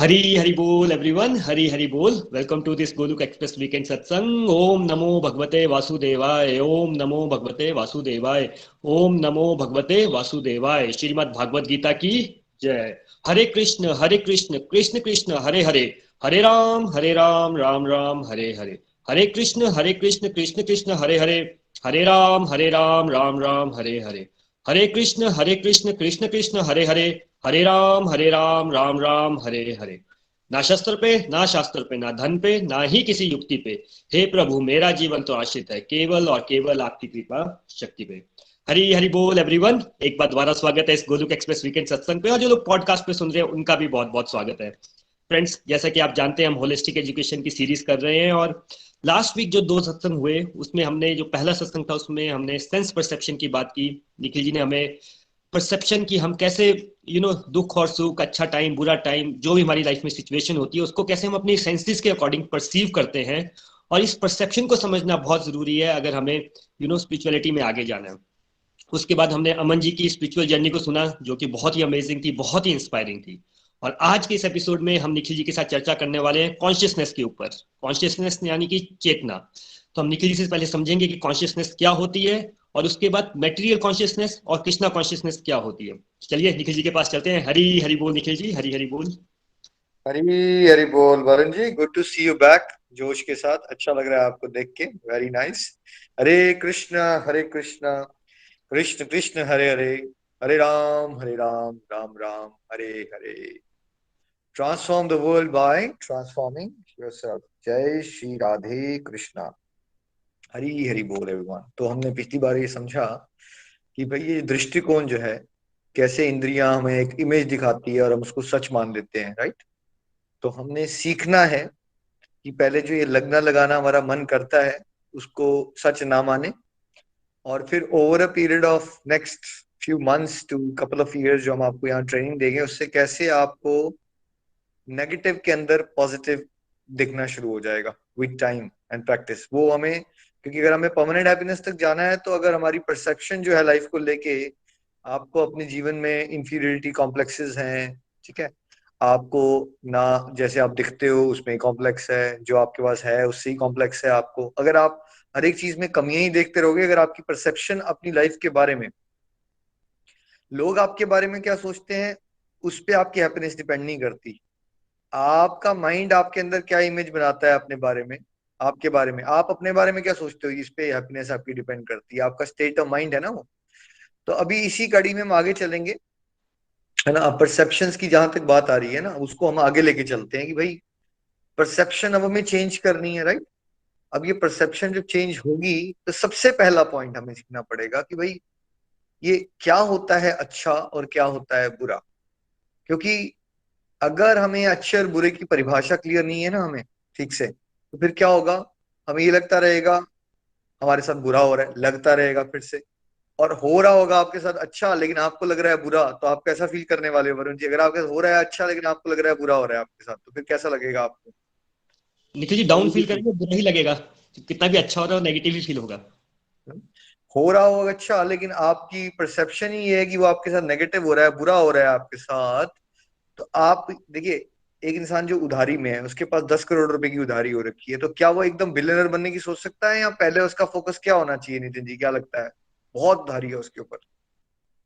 हरी हरि बोल एवरीवन, हरी हरि बोल। Welcome to this Goluk express weekend satsang. ओम नमो भगवते वासुदेवाय, ओम नमो भगवते वासुदेवाय, ओम नमो भगवते वासुदेवाय। श्रीमद् भागवत गीता की जय। हरे कृष्ण कृष्ण कृष्ण हरे हरे, हरे राम राम राम हरे हरे। हरे कृष्ण कृष्ण कृष्ण हरे हरे, हरे राम राम राम हरे हरे। हरे कृष्ण कृष्ण कृष्ण हरे हरे, हरे राम राम राम हरे हरे। ना शस्त्र पे ना शास्त्र पे ना धन पे ना ही किसी युक्ति पे, हे प्रभु मेरा जीवन तो आश्रित है केवल और केवल आपकी कृपा शक्ति पे। हरी हरि बोल एवरीवन। एक बार दोबारा स्वागत है इस गोलुक एक्सप्रेस वीकेंड सत्संग पे, और जो लोग पॉडकास्ट पे सुन रहे हैं उनका भी बहुत बहुत स्वागत है। फ्रेंड्स, जैसा कि आप जानते हैं हम होलिस्टिक एजुकेशन की सीरीज कर रहे हैं, और लास्ट वीक जो दो सत्संग हुए उसमें हमने, जो पहला सत्संग था उसमें हमने सेंस परसेप्शन की बात की। निखिल जी ने हमें परसेप्शन की, हम कैसे दुख और सुख, अच्छा टाइम बुरा टाइम, जो भी हमारी लाइफ में सिचुएशन होती है उसको कैसे हम अपनी सेंसेस के अकॉर्डिंग परसीव करते हैं। और इस परसेप्शन को समझना बहुत जरूरी है अगर हमें स्पिरिचुअलिटी में आगे जाना है। उसके बाद हमने अमन जी की स्पिरिचुअल जर्नी को सुना, जो कि बहुत ही अमेजिंग थी, बहुत ही इंस्पायरिंग थी। और आज के इस एपिसोड में हम निखिल जी के साथ चर्चा करने वाले हैं कॉन्शियसनेस के ऊपर। कॉन्शियसनेस यानी कि चेतना। तो हम निखिल जी से पहले समझेंगे कि कॉन्शियसनेस क्या होती है, और उसके बाद मेटेरियल कॉन्शियसनेस और कृष्णा कॉन्शियसनेस क्या होती है। चलिए निखिल जी के पास चलते हैं। हरी हरी बोल निखिल जी, हरी हरी बोल। हरी हरी बोल Varun ji, good to see you back. जोश के साथ अच्छा लग रहा है आपको देख के, very nice. Hare Krishna Krishna Krishna Hare Hare, Hare Ram Ram Ram Hare Hare. Transform the world by transforming yourself. जय श्री राधे कृष्णा। हरी हरी बोल एवरीवन। तो हमने पिछली बार ये समझा कि भाई ये दृष्टिकोण जो है, कैसे इंद्रियां हमें एक इमेज दिखाती है और हम उसको सच मान लेते हैं, राइट। तो हमने सीखना है कि पहले जो ये लगना लगाना हमारा मन करता है उसको सच ना माने, और फिर over a period of next few months to couple of years जो हम आपको यहाँ ट्रेनिंग देंगे, उससे कैसे आपको नेगेटिव के अंदर पॉजिटिव दिखना शुरू हो जाएगा विद टाइम एंड प्रैक्टिस। वो हमें, क्योंकि अगर हमें परमानेंट हैप्पीनेस तक जाना है तो अगर हमारी परसेप्शन जो है लाइफ को लेके, आपको अपने जीवन में इंफीरियरिटी कॉम्प्लेक्सेस हैं, ठीक है, आपको ना जैसे आप दिखते हो उसमें कॉम्प्लेक्स है, जो आपके पास है उससे ही कॉम्प्लेक्स है आपको। अगर आप हर एक चीज में कमियां ही देखते रहोगे, अगर आपकी परसेप्शन अपनी लाइफ के बारे में, लोग आपके बारे में क्या सोचते हैं उस पे आपकी हैप्पीनेस डिपेंड नहीं करती। आपका माइंड आपके अंदर क्या इमेज बनाता है अपने बारे में, आपके बारे में, आप अपने बारे में क्या सोचते हो, इस पे हैप्पीनेस आपकी डिपेंड करती है। आपका स्टेट ऑफ माइंड है ना वो। तो अभी इसी कड़ी में हम आगे चलेंगे, है ना। परसेप्शंस की जहां तक बात आ रही है ना, उसको हम आगे लेके चलते हैं कि भाई परसेप्शन अब हमें चेंज करनी है, राइट। अब ये परसेप्शन जब चेंज होगी तो सबसे पहला पॉइंट हमें सीखना पड़ेगा कि भाई ये क्या होता है अच्छा और क्या होता है बुरा। क्योंकि अगर हमें अच्छे और बुरे की परिभाषा क्लियर नहीं है ना हमें ठीक से, तो फिर क्या होगा, हमें ये लगता रहेगा हमारे साथ बुरा हो रहा है, लगता रहेगा फिर से, और हो रहा होगा आपके साथ अच्छा लेकिन आपको लग रहा है बुरा, तो आप कैसा फील करने वाले हो वरुण जी? अगर आपके साथ हो रहा है अच्छा लेकिन आपको लग रहा है बुरा हो रहा है आपके साथ, तो फिर कैसा लगेगा आपको? निखिल जी, डाउन फील करेंगे, बुरा ही लगेगा। कितना भी अच्छा हो रहा है नेगेटिव ही फील होगा। हो रहा होगा अच्छा लेकिन आपकी परसेप्शन ही है कि वो आपके साथ नेगेटिव हो रहा है, बुरा हो रहा है आपके साथ। तो आप देखिए, एक इंसान जो उधारी में है, उसके पास 10 करोड़ रुपए की उधारी हो रखी है, तो क्या वो एकदम बिलियनर बनने की सोच सकता है, या पहले उसका फोकस क्या होना चाहिए? नितिन जी क्या लगता है? बहुत उधारी है उसके ऊपर,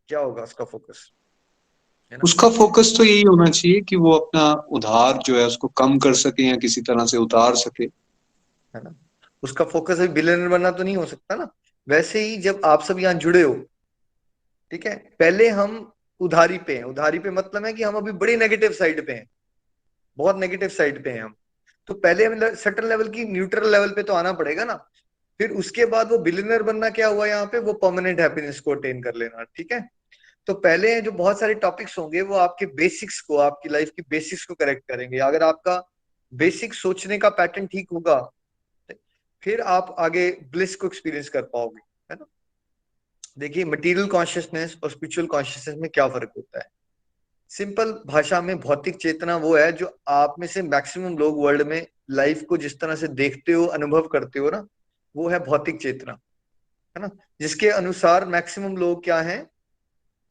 क्या होगा उसका फोकस, है ना? उसका फोकस तो यही होना चाहिए कि वो अपना उधार जो है उसको कम कर सके या किसी तरह से उतार सके। है ना। उसका फोकस अभी बिलियनर बनना तो नहीं हो सकता ना। वैसे ही जब आप सब यहाँ जुड़े हो, ठीक है, पहले हम उधारी पे हैं। उधारी पे मतलब है कि हम अभी बड़ी नेगेटिव साइड पे हैं, बहुत नेगेटिव साइड पे हैं हम। तो पहले हम सर्टेन लेवल की न्यूट्रल लेवल पे तो आना पड़ेगा ना। फिर उसके बाद वो बिलियनर बनना क्या हुआ यहाँ पे, वो परमानेंट हैप्पीनेस को अटेन कर लेना, ठीक है। तो पहले जो बहुत सारे टॉपिक्स होंगे वो आपके बेसिक्स को, आपकी लाइफ की बेसिक्स को करेक्ट करेंगे। अगर आपका बेसिक सोचने का पैटर्न ठीक होगा, फिर आप आगे ब्लिस को एक्सपीरियंस कर पाओगे, है ना। देखिए, मटेरियल कॉन्शियसनेस और स्पिरिचुअल कॉन्शियसनेस में क्या फर्क होता है? सिंपल भाषा में भौतिक चेतना वो है जो आप में से मैक्सिमम लोग वर्ल्ड में लाइफ को जिस तरह से देखते हो, अनुभव करते हो ना, वो है भौतिक चेतना, है ना। जिसके अनुसार मैक्सिमम लोग क्या हैं,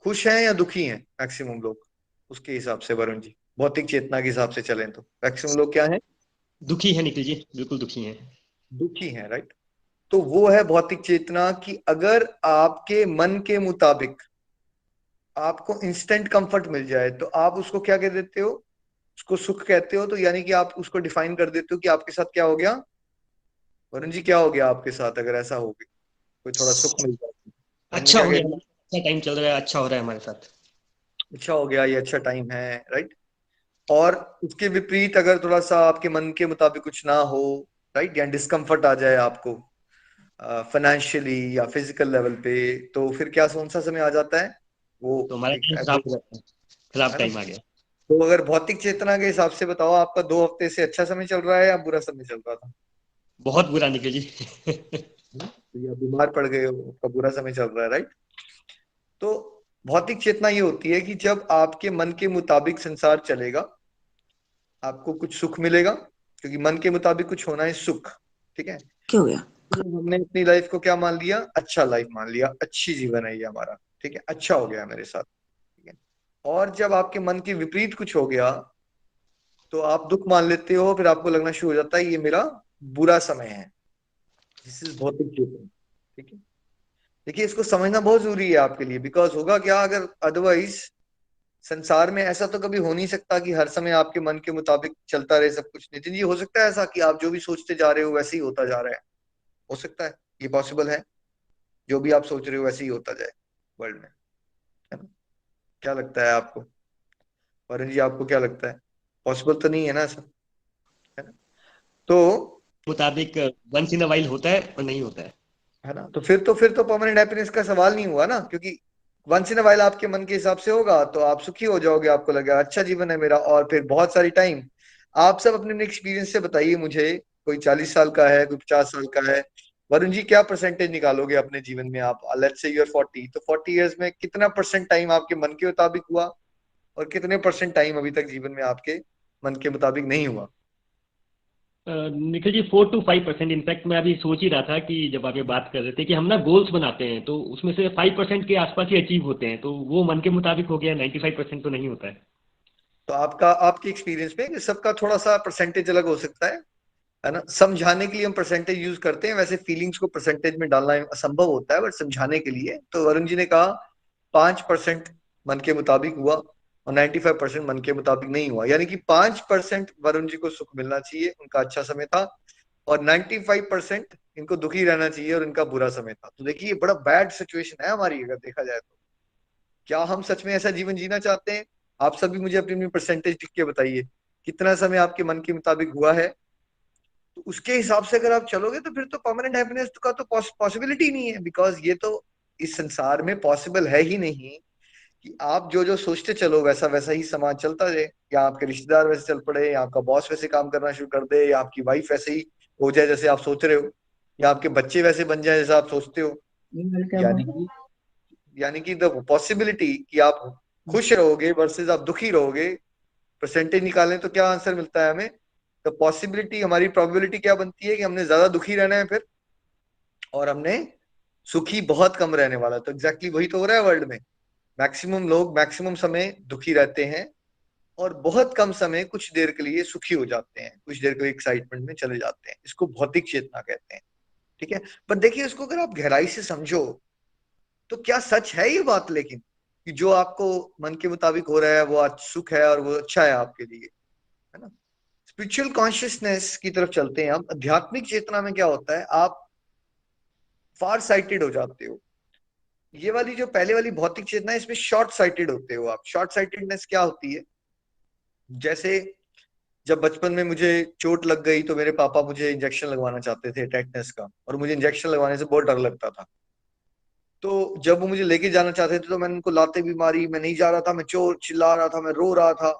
खुश हैं या दुखी हैं मैक्सिमम लोग, उसके हिसाब से वरुण जी। भौतिक चेतना के हिसाब से चलें तो मैक्सिमम लोग क्या है, दुखी है निखिल जी, बिल्कुल दुखी है। दुखी है, राइट। तो वो है भौतिक चेतना कि अगर आपके मन के मुताबिक आपको इंस्टेंट कंफर्ट मिल जाए तो आप उसको क्या कह देते हो, उसको सुख कहते हो। तो यानी कि आप उसको डिफाइन कर देते हो कि आपके साथ क्या हो गया, वरुण जी क्या हो गया आपके साथ अगर ऐसा हो गया, कोई थोड़ा सुख मिल जाए तो हमने अच्छा क्या हो कह गया, दिया, अच्छा टाइम चल रहा है, अच्छा हो रहा है हमारे साथ। अच्छा हो गया, ये अच्छा टाइम है, राइट। और उसके विपरीत अगर थोड़ा सा आपके मन के मुताबिक कुछ ना हो, राइट, या डिस्कम्फर्ट आ जाए आपको फाइनेंशियली या फिजिकल लेवल पे, तो फिर क्या कौन सा समय आ जाता है, वो तो हमारा एक टाइम खराब हो जाता है, खराब है ना। टाइम आ गया। तो अगर भौतिक चेतना के हिसाब से बताओ, आपका 2 हफ्ते से अच्छा समय चल रहा है या बुरा समय चल रहा था, बहुत बुरा निखिल जी। है ना? तो या बीमार पड़ गए हो, आपका बुरा समय चल रहा है, राइट। तो भौतिक चेतना ये होती है कि जब आपके मन के मुताबिक संसार चलेगा, आपको कुछ सुख मिलेगा, क्योंकि मन के मुताबिक कुछ होना है सुख, ठीक है। क्या हो गया? तो हमने अपनी लाइफ को क्या मान लिया, अच्छा लाइफ मान लिया, अच्छी जीवन है ये हमारा, ठीक है, अच्छा हो गया मेरे साथ, ठीक है। और जब आपके मन के विपरीत कुछ हो गया तो आप दुख मान लेते हो, फिर आपको लगना शुरू हो जाता है ये मेरा बुरा समय है। दिस इज भौतिक चेतना, ठीक है। देखिए इसको समझना बहुत जरूरी है आपके लिए, बिकॉज होगा क्या अगर अदरवाइज संसार में ऐसा तो कभी हो नहीं सकता कि हर समय आपके मन के मुताबिक चलता रहे सब कुछ। नितिन जी, हो सकता है ऐसा कि आप जो भी सोचते जा रहे हो वैसे ही होता जा रहा है, हो सकता है, ये पॉसिबल है, जो भी आप सोच रहे हो वैसे ही होता जाए वर्ल्ड में, है ना। क्या लगता है आपको, वरुण जी आपको क्या लगता है, पॉसिबल तो नहीं है ना ऐसा, है ना। तो मुताबिक वंस इन अ वाइल होता है और नहीं होता है। है ना, तो फिर तो परमानेंट हैप्पीनेस का सवाल नहीं हुआ ना, क्योंकि वंस इन अ वाइल आपके मन के हिसाब से होगा तो आप सुखी हो जाओगे, आपको लगेगा अच्छा जीवन है मेरा। और फिर बहुत सारी टाइम आप सब अपने अपने एक्सपीरियंस से बताइए मुझे, कोई 40 साल का है, कोई 50 साल का है, वरुण जी क्या परसेंटेज निकालोगे अपने जीवन में आप, लेट्स से यू आर 40, तो 40 ईयर्स में कितना परसेंट टाइम आपके मन के मुताबिक हुआ और कितने परसेंट टाइम अभी तक जीवन में आपके मन के मुताबिक नहीं हुआ। निखिल जी 4 to 5%। इनफैक्ट मैं अभी सोच ही रहा था कि जब आप ये बात कर रहे थे कि हम ना गोल्स बनाते हैं तो उसमें से 5% के आसपास ही अचीव होते हैं, तो वो मन के मुताबिक हो गया, 95% तो नहीं होता है। तो आपका आपके एक्सपीरियंस में सबका थोड़ा सा परसेंटेज अलग हो सकता है ना। समझाने के लिए हम परसेंटेज यूज करते हैं, वैसे फीलिंग्स को परसेंटेज में डालना असंभव होता है, बट समझाने के लिए तो वरुण जी ने कहा 5% मन के मुताबिक हुआ और 95% मन के मुताबिक नहीं हुआ, यानी कि 5% वरुण जी को सुख मिलना चाहिए, उनका अच्छा समय था, और 95% इनको दुखी रहना चाहिए और इनका बुरा समय था। तो देखिए ये बड़ा बैड सिचुएशन है हमारी, अगर देखा जाए तो क्या हम सच में ऐसा जीवन जीना चाहते हैं। आप सभी मुझे अपनी अपनी परसेंटेज लिख के बताइए, कितना समय आपके मन के मुताबिक हुआ है। तो उसके हिसाब से अगर आप चलोगे तो फिर तो परमानेंट हैप्पीनेस का तो पॉसिबिलिटी नहीं है, बिकॉज ये तो इस संसार में पॉसिबल है ही नहीं कि आप जो जो सोचते चलो वैसा वैसा ही समाज चलता जाए, या आपके रिश्तेदार वैसे चल पड़े, या आपका बॉस वैसे काम करना शुरू कर दे, या आपकी वाइफ वैसे ही हो जाए जैसे आप सोच रहे हो, या आपके बच्चे वैसे बन जाए जैसा आप सोचते हो। यानी कि द पॉसिबिलिटी कि आप खुश रहोगे वर्सेस आप दुखी रहोगे, परसेंटेज निकालें तो क्या आंसर मिलता है हमें, तो पॉसिबिलिटी, हमारी प्रोबेबिलिटी क्या बनती है कि हमने ज्यादा दुखी रहना है फिर, और हमने सुखी बहुत कम रहने वाला। तो एग्जैक्टली वही तो हो रहा है वर्ल्ड में, मैक्सिमम लोग मैक्सिमम समय दुखी रहते हैं और बहुत कम समय कुछ देर के लिए सुखी हो जाते हैं, कुछ देर के लिए एक्साइटमेंट में चले जाते हैं, इसको भौतिक चेतना कहते हैं, ठीक है। पर देखिए इसको अगर आप गहराई से समझो तो क्या सच है ये बात, लेकिन कि जो आपको मन के मुताबिक हो रहा है वो आज सुख है और वो अच्छा है आपके लिए, है ना। स्पिरिचुअल कॉन्शियसनेस की तरफ चलते हैं हम, आध्यात्मिक चेतना में क्या होता है, आप फार साइटेड हो जाते हो। ये वाली जो पहले वाली भौतिक चेतना है इसमें शॉर्ट साइटेड होते हो आप। शॉर्ट साइटेडनेस क्या होती है, जैसे जब बचपन में मुझे चोट लग गई तो मेरे पापा मुझे इंजेक्शन लगवाना चाहते थे टेटनस का, और मुझे इंजेक्शन लगवाने से बहुत डर लगता था। तो जब वो मुझे लेके जाना चाहते थे तो मैंने उनको लाते भी मारी, मैं नहीं जा रहा था, मैं चोर चिल्ला रहा था, मैं रो रहा था,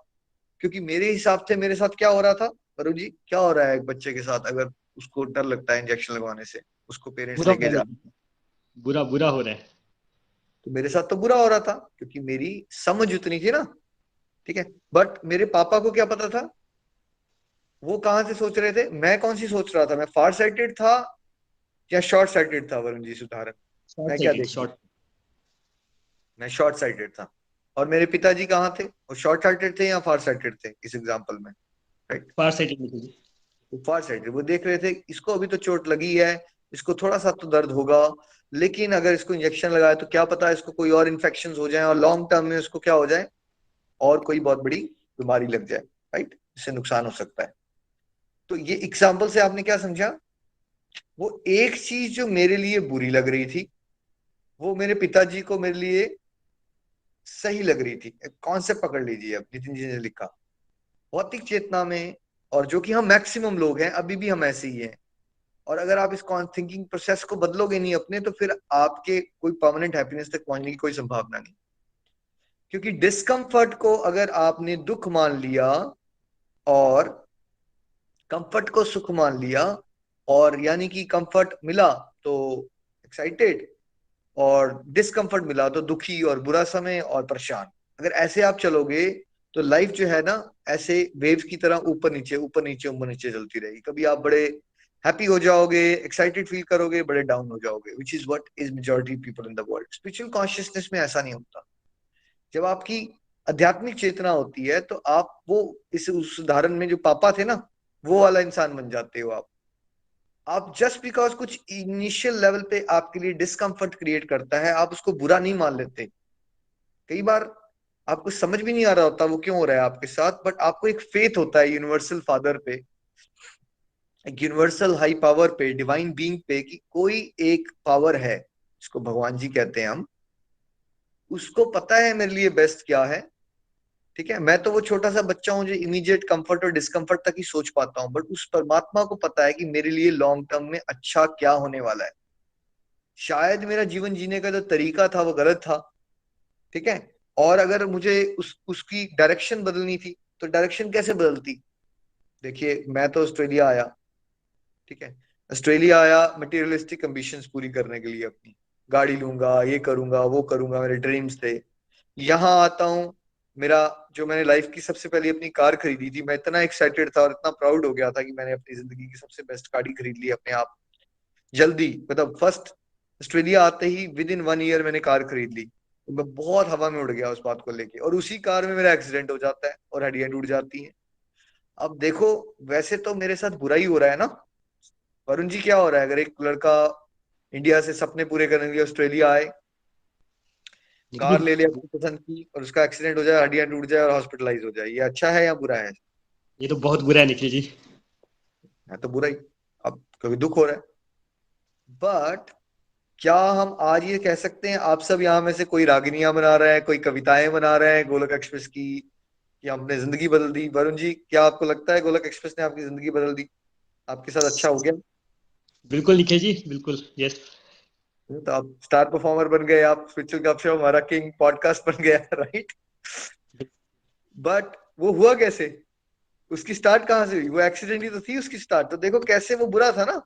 क्योंकि मेरे हिसाब से मेरे साथ क्या हो रहा था, वरुण जी क्या हो रहा है एक बच्चे के साथ अगर उसको डर लगता है इंजेक्शन लगवाने से, उसको पेरेंट्स बुरा लेके हो रहा जा, है, बुरा बुरा हो रहा है। तो मेरे साथ तो बुरा हो रहा था क्योंकि मेरी समझ उतनी थी ना, ठीक है। बट मेरे पापा को क्या पता था, वो कहाँ से सोच रहे थे, मैं कौन सी सोच रहा था, मैं फार साइटेड था या शॉर्ट साइटेड था, वरुण जी सुधारन, शॉर्ट मैं क्या साइटेड, देख रहा, शॉर्ट। मैं शॉर्ट साइटेड था। और मेरे पिताजी कहाँ थे, वो शॉर्ट साइटेड थे या फार साइटेड थे इस एग्जाम्पल में, राइट? फार साइटेड निखिल जी। फार साइडेड, वो देख रहे थे इसको अभी तो चोट लगी है, इसको थोड़ा सा तो दर्द होगा, लेकिन अगर इसको इंजेक्शन लगाए तो क्या पता इसको कोई और इन्फेक्शन हो जाए और लॉन्ग टर्म में इसको क्या हो जाए, और कोई बहुत बड़ी बीमारी लग जाए, राइट? इससे नुकसान हो सकता है। तो ये एग्जाम्पल से आपने क्या समझा? वो एक चीज जो मेरे लिए बुरी लग रही थी, वो मेरे पिताजी को मेरे लिए सही लग रही थी। कॉन्सेप्ट पकड़ लीजिए, अब नितिन जी ने लिखा भौतिक चेतना में, और जो कि हम मैक्सिमम लोग हैं अभी भी हम ऐसे ही हैं। और अगर आप इस थिंकिंग प्रोसेस को बदलोगे नहीं अपने, तो फिर आपके कोई परमानेंट हैप्पीनेस तक पहुंचने की कोई संभावना नहीं। क्योंकि डिस्कम्फर्ट को अगर आपने दुख मान लिया और कंफर्ट को सुख मान लिया, और यानी कि कंफर्ट मिला तो एक्साइटेड, और डिस्कम्फर्ट मिला तो दुखी और बुरा समय और परेशान, अगर ऐसे आप चलोगे तो लाइफ जो है ना, ऐसे वेव्स की तरह ऊपर नीचे ऊपर नीचे ऊपर नीचे चलती रहेगी। कभी आप बड़े हैप्पी हो जाओगे, एक्साइटेड फील करोगे, बड़े डाउन हो जाओगे, which is what is majority people in the world. Spiritual consciousness में ऐसा नहीं होता। जब आपकी आध्यात्मिक चेतना होती है तो आप वो, इस उस उदाहरण में जो पापा थे ना, वो वाला इंसान बन जाते हो आप जस्ट बिकॉज कुछ इनिशियल लेवल पे आपके लिए डिस्कम्फर्ट क्रिएट करता है, आप उसको बुरा नहीं मान लेते। कई बार आपको समझ भी नहीं आ रहा होता वो क्यों हो रहा है आपके साथ, बट आपको एक फेथ होता है यूनिवर्सल फादर पे, एक यूनिवर्सल हाई पावर पे, डिवाइन बीइंग पे, कि कोई एक पावर है जिसको भगवान जी कहते हैं हम, उसको पता है मेरे लिए बेस्ट क्या है। ठीक है, मैं तो वो छोटा सा बच्चा हूँ जो इमीडिएट कंफर्ट और डिस्कम्फर्ट तक ही सोच पाता हूँ, बट उस परमात्मा को पता है कि मेरे लिए लॉन्ग टर्म में अच्छा क्या होने वाला है। शायद मेरा जीवन जीने का जो तरीका था वो गलत था, ठीक है, और अगर मुझे उसकी डायरेक्शन बदलनी थी तो डायरेक्शन कैसे बदलती? देखिए, मैं तो ऑस्ट्रेलिया आया, ठीक है, ऑस्ट्रेलिया आया मटेरियलिस्टिक एम्बिशंस पूरी करने के लिए, अपनी गाड़ी लूंगा, ये करूंगा, वो करूंगा, मेरे ड्रीम्स थे। यहाँ आता हूँ, मेरा जो मैंने लाइफ की सबसे पहले अपनी कार खरीदी थी, मैं इतना एक्साइटेड था और इतना प्राउड हो गया था कि मैंने अपनी जिंदगी की सबसे बेस्ट गाड़ी खरीद ली अपने आप, जल्दी, मतलब फर्स्ट ऑस्ट्रेलिया आते ही विद इन 1 ईयर मैंने कार खरीद ली। तो मैं बहुत हवा में उड़ गया उस बात को लेके, और उसी कार में मेरा एक्सीडेंट हो जाता है और हड्डियां टूट जाती हैं। अब देखो, वैसे तो मेरे साथ बुरा ही हो रहा है ना। वरुण जी, क्या हो रहा है अगर एक लड़का इंडिया से सपने पूरे करने के लिए ऑस्ट्रेलिया आए, निखिल कार ले ले जी, अपनी पसंद की, और उसका एक्सीडेंट हो जाए, हड्डियां टूट जाए और हॉस्पिटलाइज हो जाए, ये अच्छा है या बुरा ये तो बहुत बुरा है निखिल जी। है तो बुरा ही। अब कभी दुख हो रहा है, बट क्या हम आज ये कह सकते हैं आप सब यहाँ में से कोई रागिनियां बना रहे हैं, कोई कविताएं बना रहे हैं गोलक एक्सप्रेस की, कि हमने जिंदगी बदल दी? वरुण जी, क्या आपको लगता है गोलक एक्सप्रेस ने आपकी जिंदगी बदल दी, आपके साथ अच्छा हो गया? बिल्कुल निखिल जी, बिल्कुल, यस। तो आप स्टार परफॉर्मर बन गए, आप स्पिरिचुअल गपशप हमारा किंग पॉडकास्ट बन गया, राइट? बट वो हुआ कैसे? उसकी स्टार्ट कहाँ से हुई? वो एक्सीडेंट ही तो थी उसकी स्टार्ट, तो देखो कैसे वो बुरा था ना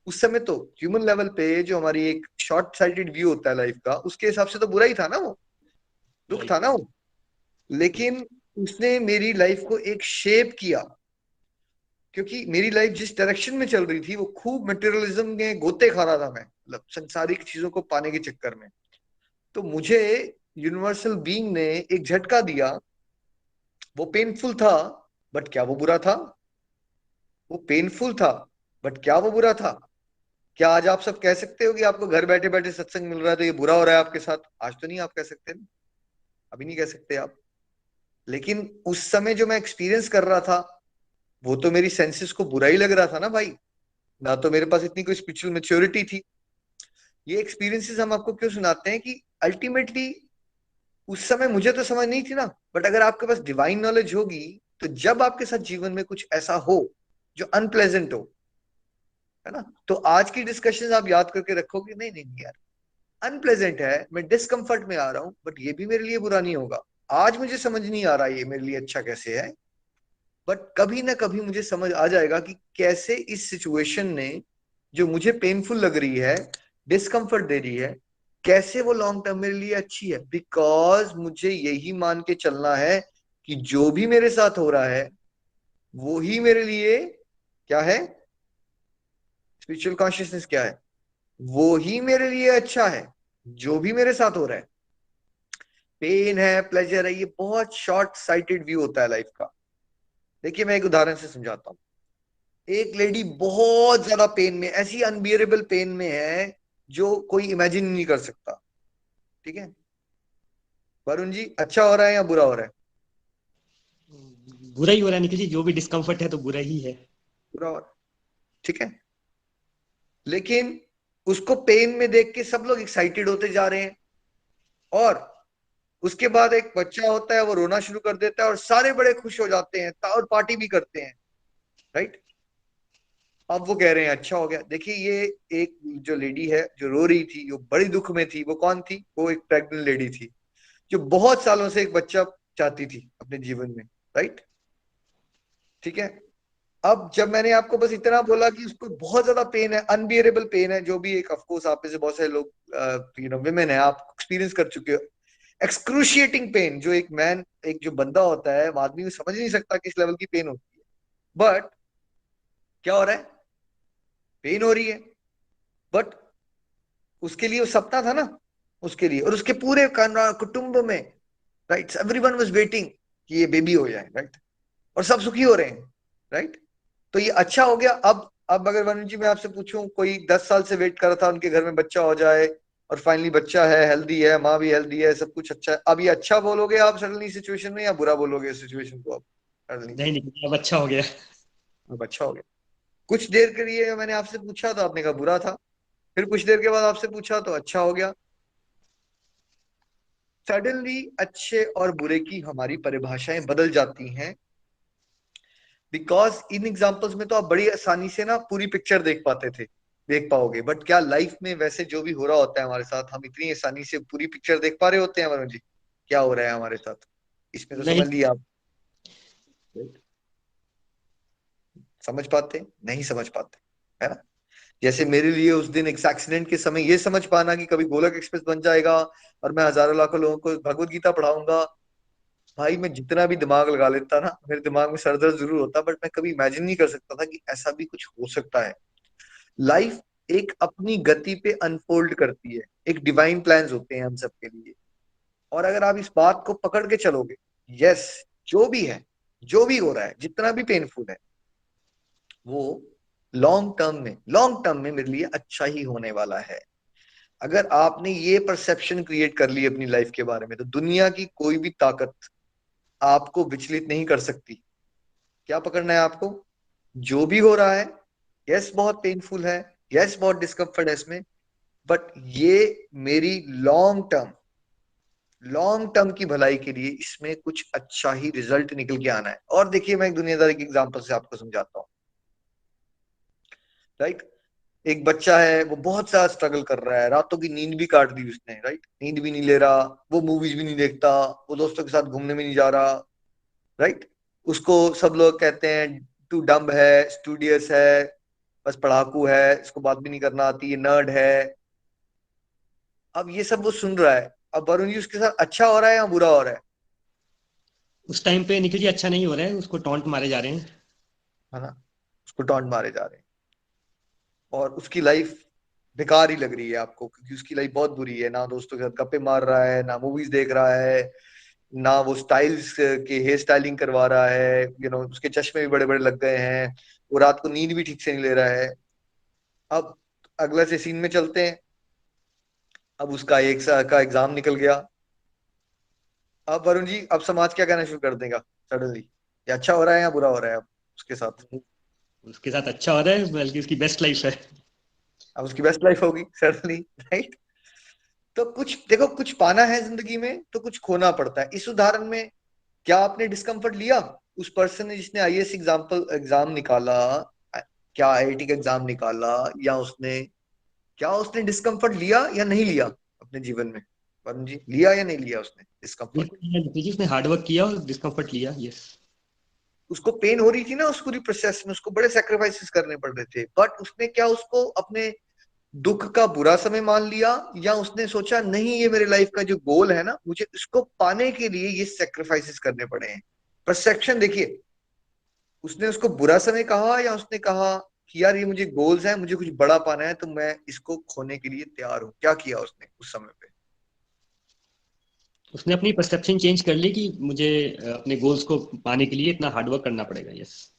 उस समय। तो ह्यूमन लेवल पे जो हमारी एक शॉर्ट साइटेड व्यू होता है लाइफ का, उसके हिसाब से तो बुरा ही था ना वो, दुख था राइट। ना वो। लेकिन उसने मेरी लाइफ को एक शेप किया, क्योंकि मेरी लाइफ जिस डायरेक्शन में चल रही थी वो खूब मटेरियलिज्म में गोते खा रहा था मैं, मतलब संसारिक चीजों को पाने के चक्कर में। तो मुझे यूनिवर्सल बीइंग ने एक झटका दिया, वो पेनफुल था, बट क्या वो बुरा था? वो पेनफुल था, बट क्या वो बुरा था? क्या आज आप सब कह सकते हो कि आपको घर बैठे बैठे सत्संग मिल रहा है तो ये बुरा हो रहा है आपके साथ? आज तो नहीं आप कह सकते ना, अभी नहीं कह सकते आप। लेकिन उस समय जो मैं एक्सपीरियंस कर रहा था, वो तो मेरी सेंसेस को बुरा ही लग रहा था ना भाई। ना तो मेरे पास इतनी कोई स्पिरिचुअल मेच्योरिटी थी। ये एक्सपीरियंसेस हम आपको क्यों सुनाते हैं कि अल्टीमेटली उस समय मुझे तो समझ नहीं थी ना, बट अगर आपके पास डिवाइन नॉलेज होगी, तो जब आपके साथ जीवन में कुछ ऐसा हो जो अनप्लेजेंट हो, है ना, तो आज की डिस्कशन आप याद करके रखोगे, नहीं नहीं नहीं यार, अनप्लेजेंट है, मैं डिस्कम्फर्ट में आ रहा हूं, बट ये भी मेरे लिए बुरा नहीं होगा। आज मुझे समझ नहीं आ रहा ये मेरे लिए अच्छा कैसे है, बट कभी ना कभी मुझे समझ आ जाएगा कि कैसे इस सिचुएशन ने, जो मुझे पेनफुल लग रही है, डिस्कम्फर्ट दे रही है, कैसे वो लॉन्ग टर्म मेरे लिए अच्छी है। बिकॉज मुझे यही मान के चलना है कि जो भी मेरे साथ हो रहा है वो ही मेरे लिए क्या है, स्पिरिचुअल कॉन्शियसनेस क्या है, वो ही मेरे लिए अच्छा है, जो भी मेरे साथ हो रहा है। पेन है, प्लेजर है, ये बहुत शॉर्ट साइटेड व्यू होता है लाइफ का। देखिए मैं एक उदाहरण से समझाता हूँ। एक लेडी बहुत ज्यादा पेन में, ऐसी अनबियरेबल पेन में है जो कोई इमेजिन नहीं कर सकता। ठीक है वरुण जी, अच्छा हो रहा है या बुरा हो रहा है? बुरा ही हो रहा है निखिल जी, जो भी डिस्कम्फर्ट है तो बुरा ही है। बुरा हो रहा है, ठीक है। लेकिन उसको पेन में देख के सब लोग एक्साइटेड होते जा रहे हैं, और उसके बाद एक बच्चा होता है, वो रोना शुरू कर देता है और सारे बड़े खुश हो जाते हैं और पार्टी भी करते हैं, राइट। अब वो कह रहे हैं अच्छा हो गया। देखिए ये एक जो लेडी है जो रो रही थी, जो बड़ी दुख में थी, वो कौन थी? वो एक प्रेग्नेंट लेडी थी जो बहुत सालों से एक बच्चा चाहती थी अपने जीवन में, राइट। ठीक है। अब जब मैंने आपको बस इतना बोला कि उसको बहुत ज्यादा पेन है, अनबियरेबल पेन है, जो भी एक ऑफ कोर्स आप में से बहुत सारे लोग विमेन है, आप एक्सपीरियंस कर चुके हो एक्सक्रूशिएटिंग पेन, जो एक मैन, एक जो बंदा होता है, वो आदमी को समझ नहीं सकता किस लेवल की पेन होती है। बट क्या हो रहा है? पेन हो रही है, बट उसके लिए वो सपना था ना, उसके लिए और उसके पूरे कुटुंब में, राइट, एवरीवन वाज वेटिंग कि ये बेबी हो जाए, राइट, और सब सुखी हो रहे हैं, राइट। तो ये अच्छा हो गया। अब अगर वरुण जी मैं आपसे पूछूं, कोई 10 साल से वेट कर रहा था उनके घर में बच्चा हो जाए, और फाइनली बच्चा है, हेल्दी है, माँ भी हेल्दी है, सब कुछ अच्छा है, अब ये अच्छा बोलोगे आप सडनली सिचुएशन में, या बुरा बोलोगे इस सिचुएशन को आप सडनली? नहीं निखिल जी, अब अच्छा हो गया। अब अच्छा हो गया। कुछ देर के लिए मैंने आपसे पूछा तो आपने कहा बुरा था, फिर कुछ देर के बाद आपसे पूछा तो अच्छा हो गया। सडनली अच्छे और बुरे की हमारी परिभाषाएं बदल जाती हैं, बिकॉज इन एग्जाम्पल्स में तो आप बड़ी आसानी से ना पूरी पिक्चर देख पाते थे, देख पाओगे, बट क्या लाइफ में वैसे जो भी हो रहा होता है हमारे साथ, हम इतनी आसानी से पूरी पिक्चर देख पा रहे होते हैं वरुण जी? क्या हो रहा है हमारे साथ इसमें तो नहीं। समझ लिया आप। समझ पाते? नहीं समझ पाते, है ना। जैसे मेरे लिए उस दिन एक एक्सीडेंट के समय ये समझ पाना कि कभी गोलक एक्सप्रेस बन जाएगा और मैं हजारों लाखों लोगों को भगवत गीता पढ़ाऊंगा, भाई मैं जितना भी दिमाग लगा लेता ना, मेरे दिमाग में सर दर्द जरूर होता, बट मैं कभी इमेजिन नहीं कर सकता था कि ऐसा भी कुछ हो सकता है। लाइफ एक अपनी गति पे अनफोल्ड करती है, एक डिवाइन प्लान्स होते हैं हम सबके लिए। और अगर आप इस बात को पकड़ के चलोगे, यस, जो भी है, जो भी हो रहा है, जितना भी पेनफुल है, वो लॉन्ग टर्म में मेरे लिए अच्छा ही होने वाला है। अगर आपने ये परसेप्शन क्रिएट कर ली अपनी लाइफ के बारे में, तो दुनिया की कोई भी ताकत आपको विचलित नहीं कर सकती। क्या पकड़ना है आपको? जो भी हो रहा है, यस बहुत पेनफुल है, यस बहुत डिस्कम्फर्ट है इसमें, बट ये मेरी लॉन्ग टर्म की भलाई के लिए इसमें कुछ अच्छा ही रिजल्ट निकल के आना है। और देखिए मैं एक दुनियादारी के एग्जांपल से आपको समझाता हूँ, राइट। एक बच्चा है, वो बहुत सारा स्ट्रगल कर रहा है, रातों की नींद भी काट दी उसने, राइट, नींद भी नहीं ले रहा, वो मूवीज भी नहीं देखता, वो दोस्तों के साथ घूमने भी नहीं जा रहा, राइट। उसको सब लोग कहते हैं तू डम्ब है, स्टूडियस है, बस पढ़ाकू है, इसको बात भी नहीं करना आती, ये नर्ड है। अब ये सब वो सुन रहा है। अब वरुण जी उसके साथ अच्छा हो रहा है या बुरा हो रहा उस टाइम पे निखिल जी अच्छा नहीं हो रहा है, उसको टॉन्ट मारे जा रहे हैं। है ना? उसको टॉन्ट मारे जा रहे हैं, और उसकी लाइफ बेकार ही लग रही है आपको, क्योंकि उसकी लाइफ बहुत बुरी है, ना दोस्तों के साथ गप्पे मार रहा है, ना मूवीज देख रहा है, ना वो स्टाइल्स के हेयर स्टाइलिंग करवा रहा है, उसके चश्मे भी बड़े बड़े लग गए हैं, वो रात को नींद भी ठीक से नहीं ले रहा है। अब अगला से सीन में चलते हैं। अब उसका एक साल का एग्जाम निकल गया। अब वरुण जी, अब समाज क्या कहना शुरू कर देगा सडनली? ये अच्छा हो रहा है या बुरा हो रहा है अब उसके साथ? उसके साथ अच्छा हो रहा है, बल्कि उसकी बेस्ट लाइफ है। अब उसकी बेस्ट लाइफ होगी सडनली, राइट। तो कुछ देखो, कुछ पाना है जिंदगी में तो कुछ खोना पड़ता है। इस उदाहरण में क्या आपने डिस्कम्फर्ट लिया? उस पर्सन ने जिसने आईएएस एग्जाम निकाला, क्या आईआईटी का एग्जाम निकाला, या उसने, क्या उसने डिस्कम्फर्ट लिया या नहीं लिया अपने जीवन में? वरुण जी, लिया या नहीं लिया उसने डिस्कम्फर्ट? बिल्कुल लिया निखिल जी, उसने हार्डवर्क किया और डिस्कम्फर्ट लिया, यस। उसको पेन हो रही थी ना उस पूरी प्रोसेस में, उसको बड़े सेक्रीफाइसेस करने पड़ रहे थे, बट उसने क्या उसको अपने दुख का बुरा समय मान लिया, या उसने सोचा नहीं ये मेरे लाइफ का जो गोल है ना, मुझे इसको पाने के लिए ये सेक्रीफाइसेस करने पड़े हैं? परसेप्शन देखिए, उसने उसको बुरा समय कहा, या उसने कहा कि यार ये मुझे गोल्स है, मुझे कुछ बड़ा पाना है, तो मैं इसको खोने के लिए तैयार हूं? क्या किया उसने उस समय पे? उसने अपनी परसेप्शन चेंज कर ली कि मुझे अपने गोल्स को पाने के लिए इतना हार्डवर्क करना पड़ेगा। यस,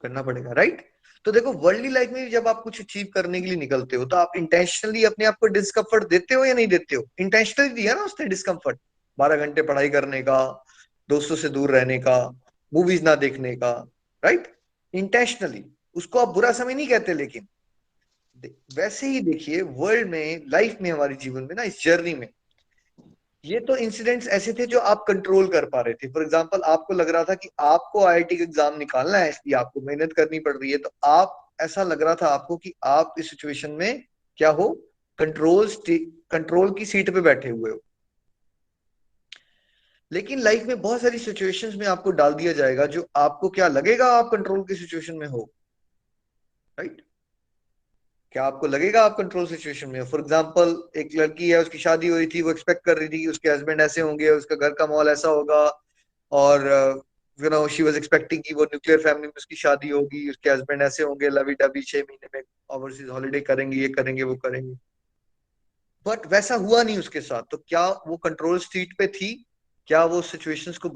करना पड़ेगा, राइट। तो देखो वर्ल्डली लाइफ में भी जब आप कुछ अचीव करने के लिए निकलते हो तो आप इंटेंशनली अपने आप को डिस्कम्फर्ट देते हो या नहीं देते हो? इंटेंशनली दिया ना उसने डिस्कम्फर्ट, 12 घंटे पढ़ाई करने का, दोस्तों से दूर रहने का, मूवीज ना देखने का, राइट, इंटेंशनली। उसको आप बुरा समय नहीं कहते, लेकिन वैसे ही देखिए वर्ल्ड में, लाइफ में, हमारे जीवन में ना, इस जर्नी में ये तो इंसिडेंट्स ऐसे थे जो आप कंट्रोल कर पा रहे थे। फॉर एग्जांपल, आपको लग रहा था कि आपको आईआईटी का एग्जाम निकालना है, इसलिए आपको मेहनत करनी पड़ रही है, तो आप, ऐसा लग रहा था आपको कि आप इस सिचुएशन में क्या हो, कंट्रोल कंट्रोल की सीट पे बैठे हुए हो। लेकिन लाइफ में बहुत सारी सिचुएशंस में आपको डाल दिया जाएगा जो आपको क्या लगेगा आप कंट्रोल की सिचुएशन में हो, राइट। क्या आपको लगेगा आप कंट्रोल सिचुएशन में हो? फॉर एग्जाम्पल, एक लड़की है, उसकी शादी हुई थी, वो एक्सपेक्ट कर रही थी कि उसके हस्बैंड ऐसे होंगे, उसका घर का माहौल ऐसा होगा, और you know she was expecting कि वो न्यूक्लियर फैमिली में उसकी शादी होगी, उसके हस्बैंड ऐसे होंगे, लवी डबी 6 महीने में ओवरसीज हॉलीडे करेंगे, ये करेंगे, वो करेंगे। बट वैसा हुआ नहीं उसके साथ। तो क्या वो कंट्रोल सीट पे थी? क्या वो सिचुएशंस को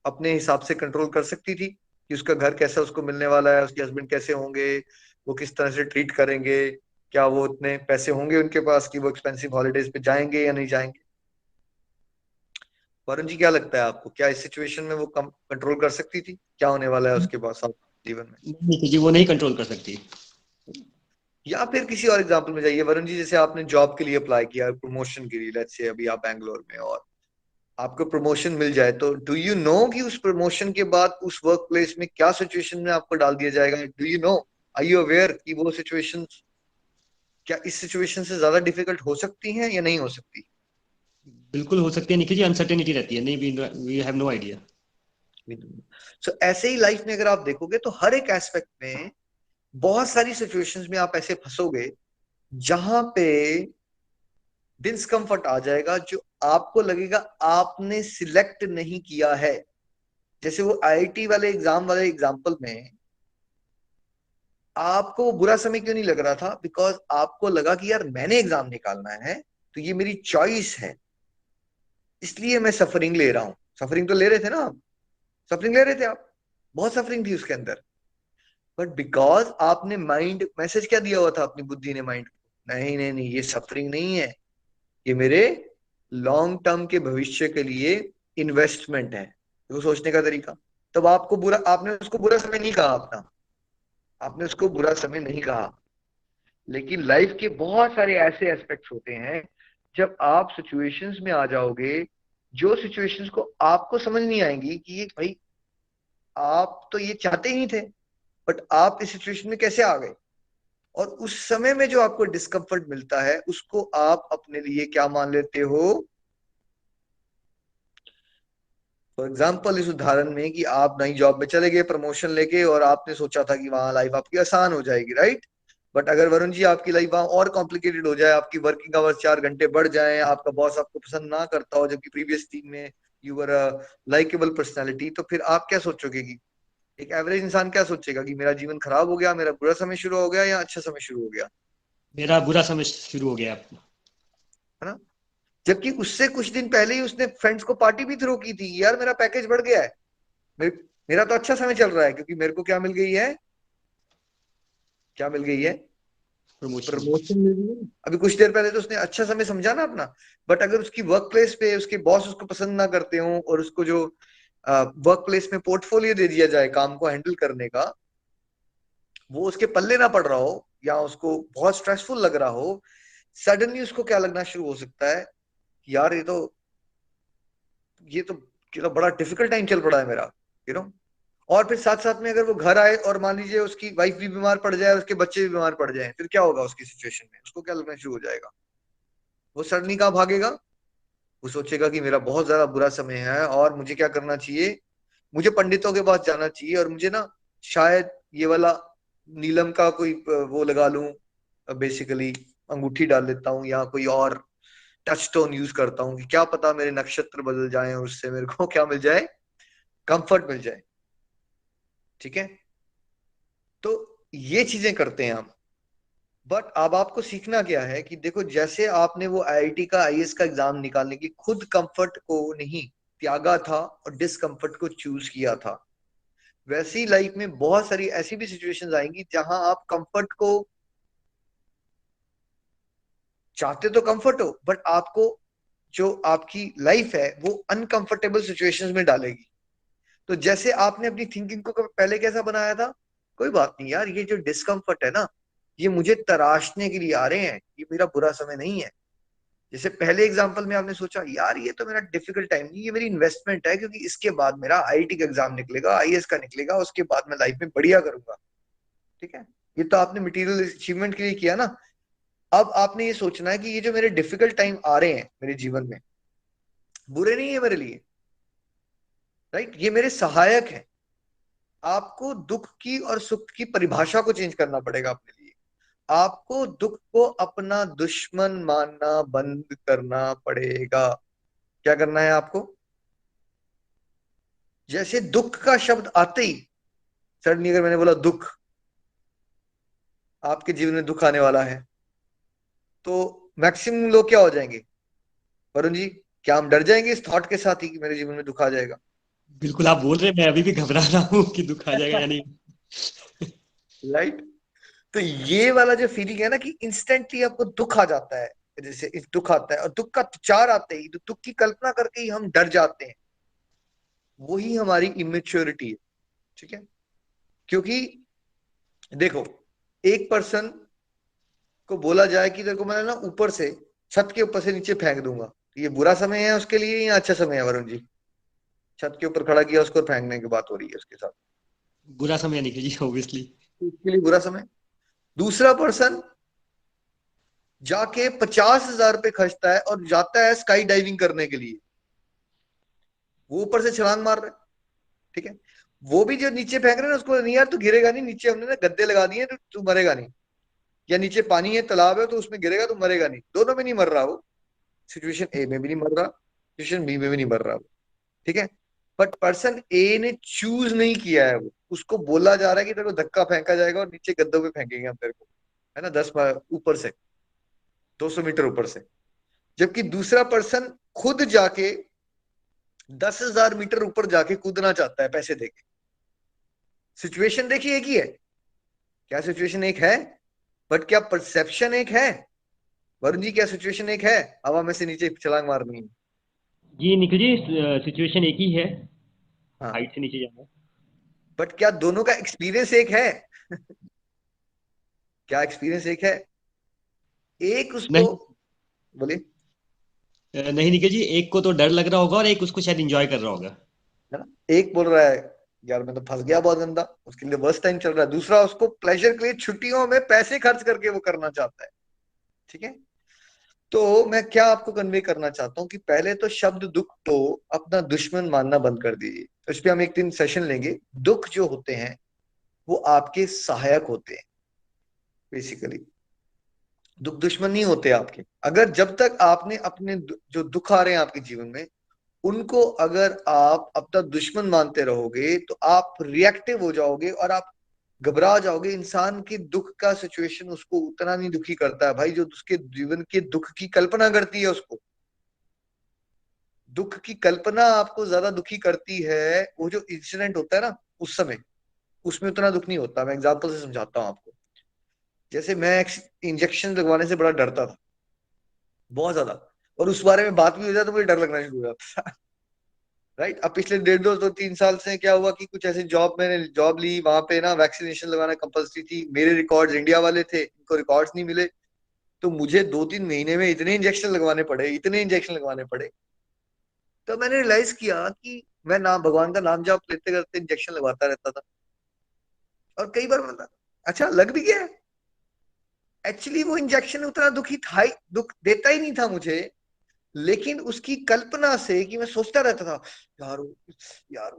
अपने हिसाब से कंट्रोल कर सकती थी कि उसका घर कैसा उसको मिलने वाला है, उसके हस्बैंड कैसे होंगे, वो किस तरह से ट्रीट करेंगे, क्या वो उतने पैसे होंगे उनके पास कि वो एक्सपेंसिव हॉलीडेज पे जाएंगे या नहीं जाएंगे? वरुण जी, क्या लगता है आपको, क्या इस सिचुएशन में वो कम कंट्रोल कर सकती थी? क्या होने वाला है उसके पास जीवन में? नहीं जी, वो नहीं कंट्रोल कर सकती। या फिर किसी और एग्जांपल में जाइए वरुण जी, जैसे आपने जॉब के लिए अप्लाई किया, प्रमोशन के लिए, लेट्स से अभी आप बैंगलोर में, और आपको प्रमोशन मिल जाए, तो डू यू नो कि उस प्रमोशन के बाद उस वर्क प्लेस में क्या सिचुएशन में आपको डाल दिया जाएगा? Do you know, are you aware कि वो सिचुएशन क्या इस सिचुएशन से ज्यादा डिफिकल्ट हो सकती हैं या नहीं हो सकती? बिल्कुल हो सकती है निखिल जी, अनसर्टेनिटी रहती है, नहीं, वी हैव नो आइडिया। सो ऐसे ही लाइफ में अगर आप देखोगे तो हर एक एस्पेक्ट में बहुत सारी सिचुएशंस में आप ऐसे फंसोगे जहां पे डिस्कम्फर्ट आ जाएगा, जो आपको लगेगा आपने सिलेक्ट नहीं किया है। जैसे वो आईआईटी वाले एग्जाम वाले एग्जाम्पल में, आपको वो बुरा समय क्यों नहीं लग रहा था? बिकॉज आपको लगा कि यार मैंने एग्जाम निकालना है, तो ये मेरी चॉइस है, इसलिए मैं सफरिंग ले रहा हूं। सफरिंग तो ले रहे थे ना आप, सफरिंग ले रहे थे आप, बहुत सफरिंग थी उसके अंदर। बट बिकॉज आपने माइंड मैसेज क्या दिया हुआ था, अपनी बुद्धि ने माइंड को, नहीं नहीं नहीं, ये सफरिंग नहीं है, ये मेरे लॉन्ग टर्म के भविष्य के लिए इन्वेस्टमेंट है। वो सोचने का तरीका। तब आपको बुरा, आपने उसको बुरा समय नहीं कहा अपना, आपने उसको बुरा समय नहीं कहा। लेकिन लाइफ के बहुत सारे ऐसे एस्पेक्ट्स होते हैं जब आप सिचुएशंस में आ जाओगे, जो सिचुएशंस को आपको समझ नहीं आएंगी कि ये भाई आप तो ये चाहते ही नहीं थे, बट आप इस सिचुएशन में कैसे आ गए। और उस समय में जो आपको डिस्कम्फर्ट मिलता है उसको आप अपने लिए क्या मान लेते हो? फॉर एग्जाम्पल, इस उदाहरण में कि आप नई जॉब में चले गए प्रमोशन लेके, और आपने सोचा था कि वहां लाइफ आपकी आसान हो जाएगी, राइट। बट अगर वरुण जी आपकी लाइफ वहां और कॉम्प्लिकेटेड हो जाए, आपकी वर्किंग आवर्स 4 घंटे बढ़ जाए, आपका बॉस आपको पसंद ना करता हो, जबकि प्रीवियस टीम में you were a likeable personality, तो फिर आप क्या सोचोगे कि, एक एवरेज इंसान क्या सोचेगा कि मेरा जीवन खराब हो गया, मेरा बुरा समय शुरू हो गया या अच्छा समय शुरू हो गया? मेरा बुरा समय शुरू हो गया। है ना? जबकि उससे कुछ दिन पहले ही उसने फ्रेंड्स को पार्टी भी थ्रो की थी, यार मेरा पैकेज बढ़ गया है, मेरा तो अच्छा समय चल रहा है, क्योंकि मेरे को क्या मिल गई है, क्या मिल गई है, प्रमोशन। प्रमोशन मिल गई है। अभी कुछ देर पहले तो उसने अच्छा समय समझा ना अपना। बट अगर उसकी वर्क प्लेस पे उसके बॉस उसको पसंद ना करते हो, और उसको जो वर्क प्लेस में पोर्टफोलियो दे दिया जाए काम को हैंडल करने का, वो उसके पल्ले ना पड़ रहा हो, या उसको बहुत स्ट्रेसफुल लग रहा हो, सडनली उसको क्या लगना शुरू हो सकता है कि यार ये तो बड़ा डिफिकल्ट टाइम चल पड़ा है मेरा, यू नो। और फिर साथ साथ में अगर वो घर आए और मान लीजिए उसकी वाइफ भी बीमार पड़ जाए, उसके बच्चे भी बीमार पड़ जाए, फिर क्या होगा उसकी सिचुएशन में? उसको क्या लगना शुरू हो जाएगा? वो सडनली कहाँ भागेगा? वो सोचेगा कि मेरा बहुत ज्यादा बुरा समय है और मुझे क्या करना चाहिए, मुझे पंडितों के पास जाना चाहिए, और मुझे ना शायद ये वाला नीलम का कोई वो लगा लूं, बेसिकली अंगूठी डाल लेता हूँ, या कोई और टच स्टोन यूज करता हूँ, कि क्या पता मेरे नक्षत्र बदल जाएं और उससे मेरे को क्या मिल जाए, कंफर्ट मिल जाए। ठीक है, तो ये चीजें करते हैं हम। बट अब आपको सीखना क्या है कि देखो, जैसे आपने वो आईआईटी का आईएएस का एग्जाम निकालने की खुद कंफर्ट को नहीं त्यागा था और डिस्कंफर्ट को चूज किया था, वैसी लाइफ में बहुत सारी ऐसी भी सिचुएशंस आएंगी जहां आप कंफर्ट को चाहते तो कंफर्ट हो, बट आपको जो आपकी लाइफ है वो अनकंफर्टेबल सिचुएशंस में डालेगी। तो जैसे आपने अपनी थिंकिंग को पहले कैसा बनाया था, कोई बात नहीं यार, ये जो डिस्कंफर्ट है ना, ये मुझे तराशने के लिए आ रहे हैं, ये मेरा बुरा समय नहीं है। जैसे पहले एग्जांपल में आपने सोचा यार ये तो मेरा डिफिकल्ट टाइम नहीं, ये मेरी इन्वेस्टमेंट है, क्योंकि इसके बाद मेरा आईआईटी का एग्जाम निकलेगा, आईएएस का निकलेगा, उसके बाद मैं लाइफ में बढ़िया करूंगा। ठीक है, ये तो आपने मटेरियल अचीवमेंट के लिए किया ना। अब आपने ये सोचना है कि ये जो मेरे डिफिकल्ट टाइम आ रहे हैं मेरे जीवन में, बुरे नहीं है मेरे लिए, राइट, ये मेरे सहायक हैं। आपको दुख की और सुख की परिभाषा को चेंज करना पड़ेगा अपने लिए। आपको दुख को अपना दुश्मन मानना बंद करना पड़ेगा। क्या करना है आपको? जैसे दुख का शब्द आते ही सडनली अगर मैंने बोला दुख, आपके जीवन में दुख आने वाला है, तो मैक्सिमम लोग क्या हो जाएंगे? वरुण जी, क्या हम डर जाएंगे इस थॉट के साथ ही कि मेरे जीवन में दुख आ जाएगा? बिल्कुल, आप बोल रहे हैं, मैं अभी भी घबरा रहा हूँ कि दुख आ जाएगा या नहीं। राइट। तो ये वाला जो फीलिंग है ना कि इंस्टेंटली आपको दुख आ जाता है, जैसे इस दुख आता है और दुख का विचार आते ही, तो दुख की कल्पना करके ही हम डर जाते हैं, वही हमारी इमेच्योरिटी है। ठीक है, क्योंकि देखो, एक पर्सन को बोला जाए कि तेरे को मैं ना ऊपर से, छत के ऊपर से नीचे फेंक दूंगा, तो ये बुरा समय है उसके लिए या अच्छा समय है वरुण जी? छत के ऊपर खड़ा किया उसको, फेंकने की बात हो रही है उसके साथ, बुरा समय निकल जी, ऑब्वियसली। तो उसके लिए बुरा समय। दूसरा पर्सन जाके 50,000 रुपये खर्चता है और जाता है स्काई डाइविंग करने के लिए, वो ऊपर से छलांग मार रहा है। ठीक है, वो भी जो नीचे फेंक रहे हैं ना, उसको नहीं यार तू गिरेगा नहीं, नीचे हमने ना गद्दे लगा दिए तो तू मरेगा नहीं, या नीचे पानी है, तालाब है, तो उसमें गिरेगा तो मरेगा नहीं। दोनों में नहीं मर रहा वो, सिचुएशन ए में भी नहीं मर रहा, सिचुएशन बी में भी नहीं मर रहा वो। ठीक है, बट पर्सन ए ने चूज नहीं किया है, वो उसको बोला जा रहा है कि तेरे को धक्का फेंका जाएगा और नीचे गद्दों पे फेंकेंगे हम तेरे को, है ना, 10 ऊपर से, 200 मीटर ऊपर से। जबकि दूसरा पर्सन खुद जाके 10,000 मीटर ऊपर जाके कूदना चाहता है पैसे देके। सिचुएशन देखिए एक ही है, क्या सिचुएशन एक है, बट क्या परसेप्शन एक है? वरुण जी, क्या सिचुएशन एक है? हवा में से नीचे छलांग मारनी है। जी निखिल जी, सिचुएशन एक ही है, हाँ, हाइट से नीचे जाना। बट क्या दोनों का एक्सपीरियंस एक है? क्या एक्सपीरियंस एक है? एक उसको, नहीं, बोलिए। नहीं निखिल जी, एक को तो डर लग रहा होगा और एक उसको शायद एंजॉय कर रहा होगा। है ना, एक बोल रहा है यार मैं तो फंस गया बहुत गंदा, उसके लिए वर्स्ट टाइम चल रहा है। दूसरा उसको प्लेजर के लिए छुट्टियों में पैसे खर्च करके वो करना चाहता है। ठीक है, तो मैं क्या आपको कन्वे करना चाहता हूँ कि पहले तो शब्द दुख को अपना दुश्मन मानना बंद कर दीजिए। तो इस पे हम एक दिन सेशन लेंगे। दुख जो होते हैं वो आपके सहायक होते हैं, बेसिकली दुख दुश्मन नहीं होते आपके। अगर जब तक आपने अपने जो दुख आ रहे हैं आपके जीवन में, उनको अगर आप अपना दुश्मन मानते रहोगे तो आप रिएक्टिव हो जाओगे और आप घबरा जाओगे। इंसान के दुख का सिचुएशन उसको उतना नहीं दुखी करता है भाई, जो उसके जीवन के दुख की कल्पना करती है उसको। दुख की कल्पना आपको ज्यादा दुखी करती है, वो जो इंसिडेंट होता है ना उस समय, उसमें उतना दुख नहीं होता। मैं एग्जांपल से समझाता हूँ आपको। जैसे मैं इंजेक्शन लगवाने से बड़ा डरता था, बहुत ज्यादा, और उस बारे में बात भी हो जाए तो मुझे डर लगना शुरू हो जाता था। राइट, अब पिछले 1.5 2 3 साल से क्या हुआ कि कुछ ऐसे जॉब, मैंने जॉब ली, वहां पे ना वैक्सीनेशन लगाना कंपल्सरी थी। मेरे रिकॉर्ड्स इंडिया वाले थे, इनको रिकॉर्ड्स नहीं मिले, तो मुझे 2 3 महीने में इतने इंजेक्शन लगवाने पड़े, इतने इंजेक्शन लगवाने पड़े। तो मैंने रियलाइज किया कि मैं नाम, भगवान का नाम जाप लेते करते इंजेक्शन लगवाता रहता था, और कई बार मतलब अच्छा लग भी गया। एक्चुअली वो इंजेक्शन उतना दुखी था ही, दुख देता ही नहीं था मुझे, लेकिन उसकी कल्पना से कि मैं सोचता रहता था यार यार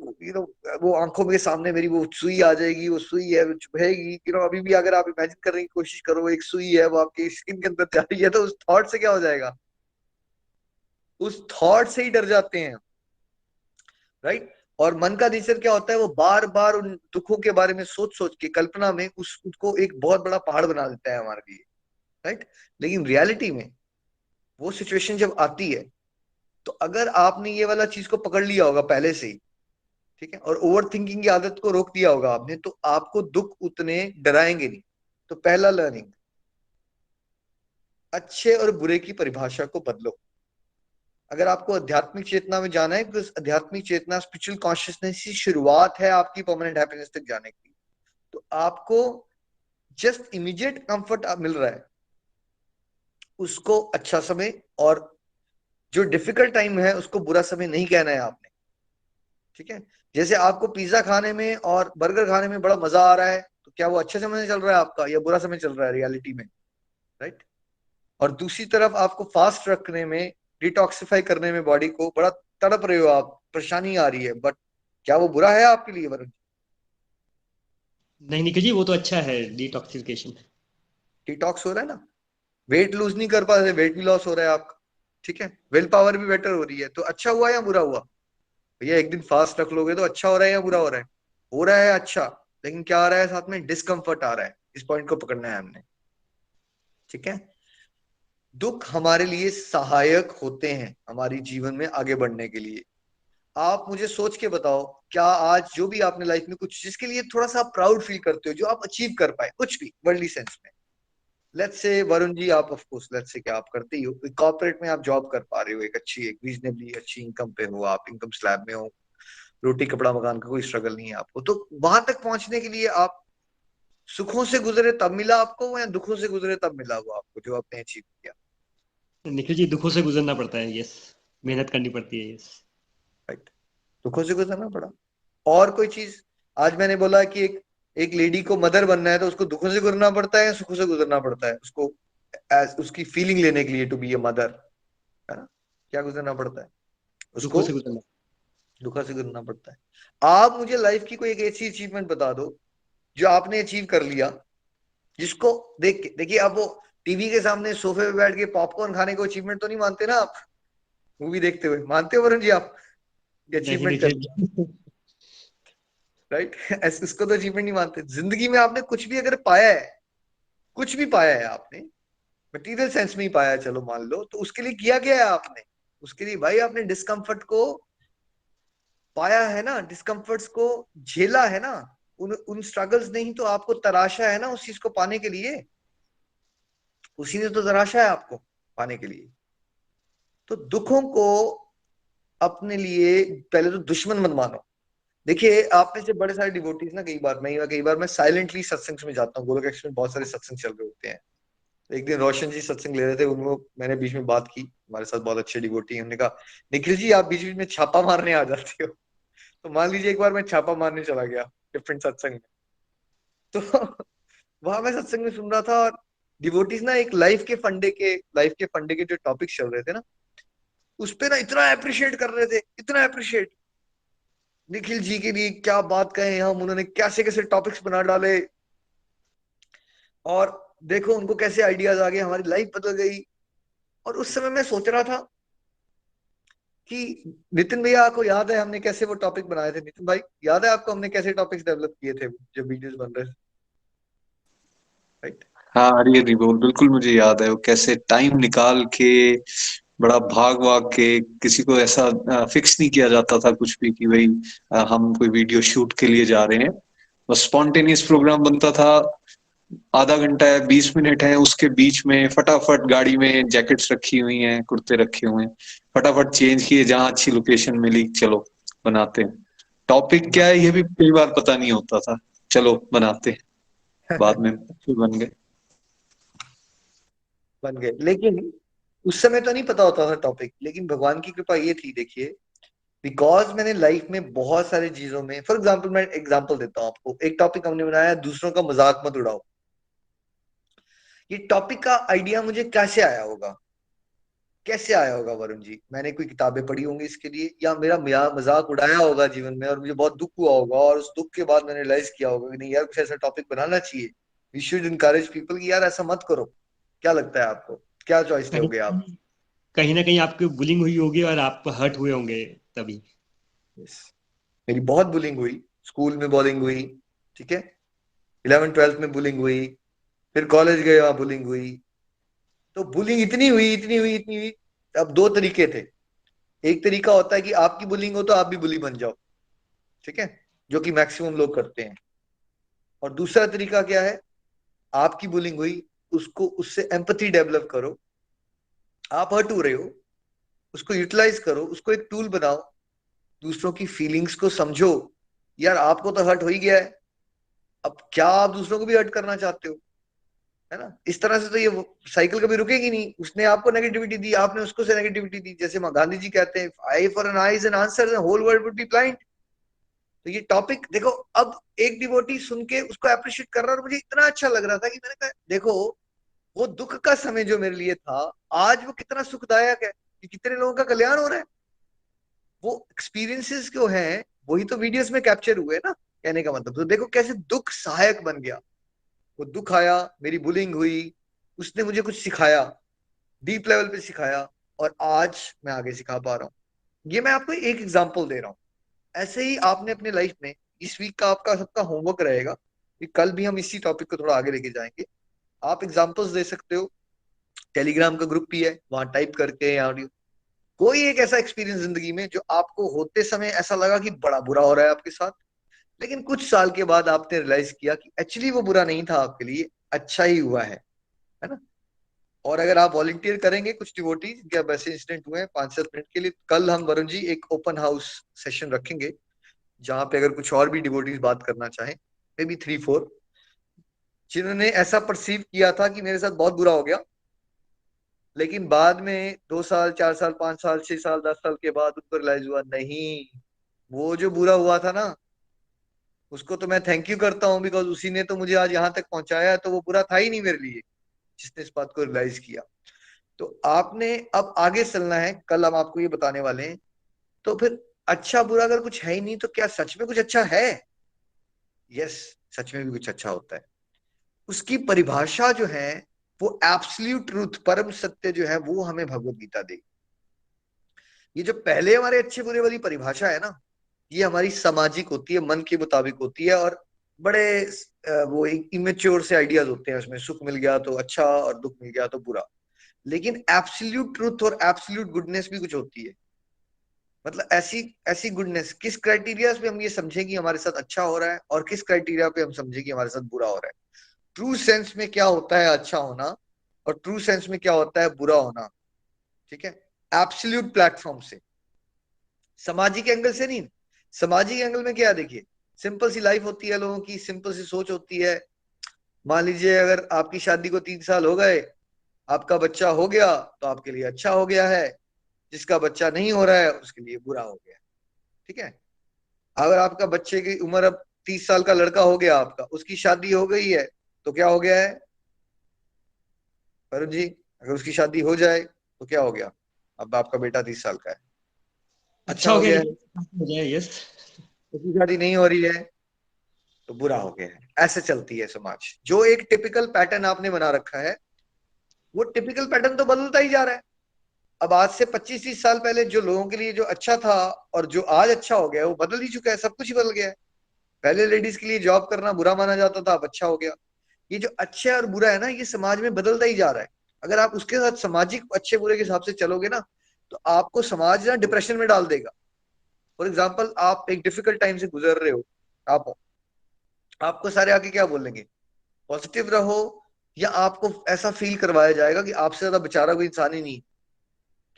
वो आंखों के सामने मेरी वो सुई आ जाएगी, वो सुई है वो चुभेगी, अभी भी अगर आप इमेजिन करने की कोशिश करो, एक सुई है वो आपकी स्किन के अंदर जा रही है, तो उस थॉट से क्या हो जाएगा? उस थॉट से ही डर जाते हैं, राइट। और मन का नेचर क्या होता है, वो बार बार उन दुखों के बारे में सोच सोच के कल्पना में उसको एक बहुत बड़ा पहाड़ बना देता है हमारे लिए। राइट। लेकिन रियलिटी में वो सिचुएशन जब आती है, तो अगर आपने ये वाला चीज को पकड़ लिया होगा पहले से ही, ठीक है, और ओवर थिंकिंग की आदत को रोक दिया होगा आपने, तो आपको दुख उतने डराएंगे नहीं। तो पहला लर्निंग, अच्छे और बुरे की परिभाषा को बदलो। अगर आपको आध्यात्मिक चेतना में जाना है, बिकॉज आध्यात्मिक चेतना, स्पिरिचुअल कॉन्शियसनेस की शुरुआत है आपकी परमानेंट हैप्पीनेस तक जाने की। तो आपको जस्ट इमीडिएट कंफर्ट मिल रहा है, उसको अच्छा समय, और जो डिफिकल्ट टाइम है उसको बुरा समय नहीं कहना है आपने, ठीक है। जैसे आपको पिज्जा खाने में और बर्गर खाने में बड़ा मजा आ रहा है, तो क्या वो अच्छे समय चल रहा है आपका, या बुरा समय चल रहा है रियलिटी में, राइट। और दूसरी तरफ आपको फास्ट रखने में, डिटॉक्सिफाई करने में बॉडी को बड़ा तड़प रहे हो आप, परेशानी आ रही है, बट क्या वो बुरा है आपके लिए वरुण? नहीं निखिल जी, वो तो अच्छा है डिटॉक्सिफिकेशन। डिटॉक्स हो रहा है ना, वेट लूज नहीं कर पा रहे, वेट भी लॉस हो रहा है आपका, ठीक है, विल पावर भी बेटर हो रही है, तो अच्छा हुआ या बुरा हुआ? भैया एक दिन फास्ट रख लोगे तो अच्छा हो रहा है या बुरा हो रहा है? हो रहा है अच्छा, लेकिन क्या आ रहा है साथ में? डिस्कम्फर्ट आ रहा है। इस पॉइंट को पकड़ना है हमने, ठीक है। दुख हमारे लिए सहायक होते हैं हमारी जीवन में आगे बढ़ने के लिए। आप मुझे सोच के बताओ, क्या आज जो भी आपने लाइफ में कुछ जिसके लिए थोड़ा सा प्राउड फील करते हो, जो आप अचीव कर पाए, कुछ भी वर्ल्डली सेंस में, लेट्स से वरुण जी, आप ऑफ कोर्स लेट्स से क्या आप करते ही हो, कॉर्पोरेट में आप जॉब कर पा रहे हो, एक अच्छी, एक रीजनेबली अच्छी इनकम पे हो, आप इनकम स्लैब में हो, रोटी कपड़ा मकान का कोई स्ट्रगल नहीं है आपको, तो वहां तक पहुंचने के लिए आप सुखों से गुजरे तब मिला आपको, या दुखों से गुजरे तब मिला वो आपको जो आपने अचीव किया? निखिल जी, दुखों से गुजरना पड़ता है, यस। मेहनत करनी पड़ती है, यस। राइट, दुखों से गुजरना पड़ा। और कोई चीज, आज मैंने बोला कि एक लेडी को मदर बनना है, तो उसको दुखों से गुजरना पड़ता है या सुखों से गुजरना पड़ता है उसको, एज उसकी फीलिंग लेने के लिए, टू बी ए मदर, है ना, क्या गुजरना पड़ता है दुखों उसको? से गुजरना। दुखों से गुजरना पड़ता है। आप मुझे लाइफ की कोई एक ऐसी अचीवमेंट बता दो जो आपने अचीव कर लिया, जिसको देख के, देखिए आप वो टीवी के सामने सोफे पे बैठ के पॉपकॉर्न खाने को अचीवमेंट तो नहीं मानते ना आप, मूवी देखते हुए मानते हो वरुण जी आप, नहीं अचीवमेंट कर निखिल लिया, जी। राइट? ऐसे इसको तो अचीवमेंट नहीं मानते। जिंदगी में आपने कुछ भी अगर पाया है, कुछ भी पाया है आपने, मटेरियल सेंस में ही पाया है, चलो मान लो, तो उसके लिए किया क्या है आपने? उसके लिए भाई आपने डिस्कम्फर्ट को पाया है ना, डिस्कम्फर्ट्स को झेला है ना, उन उन स्ट्रगल्स ने ही तो आपको तराशा है ना उस चीज को पाने के लिए, उसी ने तो तराशा है आपको पाने के लिए। तो दुखों को अपने लिए पहले तो दुश्मन मत मानो। देखिए आप में से बड़े सारे डिवोटीज ना, कई बार मैं साइलेंटली सत्संग में जाता हूँ, गोलोक एक्सप्रेस में बहुत सारे सत्संग चल रहे होते हैं। एक दिन रोशन जी सत्संग ले रहे थे, उनको मैंने बीच में बात की, हमारे साथ बहुत अच्छे डिवोटी हैं, उन्होंने कहा निखिल जी आप बीच बीच में छापा मारने आ जाते हो। तो मान लीजिए एक बार मैं छापा मारने चला गया डिफरेंट सत्संग में, तो वहां मैं सत्संग में सुन रहा था, और डिवोटीज ना एक लाइफ के फंडे के जो टॉपिक चल रहे थे ना, उस पे ना इतना अप्रिशिएट कर रहे थे, इतना अप्रिशिएट, निखिल जी के लिए क्या बात कहे हम, उन्होंने कैसे कैसे टॉपिक्स बना डाले, और देखो उनको कैसे आइडियाज आ गए, हमारी लाइफ बदल गई। और उस समय मैं सोच रहा था कि नितिन भैया आपको याद है हमने कैसे वो टॉपिक बनाए थे? नितिन भाई याद है आपको हमने कैसे टॉपिक्स डेवलप किए थे जब वीडियोस बन रहे थे, राइट? हाँ, हरी हरी बोल, बिल्कुल मुझे याद है वो कैसे टाइम निकाल के, बड़ा भाग भाग के, किसी को ऐसा फिक्स नहीं किया जाता था कुछ भी कि भाई हम कोई वीडियो शूट के लिए जा रहे हैं। बस स्पॉन्टेनियस प्रोग्राम बनता था। आधा घंटा है, 20 मिनट है, उसके बीच में फटाफट गाड़ी में जैकेट्स रखी हुई हैं, कुर्ते रखे हुए हैं, फटाफट चेंज किए, जहां अच्छी लोकेशन मिली चलो बनाते हैं। टॉपिक क्या है ये भी कई बार पता नहीं होता था, चलो बनाते हैं, बाद में फिर बन गए। बन गए, लेकिन उस समय तो नहीं पता होता था टॉपिक, लेकिन भगवान की कृपा ये थी, देखिए, बिकॉज मैंने लाइफ में बहुत सारी चीजों में, फॉर एग्जाम्पल मैं एग्जाम्पल देता हूँ आपको, एक टॉपिक हमने बनाया, दूसरों का मजाक मत उड़ाओ। ये टॉपिक का आइडिया मुझे कैसे आया होगा? कैसे आया होगा वरुण जी? मैंने कोई किताबें पढ़ी होंगी इसके लिए, या मेरा मजाक उड़ाया होगा जीवन में, और मुझे बहुत दुख हुआ होगा, और उस दुख के बाद मैंने रियलाइज किया होगा कि नहीं यार, कुछ ऐसा टॉपिक बनाना चाहिए, वी शुड इनकरेज पीपल कि यार ऐसा मत करो। क्या लगता है आपको, क्या चॉइस कहीं लोगे आप? कहीं ना कहीं आपकी बुलिंग हुई होगी और आप हर्ट हुए होंगे तभी। Yes. मेरी बहुत बुलिंग हुई, स्कूल में बुलिंग हुई, ठीक है, 11th 12th में बुलिंग हुई, फिर कॉलेज गए वहां बुलिंग हुई, तो बुलिंग इतनी हुई, इतनी हुई, इतनी हुई। अब दो तरीके थे। एक तरीका होता है कि आपकी बुलिंग हो तो आप भी बुली बन जाओ, ठीक है, जो कि मैक्सिमम लोग करते हैं। और दूसरा तरीका क्या है, आपकी बुलिंग हुई, उसको, उससे एम्पैथी डेवलप करो। आप हर्ट हो रहे हो, उसको यूटिलाइज करो, उसको एक टूल बनाओ, दूसरों की फीलिंग्स को समझो। यार आपको तो हर्ट हो ही गया है, अब क्या आप दूसरों को भी हर्ट करना चाहते हो, है ना? इस तरह से तो ये साइकिल कभी रुकेगी नहीं। उसने आपको नेगेटिविटी दी, आपने उसको से नेगेटिविटी दी। जैसे गांधी जी कहते हैं, eye for an eye is an answer, whole world would be blind. तो ये टॉपिक देखो, अब एक डिवोटी सुन के उसको अप्रिशिएट कर रहा, और मुझे इतना अच्छा लग रहा था कि मैंने कहा देखो, वो दुख का समय जो मेरे लिए था, आज वो कितना सुखदायक है कि कितने लोगों का कल्याण हो रहा है। वो एक्सपीरियंसेस जो हैं वही तो वीडियोस में कैप्चर हुए ना, कहने का मतलब। तो देखो कैसे दुख सहायक बन गया। वो दुख आया, मेरी बुलिंग हुई, उसने मुझे कुछ सिखाया, डीप लेवल पे सिखाया, और आज मैं आगे सिखा पा रहा हूँ। ये मैं आपको एक एग्जांपल दे रहा हूँ। ऐसे ही आपने अपने लाइफ में, इस वीक का आपका सबका होमवर्क रहेगा कि कल भी हम इसी टॉपिक को थोड़ा आगे लेके जाएंगे। आप एग्जांपल्स दे सकते हो, टेलीग्राम का ग्रुप भी है, वहां टाइप करके, या ऑडियो, कोई एक ऐसा एक्सपीरियंस जिंदगी में जो आपको होते समय ऐसा लगा कि बड़ा बुरा हो रहा है आपके साथ, लेकिन कुछ साल के बाद आपने रियलाइज किया कि एक्चुअली वो बुरा नहीं था आपके लिए, अच्छा ही हुआ है ना? और अगर आप वॉलंटियर करेंगे, कुछ डिवोटी जिनके अब ऐसे इंसिडेंट हुए हैं 5-7 मिनट के लिए, कल हम वरुण जी एक ओपन हाउस सेशन रखेंगे, जहां पे अगर कुछ और भी डिवोटीज बात करना चाहें, मे बी 3-4, जिन्होंने ऐसा परसीव किया था कि मेरे साथ बहुत बुरा हो गया, लेकिन बाद में 2 साल, 4 साल, 5 साल, 6 साल, 10 साल के बाद उनको रियलाइज हुआ, नहीं, वो जो बुरा हुआ था ना, उसको तो मैं थैंक यू करता हूँ, बिकॉज उसी ने तो मुझे आज यहाँ तक पहुंचाया है, तो वो बुरा था ही नहीं मेरे लिए, जिसने इस बात को रियलाइज किया। तो आपने अब आगे चलना है, कल हम आपको ये बताने वाले हैं। तो फिर अच्छा बुरा अगर कुछ है ही नहीं, तो क्या सच में कुछ अच्छा है? यस, सच में भी कुछ अच्छा होता है। उसकी परिभाषा जो है, वो एब्सोल्यूट ट्रूथ, परम सत्य जो है, वो हमें भगवत गीता देगी। ये जो पहले हमारे अच्छे बुरे वाली परिभाषा है ना, ये हमारी सामाजिक होती है, मन के मुताबिक होती है, और बड़े वो इमेच्योर से आइडियाज होते हैं उसमें, सुख मिल गया तो अच्छा और दुख मिल गया तो बुरा। लेकिन एब्सोल्यूट ट्रूथ और एब्सोल्यूट गुडनेस भी कुछ होती है। मतलब ऐसी ऐसी गुडनेस, किस क्राइटेरिया पे हम ये समझें कि हमारे साथ अच्छा हो रहा है, और किस क्राइटेरिया पे हम समझें कि हमारे साथ बुरा हो रहा है। ट्रू सेंस में क्या होता है अच्छा होना, और ट्रू सेंस में क्या होता है बुरा होना, ठीक है? एब्सोल्यूट प्लेटफॉर्म से, सामाजिक एंगल से नहीं। सामाजिक एंगल में क्या है, देखिए, सिंपल सी लाइफ होती है लोगों की, सिंपल सी सोच होती है। मान लीजिए अगर आपकी शादी को 3 साल हो गए, आपका बच्चा हो गया तो आपके लिए अच्छा हो गया है, जिसका बच्चा नहीं हो रहा है उसके लिए बुरा हो गया, ठीक है? अगर आपका बच्चे की उम्र अब 30 साल का लड़का हो गया, आपका, उसकी शादी हो गई है, तो क्या हो गया है वरुण जी? अगर उसकी शादी हो जाए तो क्या हो गया? अब आपका बेटा 30 साल का है, अच्छा अच्छा हो हो गया, गया है। लेकिन हो जाए, यस। उसकी शादी नहीं हो रही है तो बुरा हो गया है। ऐसे चलती है समाज। जो एक टिपिकल पैटर्न आपने बना रखा है, वो टिपिकल पैटर्न तो बदलता ही जा रहा है। अब आज से 25-30 साल पहले जो लोगों के लिए जो अच्छा था, और जो आज अच्छा हो गया है, वो बदल ही चुका है, सब कुछ ही बदल गया है। पहले लेडीज के लिए जॉब करना बुरा माना जाता था, अब अच्छा हो गया। ये जो अच्छा और बुरा है ना, ये समाज में बदलता ही जा रहा है। अगर आप उसके साथ सामाजिक अच्छे बुरे के हिसाब से चलोगे ना, तो आपको समाज ना डिप्रेशन में डाल देगा। फॉर एग्जाम्पल, आप एक डिफिकल्ट टाइम से गुजर रहे हो, आप, आपको सारे आके क्या बोलेंगे, पॉजिटिव रहो, या आपको ऐसा फील करवाया जाएगा कि आपसे ज्यादा बेचारा कोई इंसान ही नहीं?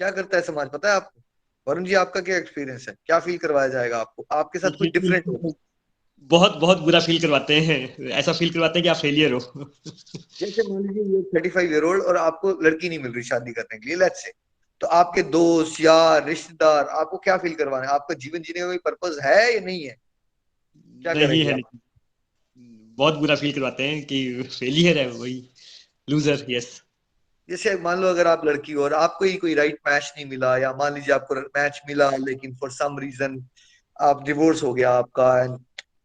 क्या करता है समाज, पता है आपको? वरुण जी, आपका क्या एक्सपीरियंस है, क्या फील करवाया जाएगा आपको, आपके साथ कुछ डिफरेंट हो? बहुत बहुत बुरा फील करवाते हैं, ऐसा फील करवाते हैं कि आप फेलियर हो। जैसे मान लीजिए ये 35 ईयर ओल्ड, और आपको लड़की नहीं मिल रही शादी करने के लिए, लेट्स से, तो आपके दोस्त, यार, रिश्तेदार आपको क्या फील करवाना है? आपका जीवन जीने का कोई पर्पज है या नहीं है? क्या नहीं करेंगे है, आप? लेकिन बहुत बुरा फील करवाते हैं कि फेलियर है वही, लूजर, यस। जैसे मान लो अगर आप लड़की हो और आपको ही कोई राइट मैच नहीं मिला, या मान लीजिए आपको मैच मिला लेकिन फॉर सम रीजन आप डिवोर्स हो गया आपका, and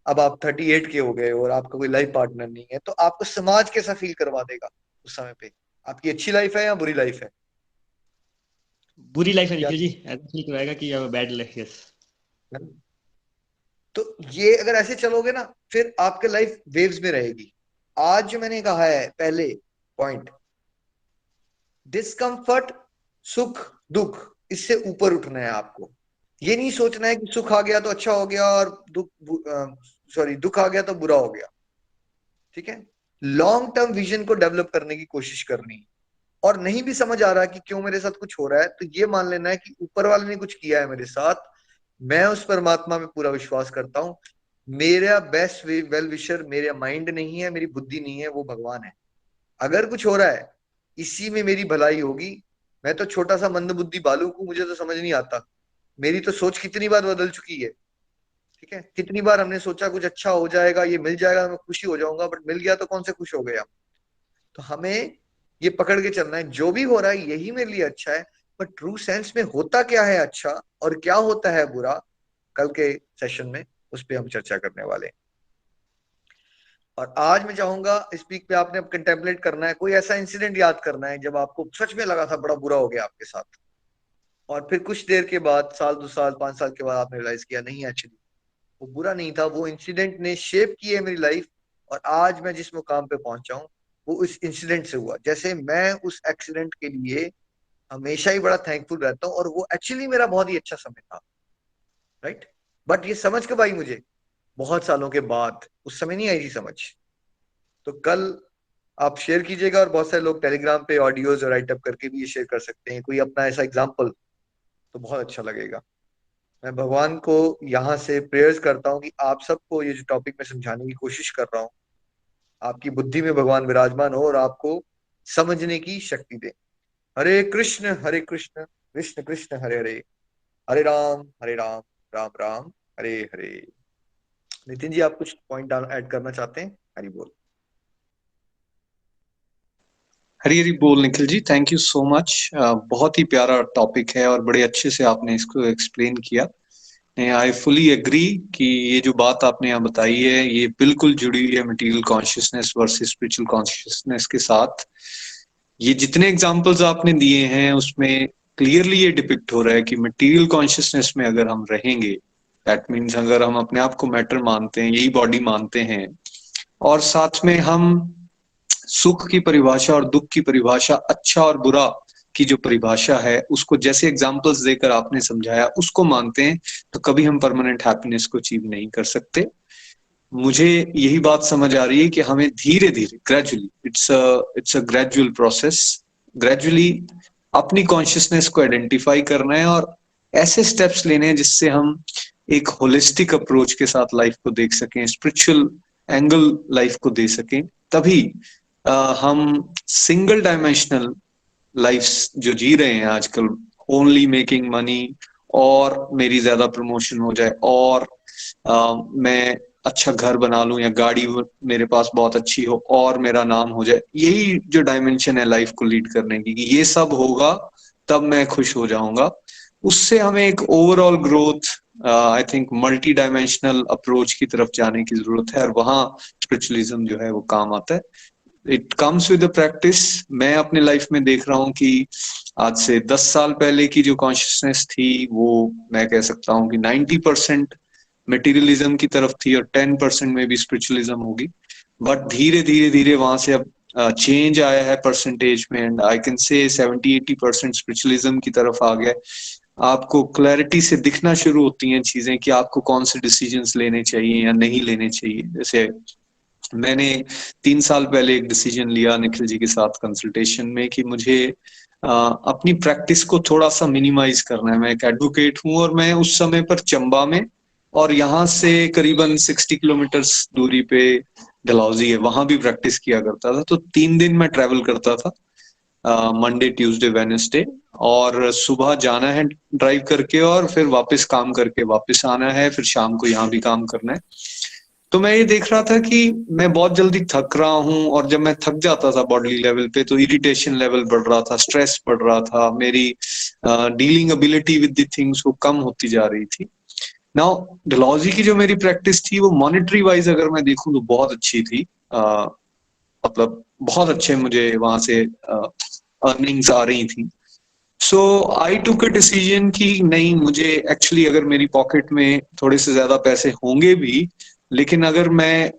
अब आप 38 के हो गए और आपका कोई लाइफ पार्टनर नहीं है, तो आपको समाज कैसा फील करवा देगा उस समय पे? आपकी अच्छी लाइफ है या बुरी लाइफ है? बुरी लाइफ है क्या? निखिल जी, ऐसा फील करवाएगा कि बैड लाइफ, यस। तो ये अगर ऐसे चलोगे ना, फिर आपके लाइफ वेव्स में रहेगी। आज जो मैंने कहा है पहले पॉइंट, डिस्कम्फर्ट, सुख, दुख, इससे ऊपर उठना है आपको। ये नहीं सोचना है कि सुख आ गया तो अच्छा हो गया और दुख आ गया तो बुरा हो गया। ठीक है, लॉन्ग टर्म विजन को डेवलप करने की कोशिश करनी है। और नहीं भी समझ आ रहा कि क्यों मेरे साथ कुछ हो रहा है, तो ये मान लेना है कि ऊपर वाले ने कुछ किया है मेरे साथ, मैं उस परमात्मा में पूरा विश्वास करता हूं। मेरा बेस्ट वेल विशर मेरा माइंड नहीं है, मेरी बुद्धि नहीं है, वो भगवान है। अगर कुछ हो रहा है इसी में मेरी भलाई होगी। मैं तो छोटा सा मंद बुद्धि बालू हूं, मुझे तो समझ नहीं आता। मेरी तो सोच कितनी बार बदल चुकी है। ठीक है, कितनी बार हमने सोचा कुछ अच्छा हो जाएगा, ये मिल जाएगा, मैं खुशी हो जाऊंगा, बट मिल गया तो कौन से खुश हो गया। तो हमें ये पकड़ के चलना है, जो भी हो रहा है यही मेरे लिए अच्छा है, पर ट्रू सेंस में होता क्या है अच्छा और क्या होता है बुरा, कल के सेशन में उस पर हम चर्चा करने वाले हैं। और आज मैं चाहूंगा इस पीक पे आपने अब कंटेम्पलेट करना है, कोई ऐसा इंसिडेंट याद करना है जब आपको सच में लगा था बड़ा बुरा हो गया आपके साथ, और फिर कुछ देर के बाद, साल 2 साल 5 साल के बाद आपने रियलाइज किया नहीं, एक्चुअली वो बुरा नहीं था, वो इंसिडेंट ने शेप की है मेरी लाइफ, और आज मैं जिस मुकाम पे पहुंचा हूं वो उस इंसिडेंट से हुआ। जैसे मैं उस एक्सीडेंट के लिए हमेशा ही बड़ा थैंकफुल रहता हूँ, और वो एक्चुअली मेरा बहुत ही अच्छा समय था, राइट। बट ये समझ कब आई मुझे? बहुत सालों के बाद, उस समय नहीं आई थी समझ। तो कल आप शेयर कीजिएगा, और बहुत सारे लोग टेलीग्राम पे ऑडियोज और राइटअप करके भी ये शेयर कर सकते हैं, कोई अपना ऐसा एग्जाम्पल, तो बहुत अच्छा लगेगा। मैं भगवान को यहाँ से प्रेयर्स करता हूँ कि आप सबको ये जो टॉपिक में समझाने की कोशिश कर रहा हूँ, आपकी बुद्धि में भगवान विराजमान हो और आपको समझने की शक्ति दे। हरे कृष्ण कृष्ण कृष्ण हरे हरे, हरे राम राम राम हरे हरे। नितिन जी, आप कुछ पॉइंट ऐड करना चाहते हैं? हरि बोल। हरी हरी बोल Nikhil ji, thank you so much. बहुत ही प्यारा टॉपिक है और बड़े अच्छे से आपने इसको एक्सप्लेन किया। आई फुली एग्री कि ये जो बात आपने यहाँ बताई है ये बिल्कुल जुड़ी हुई है material consciousness versus spiritual consciousness के साथ। ये जितने एग्जांपल्स आपने दिए हैं उसमें क्लियरली ये डिपिक्ट हो रहा है कि मटेरियल कॉन्शियसनेस में अगर हम रहेंगे, दैट मीन्स अगर हम अपने आप को मैटर मानते हैं, यही बॉडी मानते हैं, और साथ में हम सुख की परिभाषा और दुख की परिभाषा, अच्छा और बुरा की जो परिभाषा है उसको जैसे एग्जांपल्स देकर आपने समझाया उसको मानते हैं, तो कभी हम परमानेंट हैप्पीनेस को अचीव नहीं कर सकते। मुझे यही बात समझ आ रही है कि हमें धीरे धीरे, gradually, it's a gradual process, gradually अपनी कॉन्शियसनेस को आइडेंटिफाई करना है और ऐसे स्टेप्स लेने हैं जिससे हम एक होलिस्टिक अप्रोच के साथ लाइफ को देख सकें, स्पिरिचुअल एंगल लाइफ को दे सकें। तभी हम सिंगल डायमेंशनल लाइफ जो जी रहे हैं आजकल, ओनली मेकिंग मनी, और मेरी ज्यादा प्रमोशन हो जाए, और मैं अच्छा घर बना लूं या गाड़ी मेरे पास बहुत अच्छी हो और मेरा नाम हो जाए, यही जो डायमेंशन है लाइफ को लीड करने की, कि ये सब होगा तब मैं खुश हो जाऊंगा। उससे हमें एक overall growth, I think multi dimensional approach की तरफ जाने की जरूरत है, और वहां स्पिरिचुअलिज्म जो है वो काम आता है। It comes with the practice. मैं अपने लाइफ में देख रहा हूँ कि आज से 10 साल पहले की जो कॉन्शियसनेस थी वो मैं कह सकता हूँ कि 90% मटेरियलिज्म की तरफ थी और 10% में भी स्पिरिचुअलिज्म होगी। बट धीरे धीरे धीरे वहां से अब चेंज आया है परसेंटेज में, and I can say 70-80% spiritualism की तरफ आ गया। आपको क्लैरिटी से दिखना शुरू होती हैं चीजें कि आपको कौन से डिसीजंस लेने चाहिए या नहीं लेने चाहिए। जैसे मैंने 3 साल पहले एक डिसीजन लिया निखिल जी के साथ कंसल्टेशन में कि मुझे अपनी प्रैक्टिस को थोड़ा सा मिनिमाइज करना है। मैं एक एडवोकेट हूं और मैं उस समय पर चंबा में, और यहाँ से करीबन 60 किलोमीटर दूरी पे डलहौजी है, वहां भी प्रैक्टिस किया करता था। तो 3 दिन मैं ट्रेवल करता था, मंडे ट्यूसडे वेडनेसडे, और सुबह जाना है ड्राइव करके और फिर वापस काम करके वापस आना है, फिर शाम को यहाँ भी काम करना है। तो मैं ये देख रहा था कि मैं बहुत जल्दी थक रहा हूँ, और जब मैं थक जाता था बॉडी लेवल पे तो इरिटेशन लेवल बढ़ रहा था, स्ट्रेस बढ़ रहा था, मेरी dealing ability with the things वो कम होती जा रही थी। नाउ डलहौजी की जो मेरी प्रैक्टिस थी वो मॉनेटरी वाइज अगर मैं देखूं तो बहुत अच्छी थी। मतलब बहुत अच्छे मुझे वहां से अर्निंग्स आ रही थी। सो आई टुक अ डिसीजन कि नहीं, मुझे एक्चुअली अगर मेरी पॉकेट में थोड़े से ज्यादा पैसे होंगे भी, लेकिन अगर मैं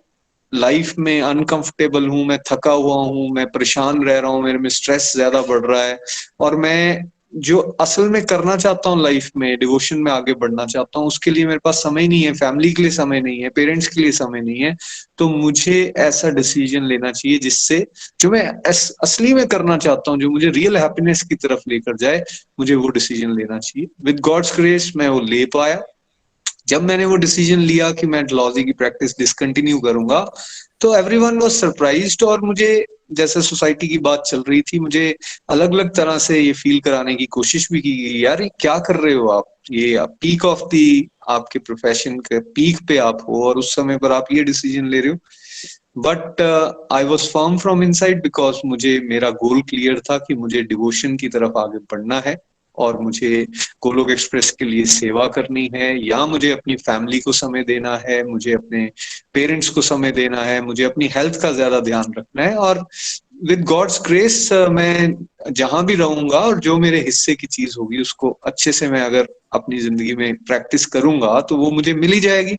लाइफ में अनकंफर्टेबल हूं, मैं थका हुआ हूं, मैं परेशान रह रहा हूं, मेरे में स्ट्रेस ज्यादा बढ़ रहा है, और मैं जो असल में करना चाहता हूँ लाइफ में, डिवोशन में आगे बढ़ना चाहता हूँ, उसके लिए मेरे पास समय नहीं है, फैमिली के लिए समय नहीं है, पेरेंट्स के लिए समय नहीं है, तो मुझे ऐसा डिसीजन लेना चाहिए जिससे जो मैं असली में करना चाहता हूँ, जो मुझे रियल हैप्पीनेस की तरफ लेकर जाए, मुझे वो डिसीजन लेना चाहिए। विद गॉड्स ग्रेस मैं वो ले पाया। जब मैंने वो डिसीजन लिया कि मैं डलहौजी की प्रैक्टिस डिसकंटिन्यू करूंगा, तो एवरीवन वाज सरप्राइज्ड, और मुझे, जैसे सोसाइटी की बात चल रही थी, मुझे अलग अलग तरह से ये फील कराने की कोशिश भी की गई, यार ये क्या कर रहे हो आप, ये पीक ऑफ दी आपके प्रोफेशन के पीक पे आप हो और उस समय पर आप ये डिसीजन ले रहे हो। But I was firm from inside, because मुझे मेरा गोल क्लियर था कि मुझे डिवोशन की तरफ आगे बढ़ना है, और मुझे गोलोक एक्सप्रेस के लिए सेवा करनी है, या मुझे अपनी फैमिली को समय देना है, मुझे अपने पेरेंट्स को समय देना है, मुझे अपनी हेल्थ का ज्यादा ध्यान रखना है। और विद गॉड्स ग्रेस मैं जहां भी रहूंगा और जो मेरे हिस्से की चीज होगी उसको अच्छे से मैं अगर अपनी जिंदगी में प्रैक्टिस करूंगा तो वो मुझे मिल ही जाएगी।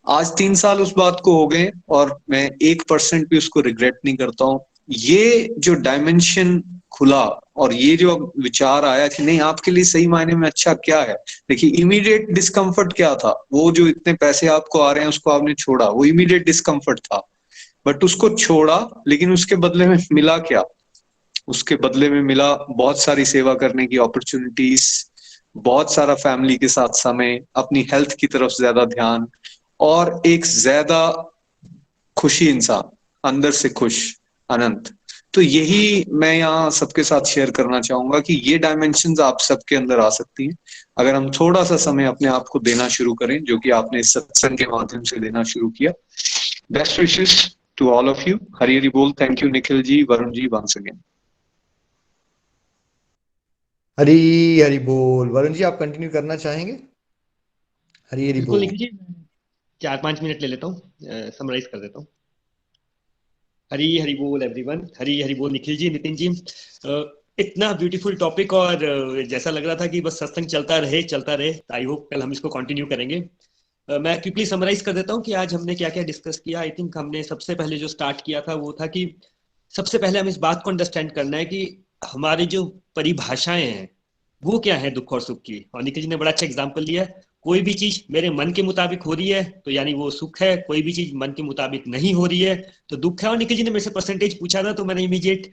आज 3 साल उस बात को हो गए और मैं 1% भी उसको रिग्रेट नहीं करता हूँ। ये जो डायमेंशन खुला और ये जो विचार आया कि नहीं, आपके लिए सही मायने में अच्छा क्या है। देखिए, इमीडिएट डिस्कम्फर्ट क्या था, वो जो इतने पैसे आपको आ रहे हैं उसको आपने छोड़ा, वो इमीडिएट डिस्कम्फर्ट था, बट उसको छोड़ा, लेकिन उसके बदले में मिला क्या? उसके बदले में मिला बहुत सारी सेवा करने की अपॉर्चुनिटीज, बहुत सारा फैमिली के साथ समय, अपनी हेल्थ की तरफ ज्यादा ध्यान, और एक ज्यादा खुशी इंसान, अंदर से खुश, अनंत। तो यही मैं यहाँ सबके साथ शेयर करना चाहूंगा कि ये डायमेंशंस आप सबके अंदर आ सकती हैं अगर हम थोड़ा सा समय अपने आप को देना शुरू करें, जो कि आपने इस सत्संग के माध्यम से देना शुरू किया। Best wishes to all of you. Hari Hari बोल। Thank you Nikhil ji, Varun ji, once again. Hari Hari बोल। वरुण जी, आप कंटिन्यू करना चाहेंगे? हरी हरी बिल्कुल बोल। निखिल जी, 4-5 मिनट ले लेता हूँ, समराइज कर देता हूँ। हरी हरी बोल एवरीवन, हरी हरी बोल निखिल जी, नितिन जी। इतना ब्यूटीफुल टॉपिक, और जैसा लग रहा था कि बस सत्संग चलता रहे चलता रहे। आई होप कल हम इसको कंटिन्यू करेंगे। मैं क्विकली समराइज कर देता हूँ कि आज हमने क्या क्या डिस्कस किया। आई थिंक हमने सबसे पहले जो स्टार्ट किया था वो था कि सबसे पहले हम इस बात को अंडरस्टैंड करना है कि हमारी जो परिभाषाएं हैं वो क्या है दुख और सुख की। और निखिल जी ने बड़ा अच्छा एग्जाम्पल लिया है। कोई भी चीज मेरे मन के मुताबिक हो रही है तो यानी वो सुख है, कोई भी चीज मन के मुताबिक नहीं हो रही है तो दुख है। और निखिल जी ने मेरे से परसेंटेज पूछा था तो मैंने इमीडिएट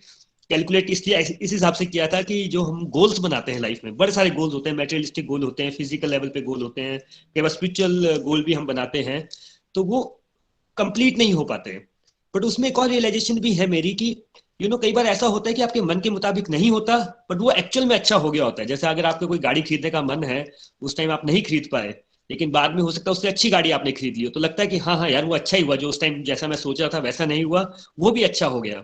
कैलकुलेट इसलिए इस हिसाब से किया था कि जो हम गोल्स बनाते हैं लाइफ में, बड़े सारे गोल्स होते हैं, मेटेरियलिस्टिक गोल होते हैं, फिजिकल लेवल पे गोल होते हैं, कई बार स्पिरिचुअल गोल भी हम बनाते हैं, तो वो कंप्लीट नहीं हो पाते। बट उसमें एक और रियलाइजेशन भी है मेरी कि कई बार ऐसा होता है कि आपके मन के मुताबिक नहीं होता बट वो एक्चुअल में अच्छा हो गया होता है। जैसे अगर आपको कोई गाड़ी खरीदने का मन है, उस टाइम आप नहीं खरीद पाए, लेकिन बाद में हो सकता है उससे अच्छी गाड़ी आपने खरीद ली हो, तो लगता है कि हाँ हाँ यार वो अच्छा ही हुआ, जो उस टाइम जैसा मैं सोच रहा था वैसा नहीं हुआ, वो भी अच्छा हो गया।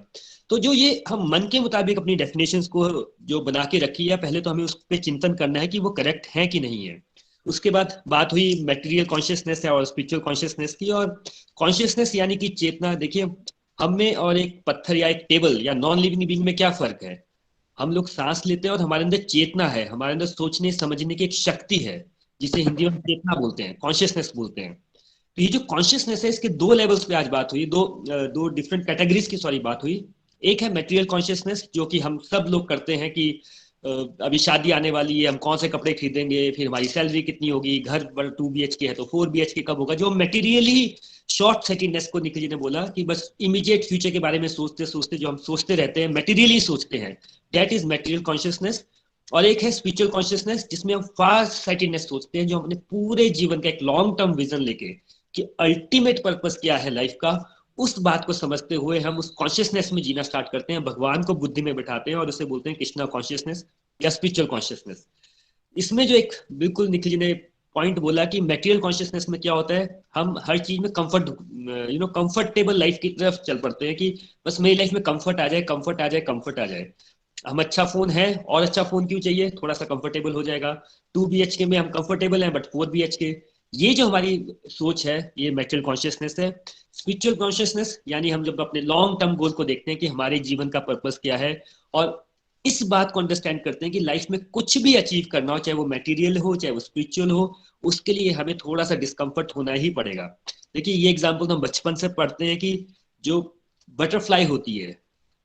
तो जो ये हम मन के मुताबिक अपनी डेफिनेशंस को जो बना के रखी है, पहले तो हमें उस पर चिंतन करना है कि वो करेक्ट है कि नहीं है। उसके बाद बात हुई मटेरियल कॉन्शियसनेस है और स्पिरिचुअल कॉन्शियसनेस की। और कॉन्शियसनेस यानी कि चेतना। देखिए, हम में और एक पत्थर या एक टेबल या नॉन लिविंग बीइंग में क्या फर्क है? हम लोग सांस लेते हैं और हमारे अंदर चेतना है, हमारे अंदर सोचने समझने की एक शक्ति है, जिसे हिंदी में हम चेतना बोलते हैं, कॉन्शियसनेस बोलते हैं। तो ये जो कॉन्शियसनेस है, इसके दो लेवल्स पे आज बात हुई, दो डिफरेंट कैटेगरीज की सॉरी बात हुई। एक है मटेरियल कॉन्शियसनेस, जो कि हम सब लोग करते हैं कि अभी शादी आने वाली है, हम कौन से कपड़े खरीदेंगे, फिर हमारी सैलरी कितनी होगी, घर 2 BHK है तो 4 BHK कब होगा। जो मटेरियली शॉर्ट साइटेडनेस को निखिल जी ने बोला कि बस इमीडिएट फ्यूचर के बारे में सोचते सोचते जो हम सोचते रहते हैं, मटेरियली सोचते हैं, दैट इज मटेरियल कॉन्शियसनेस। और एक है स्पिरिचुअल कॉन्शियसनेस, जिसमें हम फार साइटेडनेस सोचते हैं, जो हम अपने पूरे जीवन का एक लॉन्ग टर्म विजन लेके कि अल्टीमेट पर्पस क्या है लाइफ का, उस बात को समझते हुए हम उस कॉन्शियसनेस में जीना स्टार्ट करते हैं, भगवान को बुद्धि में बैठाते हैं और उसे बोलते हैं कृष्णा कॉन्शियसनेस या स्पिरिचुअल कॉन्शियसनेस। इसमें जो एक बिल्कुल निखिल जी ने पॉइंट बोला कि मटेरियल कॉन्शियसनेस में क्या होता है, हम हर चीज में कंफर्टेबल लाइफ की तरफ चल पड़ते हैं कि बस मेरी लाइफ में कंफर्ट आ जाए, कंफर्ट आ जाए, कंफर्ट आ जाए। हम अच्छा फोन है और अच्छा फोन क्यों चाहिए, थोड़ा सा कंफर्टेबल हो जाएगा। 2 BHK में हम कंफर्टेबल हैं बट 4 BHK, ये जो हमारी सोच है ये मेटल कॉन्शियसनेस है। स्पिरिचुअल कॉन्शियसनेस यानी हम जब अपने लॉन्ग टर्म गोल को देखते हैं कि हमारे जीवन का पर्पस क्या है, और इस बात को अंडरस्टैंड करते हैं कि लाइफ में कुछ भी अचीव करना हो, चाहे वो मटेरियल हो चाहे वो स्पिरिचुअल हो, उसके लिए हमें थोड़ा सा डिस्कम्फर्ट होना ही पड़ेगा। देखिए ये एग्जाम्पल तो हम बचपन से पढ़ते हैं कि जो बटरफ्लाई होती है,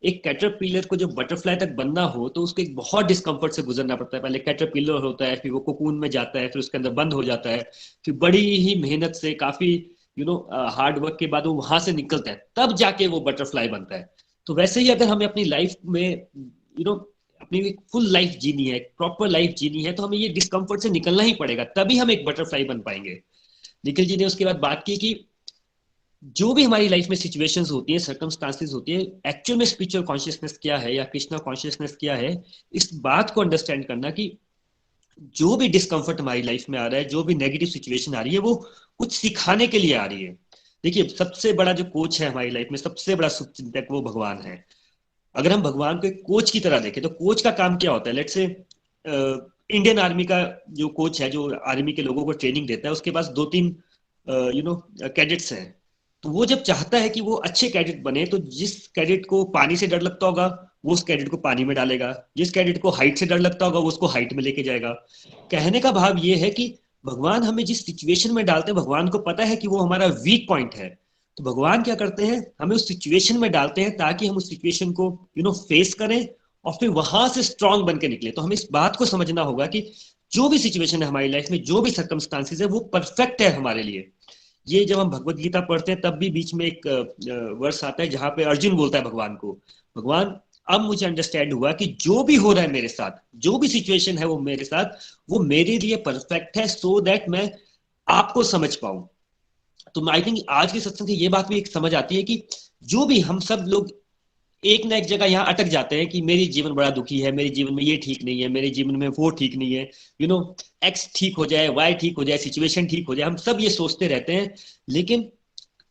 एक कैटरपिलर को जो बटरफ्लाई तक बनना हो तो उसको एक बहुत डिस्कम्फर्ट से गुजरना पड़ता है। पहले कैटरपिलर होता है, फिर वो कोकून में जाता है, फिर उसके अंदर बंद हो जाता है, फिर बड़ी ही मेहनत से, काफी हार्ड वर्क के बाद वो वहां से निकलता है, तब जाके वो बटरफ्लाई बनता है। तो वैसे ही अगर हमें अपनी लाइफ में अपनी एक फुल लाइफ जीनी है, प्रॉपर लाइफ जीनी है, तो हमें ये डिस्कम्फर्ट से निकलना ही पड़ेगा, तभी हम एक बटरफ्लाई बन पाएंगे। निखिल जी ने उसके बाद बात की कि जो भी हमारी लाइफ में सिचुएशंस होती है, सर्कमस्टांसेस होती है, एक्चुअल में स्पिरिचुअल कॉन्शियसनेस क्या है या कृष्णा कॉन्शियसनेस क्या है, इस बात को अंडरस्टैंड करना कि जो भी डिस्कम्फर्ट हमारी लाइफ में आ रहा है, जो भी नेगेटिव सिचुएशन आ रही है, वो कुछ सिखाने के लिए आ रही है। देखिए सबसे बड़ा जो कोच है हमारी लाइफ में, सबसे बड़ा शुभचिंतक, वो भगवान है। अगर हम भगवान को एक कोच की तरह देखें तो कोच का काम क्या होता है? लेट्स से इंडियन आर्मी का जो कोच है, जो आर्मी के लोगों को ट्रेनिंग देता है, उसके पास दो तीन कैडेट्स हैं। तो वो जब चाहता है कि वो अच्छे कैडेट बने, तो जिस कैडेट को पानी से डर लगता होगा वो उस कैडेट को पानी में डालेगा, जिस कैडेट को हाइट से डर लगता होगा वो उसको हाइट में लेके जाएगा। कहने का भाव ये है कि भगवान हमें जिस सिचुएशन में डालते हैं, भगवान को पता है कि वो हमारा वीक पॉइंट है। तो भगवान क्या करते हैं, हमें उस सिचुएशन में डालते हैं ताकि हम उस सिचुएशन को फेस करें और फिर वहां से स्ट्रांग बन के निकले। तो हमें इस बात को समझना होगा कि जो भी सिचुएशन है हमारी लाइफ में, जो भी सर्कमस्टांसेस है, वो परफेक्ट है हमारे लिए। ये जब हम भगवत गीता पढ़ते हैं तब भी बीच में एक वर्ष आता है जहां पे अर्जुन बोलता है भगवान को, भगवान अब मुझे अंडरस्टैंड हुआ कि जो भी हो रहा है मेरे साथ, जो भी सिचुएशन है वो मेरे साथ, वो मेरे लिए परफेक्ट है, सो दैट मैं आपको समझ पाऊं। तो आई थिंक आज के सत्संग से ये बात भी एक समझ आती है कि जो भी हम सब लोग एक ना एक जगह यहाँ अटक जाते हैं कि मेरी जीवन बड़ा दुखी है, मेरे जीवन में ये ठीक नहीं है, मेरे जीवन में वो ठीक नहीं है, यू नो एक्स ठीक हो जाए, वाई ठीक हो जाए, सिचुएशन ठीक हो जाए, हम सब ये सोचते रहते हैं। लेकिन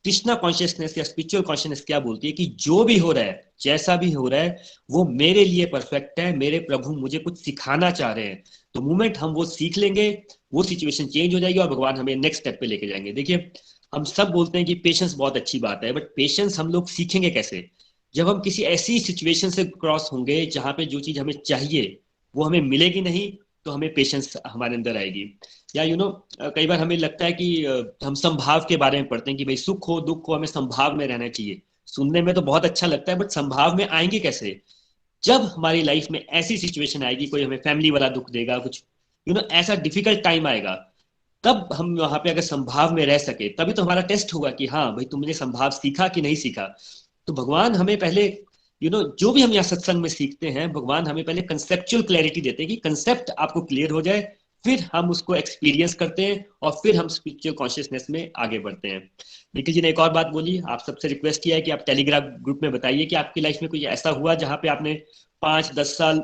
कृष्णा कॉन्शियसनेस या स्पिरिचुअल कॉन्शियसनेस क्या बोलती है कि जो भी हो रहा है, जैसा भी हो रहा है, वो मेरे लिए परफेक्ट है, मेरे प्रभु मुझे कुछ सिखाना चाह रहे हैं। तो मोमेंट हम वो सीख लेंगे, वो सिचुएशन चेंज हो जाएगी और भगवान हमें नेक्स्ट स्टेप पे लेके जाएंगे। देखिए हम सब बोलते हैं कि पेशेंस बहुत अच्छी बात है, बट पेशेंस हम लोग सीखेंगे कैसे? जब हम किसी ऐसी सिचुएशन से क्रॉस होंगे जहां पे जो चीज हमें चाहिए वो हमें मिलेगी नहीं, तो हमें पेशेंस हमारे अंदर आएगी। या कई बार हमें लगता है कि हम संभाव के बारे में पढ़ते हैं कि भाई सुख हो दुख हो, हमें संभाव में रहना चाहिए। सुनने में तो बहुत अच्छा लगता है, बट संभाव में आएंगे कैसे? जब हमारी लाइफ में ऐसी सिचुएशन आएगी, कोई हमें फैमिली वाला दुख देगा, कुछ ऐसा डिफिकल्ट टाइम आएगा, तब हम वहां पे अगर संभाव में रह सके, तभी तो हमारा टेस्ट होगा कि हाँ भाई तुमने संभाव सीखा कि नहीं सीखा। तो भगवान हमें पहले जो भी हम यहाँ सत्संग में सीखते हैं, भगवान हमें पहले कंसेप्चुअल क्लैरिटी देते हैं कि कंसेप्ट आपको क्लियर हो जाए, फिर हम उसको एक्सपीरियंस करते हैं और फिर हम स्पिरिचुअल कॉन्शियसनेस में आगे बढ़ते हैं। निखिल जी ने एक और बात बोली, आप सबसे रिक्वेस्ट किया है कि आप टेलीग्राम ग्रुप में बताइए कि आपकी लाइफ में कोई ऐसा हुआ जहां पे आपने 5-10 साल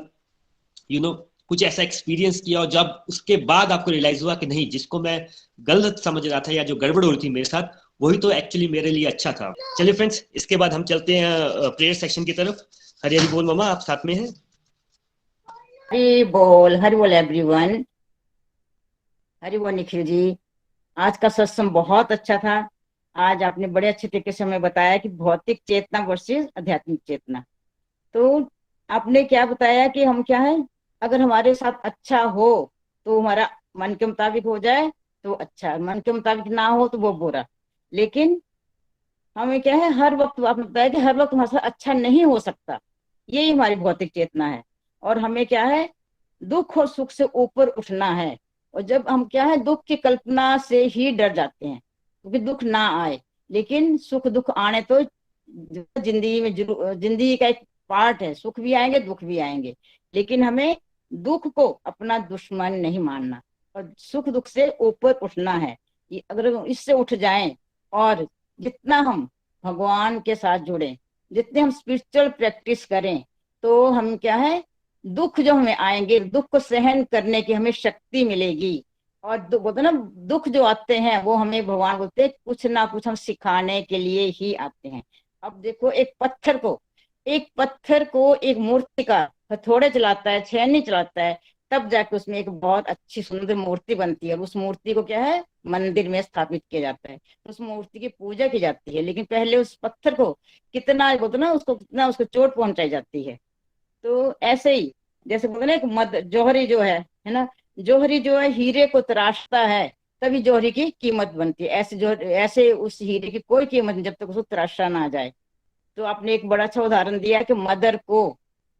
कुछ ऐसा एक्सपीरियंस किया और जब उसके बाद आपको रियलाइज हुआ कि नहीं, जिसको मैं गलत समझ रहा था या जो गड़बड़ हो रही थी मेरे साथ, वही तो एक्चुअली मेरे लिए अच्छा था। चलिए फ्रेंड्स, इसके बाद हम चलते हैं प्रेयर सेक्शन की तरफ। हरी हरी बोल मामा, आप साथ में हैं? हरि बोल एवरीवन। हरि बोल निखिल जी, आज का सत्संग बहुत अच्छा था। आज आपने बड़े अच्छे तरीके से हमें बताया कि भौतिक चेतना वर्सेस आध्यात्मिक चेतना। तो आपने क्या बताया कि हम क्या है, अगर हमारे साथ अच्छा हो तो हमारा मन के मुताबिक हो जाए तो अच्छा, मन के मुताबिक ना हो तो वो बुरा। लेकिन हमें क्या है, हर वक्त आपने बताया कि हर वक्त हमारे साथ अच्छा नहीं हो सकता, यही हमारी भौतिक चेतना है। और हमें क्या है, दुख और सुख से ऊपर उठना है। और जब हम क्या है, दुख की कल्पना से ही डर जाते हैं क्योंकि दुख ना आए, लेकिन सुख दुख आने तो जिंदगी में जिंदगी का एक पार्ट है। सुख भी आएंगे दुख भी आएंगे, लेकिन हमें दुख को अपना दुश्मन नहीं मानना और सुख दुख से ऊपर उठना है। अगर इससे उठ जाएं और जितना हम भगवान के साथ जुड़े, जितने हम स्पिरिचुअल प्रैक्टिस करें, तो हम क्या है, दुख जो हमें आएंगे, दुख को सहन करने की हमें शक्ति मिलेगी। और बोलते ना, दुख जो आते हैं वो हमें भगवान बोलते हैं कुछ ना कुछ हम सिखाने के लिए ही आते हैं। अब देखो, एक पत्थर को एक मूर्ति का हथौड़े चलाता है, छेनी चलाता है, तब जाके उसमें एक बहुत अच्छी सुंदर मूर्ति बनती है। और उस मूर्ति को क्या है, मंदिर में स्थापित किया जाता है, तो उस मूर्ति की पूजा की जाती है। लेकिन पहले उस पत्थर को कितना बोलते ना, उसको कितना उसको चोट पहुंचाई जाती है। तो ऐसे ही जैसे बोलते ना, एक मद जौहरी जो है ना, जौहरी जो है हीरे को तराशता है, तभी जौहरी की कीमत बनती है। ऐसे जो ऐसे उस हीरे की कोई कीमत नहीं जब तक उसको तराशा ना आ जाए। तो आपने एक बड़ा अच्छा उदाहरण दिया कि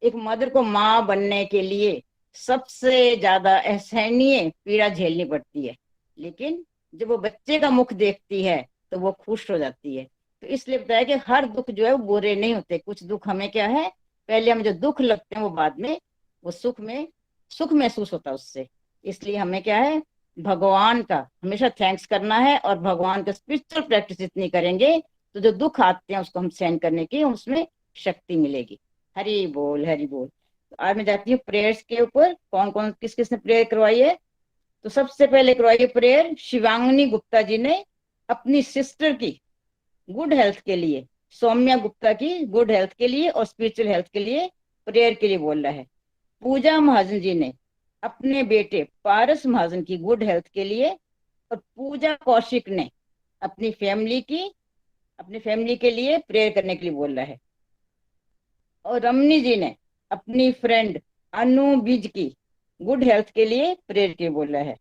एक मदर को माँ बनने के लिए सबसे ज्यादा असहनीय पीड़ा झेलनी पड़ती है, लेकिन जब वो बच्चे का मुख देखती है तो वो खुश हो जाती है। तो इसलिए बताया कि हर दुख जो है वो बुरे नहीं होते। कुछ दुख हमें क्या है, पहले हमें जो दुख लगते हैं वो बाद में वो सुख महसूस होता है उससे। इसलिए हमें क्या है, भगवान का हमेशा थैंक्स करना है, और भगवान का स्पिरिचुअल प्रैक्टिस जितनी करेंगे तो जो दुख आते हैं उसको हम सहन करने की उसमें शक्ति मिलेगी। हरि बोल, हरि बोल। तो आज मैं जाती हूँ प्रेयर्स के ऊपर, कौन कौन किस किस ने प्रेयर करवाई है। तो सबसे पहले करवाई है प्रेयर शिवांगनी गुप्ता जी ने अपनी सिस्टर की गुड हेल्थ के लिए, सौम्या गुप्ता की गुड हेल्थ के लिए और स्पिरिचुअल हेल्थ के लिए प्रेयर के लिए बोल रहा है। पूजा महाजन जी ने अपने बेटे पारस महाजन की गुड हेल्थ के लिए, और पूजा कौशिक ने अपनी फैमिली के लिए प्रेयर करने के लिए बोल रहा है। और रमनी जी ने अपनी फ्रेंड अनु बिज की गुड हेल्थ के लिए प्रेयर के लिए बोल रहा है।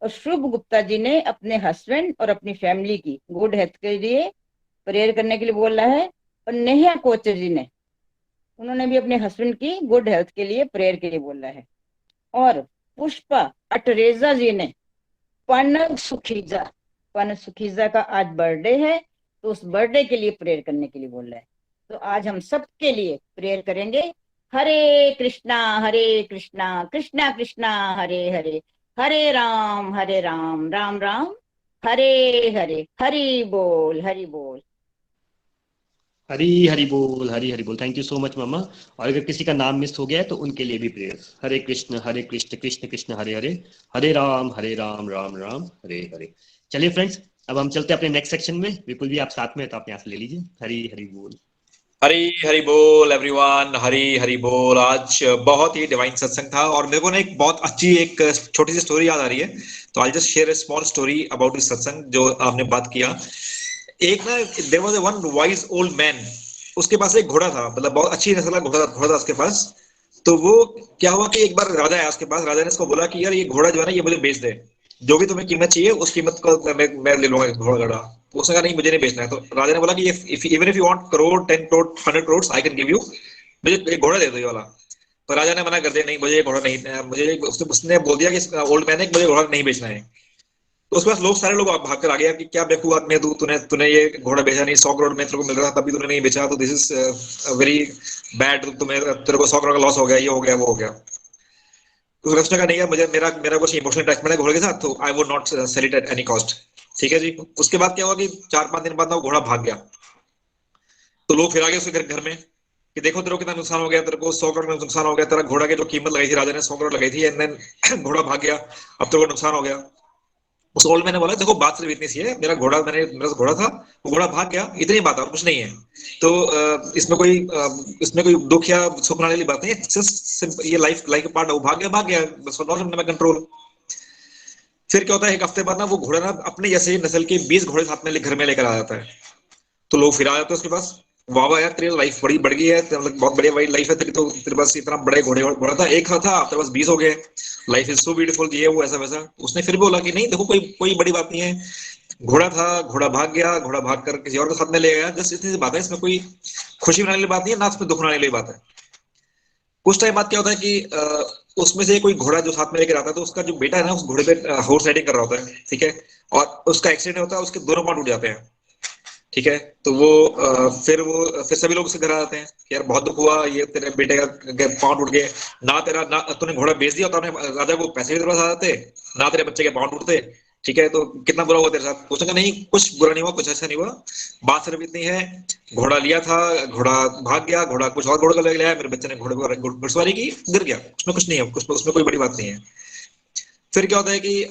और शुभ गुप्ता जी ने अपने हस्बैंड और अपनी फैमिली की गुड हेल्थ के लिए प्रेयर करने के लिए बोल रहा है। और नेहा कोचर जी ने, उन्होंने भी अपने हस्बैंड की गुड हेल्थ के लिए प्रेयर के लिए बोल रहा है। और पुष्पा अटरेजा जी ने पन सुखीजा का आज बर्थडे है, तो उस बर्थडे के लिए प्रेयर करने के लिए बोल रहा है। तो आज हम सबके लिए प्रेयर करेंगे। हरे कृष्णा कृष्णा कृष्णा हरे हरे, हरे राम राम राम हरे हरे। हरि बोल, हरि बोल। हरी हरी बोल। थैंक यू सो मच मम्मा। और अगर किसी का नाम मिस हो गया है तो उनके लिए भी प्रेयर। हरे कृष्ण कृष्ण कृष्ण हरे हरे, हरे राम राम राम हरे हरे। चलिए फ्रेंड्स, अब हम चलते हैं अपने नेक्स्ट सेक्शन में। विपुल भी आप साथ में हैं, तो आप यहाँ से ले लीजिए। हरी हरी बोल। हरी हरी बोल एवरीवन, हरी हरी बोल। आज बहुत ही डिवाइन सत्संग था और मेरे को ना एक बहुत अच्छी एक छोटी सी स्टोरी याद आ रही है। तो I just share a small story about this satsang जो आपने बात किया। एक ना there was one wise old man. उसके पास एक घोड़ा था, मतलब बहुत अच्छी नस्ल का घोड़ा था उसके पास। तो वो क्या हुआ कि एक बार राजा आया उसके पास। राजा ने उसको बोला कि यार ये घोड़ा जो है ना ये मुझे बेच दे, जो भी तुम्हें कीमत चाहिए उस कीमत को मैं ले लूंगा घोड़ा। तो उसने कहा नहीं मुझे नहीं बेचना है। तो राजा ने बोला कि even if you want crore 10 crore 100 crore I can give you, मुझे एक घोड़ा दे दो ये वाला। तो राजा ने मना कर दिया, नहीं मुझे ये घोड़ा नहीं, मुझे उसने बोल दिया कि ओल्ड मैन ने मुझे घोड़ा नहीं बेचना है। तो उसके पास सारे लोग भाग कर आ गया कि क्या बेवकूफ आदमी है तू, तूने ये घोड़ा बेचा नहीं, 100 करोड़ में तेरे को मिल रहा था तभी तूने नहीं बेचा, तो दिस इज वेरी बैड, तुम्हें तेरे को 100 करोड़ का लॉस हो गया, ये हो गया वो हो गया। तो उसने कहा नहीं यार मुझे मेरा मेरा कुछ इमोशनल अटैचमेंट है घोड़े के साथ, तो I would not sell it at any cost. ठीक है जी। उसके बाद क्या हुआ कि 4-5 दिन बाद ना वो घोड़ा भाग गया। तो लोग फिर आ गए उसके घर में कि देखो तेरे को कितना नुकसान हो गया, तेरे को 100 करोड़ का नुकसान हो गया, तेरा घोड़ा की जो कीमत लगाई थी राजा ने 100 करोड़ लगाई थी, एंड देन घोड़ा भाग गया, अब तेरे को नुकसान हो गया। उस ओल्ड मैंने बोला देखो बात सिर्फ इतनी सी है, मेरा घोड़ा था, वो घोड़ा भाग गया, इतनी बात है और कुछ नहीं है। तो इसमें कोई दुख या सुख वाली बात नहीं है, just ये लाइफ का पार्ट है, वो भाग गया बस, नॉट अंडर माय कंट्रोल। फिर क्या होता है, एक हफ्ते बाद ना वो घोड़ा ना अपने जैसे नस्ल के 20 घोड़े साथ में घर में लेकर आ जाता है। तो लोग फिर आ जाते हैं उसके पास, वाह वाह यार तेरी लाइफ बड़ी बढ़ गई है, मतलब बहुत बढ़िया वाइल्ड लाइफ है तेरी, तो तेरे पास इतना बड़े घोड़ा था, एक था तेरे पास 20 हो गए, लाइफ इज सो ब्यूटीफुल, ये वो ऐसा वैसा। उसने फिर भी बोला कि नहीं देखो कोई कोई बड़ी बात नहीं है, घोड़ा था, घोड़ा भाग गया, घोड़ा भाग कर किसी और को साथ में ले गया, जस्ट इतनी सी बात है, इसमें कोई खुशी मनाने वाली बात नहीं है, ना इसमें दुख मनाने वाली बात है। कुछ टाइम बाद क्या होता है कि उसमें से कोई घोड़ा जो साथ में लेकर आता है, तो उसका जो बेटा है ना उस घोड़े पे हॉर्स राइडिंग कर रहा होता है, ठीक है, और उसका एक्सीडेंट होता है, उसके दोनों पांव टूट जाते हैं। ठीक है। तो फिर सभी लोग उसके घर आ जाते हैं कि यार बहुत दुख हुआ, ये तेरे बेटे का पांव टूट गए, ना तूने घोड़ा बेच दिया तो राजा को पैसे भी तेरे पास आ जाते, ना तेरे बच्चे के पांव टूटते। ठीक है, तो कितना बुरा हुआ तेरे साथ। उसने कहा नहीं कुछ बुरा नहीं हुआ, कुछ ऐसा नहीं हुआ, बात सिर्फ इतनी है, घोड़ा लिया था, घोड़ा भाग गया, घोड़ा कुछ और घोड़े का ले लिया, मेरे बच्चे ने घोड़े को घुड़सवारी की, गिर गया, उसमें कुछ नहीं है, उसमें कोई बड़ी बात नहीं है। फिर क्या होता है कि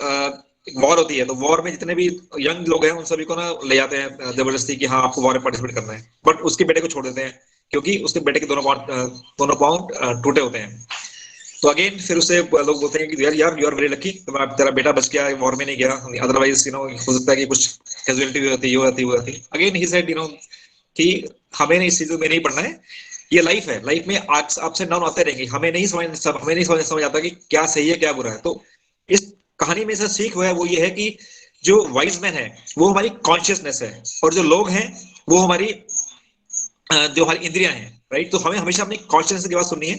वॉर होती है, तो वॉर में जितने भी यंग लोग हैं उन सभी को ना ले जाते हैं जबरदस्ती कि हाँ आपको वॉर में पार्टिसिपेट करना है, बट उसके बेटे को छोड़ देते हैं क्योंकि उसके बेटे के दोनों पाँव टूटे होते हैं। तो अगेन फिर उससे लोग बोलते हैं कि यार यू आर वेरी लकी, तेरा बेटा बच गया, वॉर में नहीं गया, अदरवाइज हो सकता है कि कुछ कैजुअलिटी भी होती, ये होती। अगेन ही सेड कि हमें इस चीज में नहीं पढ़ना है, ये लाइफ है, लाइफ में अप्स एंड डाउन आते रहेंगे, हमें नहीं समझ आता कि क्या सही है क्या बुरा है। तो इस कहानी में से सीख हुआ है वो ये है कि जो वाइज मैन है वो हमारी कॉन्शियसनेस है, और जो लोग हैं वो हमारी जो हमारी इंद्रियां हैं, राइट। तो हमें हमेशा अपनी कॉन्शियसनेस की बात सुननी है,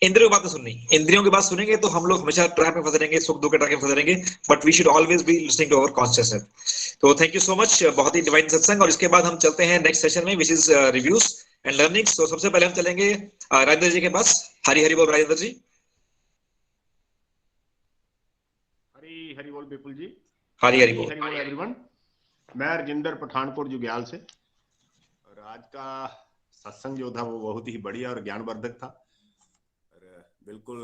इंद्रियों की बात नहीं सुननी। इंद्रियों की बात सुनेंगे तो हम लोग हमेशा ट्रैप में फंसे रहेंगे, सुख दुख के ट्रैप में फंसे रहेंगे, but we should always be listening to our consciousness. तो थैंक यू सो मच, बहुत ही डिवाइन सत्संग। और इसके बाद हम चलते हैं नेक्स्ट सेशन में, which is reviews and learnings. तो सबसे पहले हम चलेंगे राजेंद्र जी के पास। हरी हरी बोल राजेंद्र जी। हरी हरी बोल विपुल जी। हरी हरी बोल। हरी बोल एवरीवन। मैं राजेंद्र पठानकोट जुग्याल से, और आज का सत्संग जो था वो बहुत ही बढ़िया और ज्ञानवर्धक था। और बिल्कुल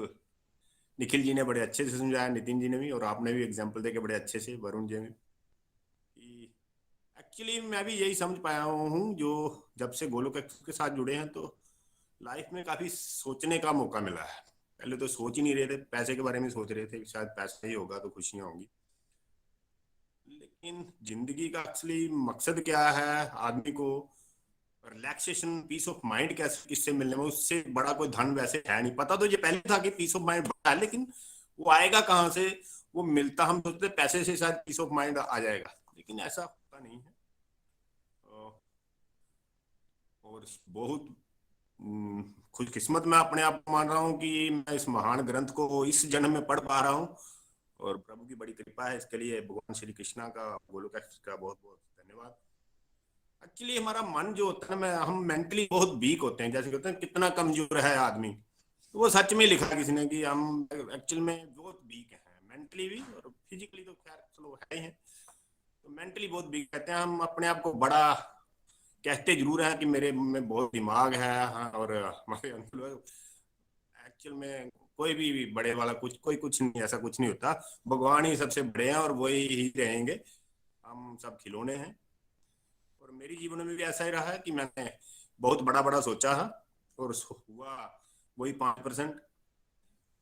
निखिल जी ने बड़े अच्छे से समझाया, नितिन जी ने भी, और आपने भी एग्जाम्पल देके बड़े अच्छे से, वरुण जी ने। एक्चुअली मैं भी यही समझ पाया हूँ, जो जब से गोलोक एक्सप्रेस के साथ जुड़े हैं तो लाइफ में काफी सोचने का मौका मिला है। पहले तो सोच ही नहीं रहे थे, पैसे के बारे में सोच रहे थे, शायद पैसा ही होगा तो खुशियां होंगी। लेकिन जिंदगी का असली मकसद क्या है, आदमी को रिलैक्सेशन, पीस ऑफ माइंड कैसे किससे मिलने में, उससे बड़ा कोई धन वैसे है नहीं। पता तो ये पहले था कि पीस ऑफ माइंड बड़ा है, लेकिन वो आएगा कहाँ से, वो मिलता, हम सोचते पैसे से शायद पीस ऑफ माइंड आ जाएगा, लेकिन ऐसा होता नहीं है। और बहुत खुशकिस्मत मैं अपने आप को मान रहा हूँ कि मैं इस महान ग्रंथ को इस जन्म में पढ़ पा रहा हूँ, और प्रभु की बड़ी कृपा है। इसके लिए भगवान श्री कृष्णा का, गोलोक एक्सप्रेस का बहुत बहुत धन्यवाद। एक्चुअली हमारा मन जो होता है ना, हम मेंटली बहुत वीक होते हैं। जैसे कहते हैं कितना कमजोर है आदमी, तो वो सच में लिखा किसी ने कि हम एक्चुअल में बहुत वीक हैं, मेंटली भी और फिजिकली तो खैर चलो है ही है। तो मेंटली बहुत वीक कहते हैं हम। अपने आप को बड़ा कहते जरूर हैं कि मेरे में बहुत दिमाग है, हाँ, और हमारे एक्चुअल में कोई भी बड़े वाला कोई कुछ नहीं, ऐसा कुछ नहीं होता। भगवान ही सबसे बड़े हैं और वही ही रहेंगे, हम सब खिलौने हैं। और मेरी जीवन में भी ऐसा ही रहा है कि मैंने बहुत बड़ा बड़ा सोचा है और हुआ वही 5%,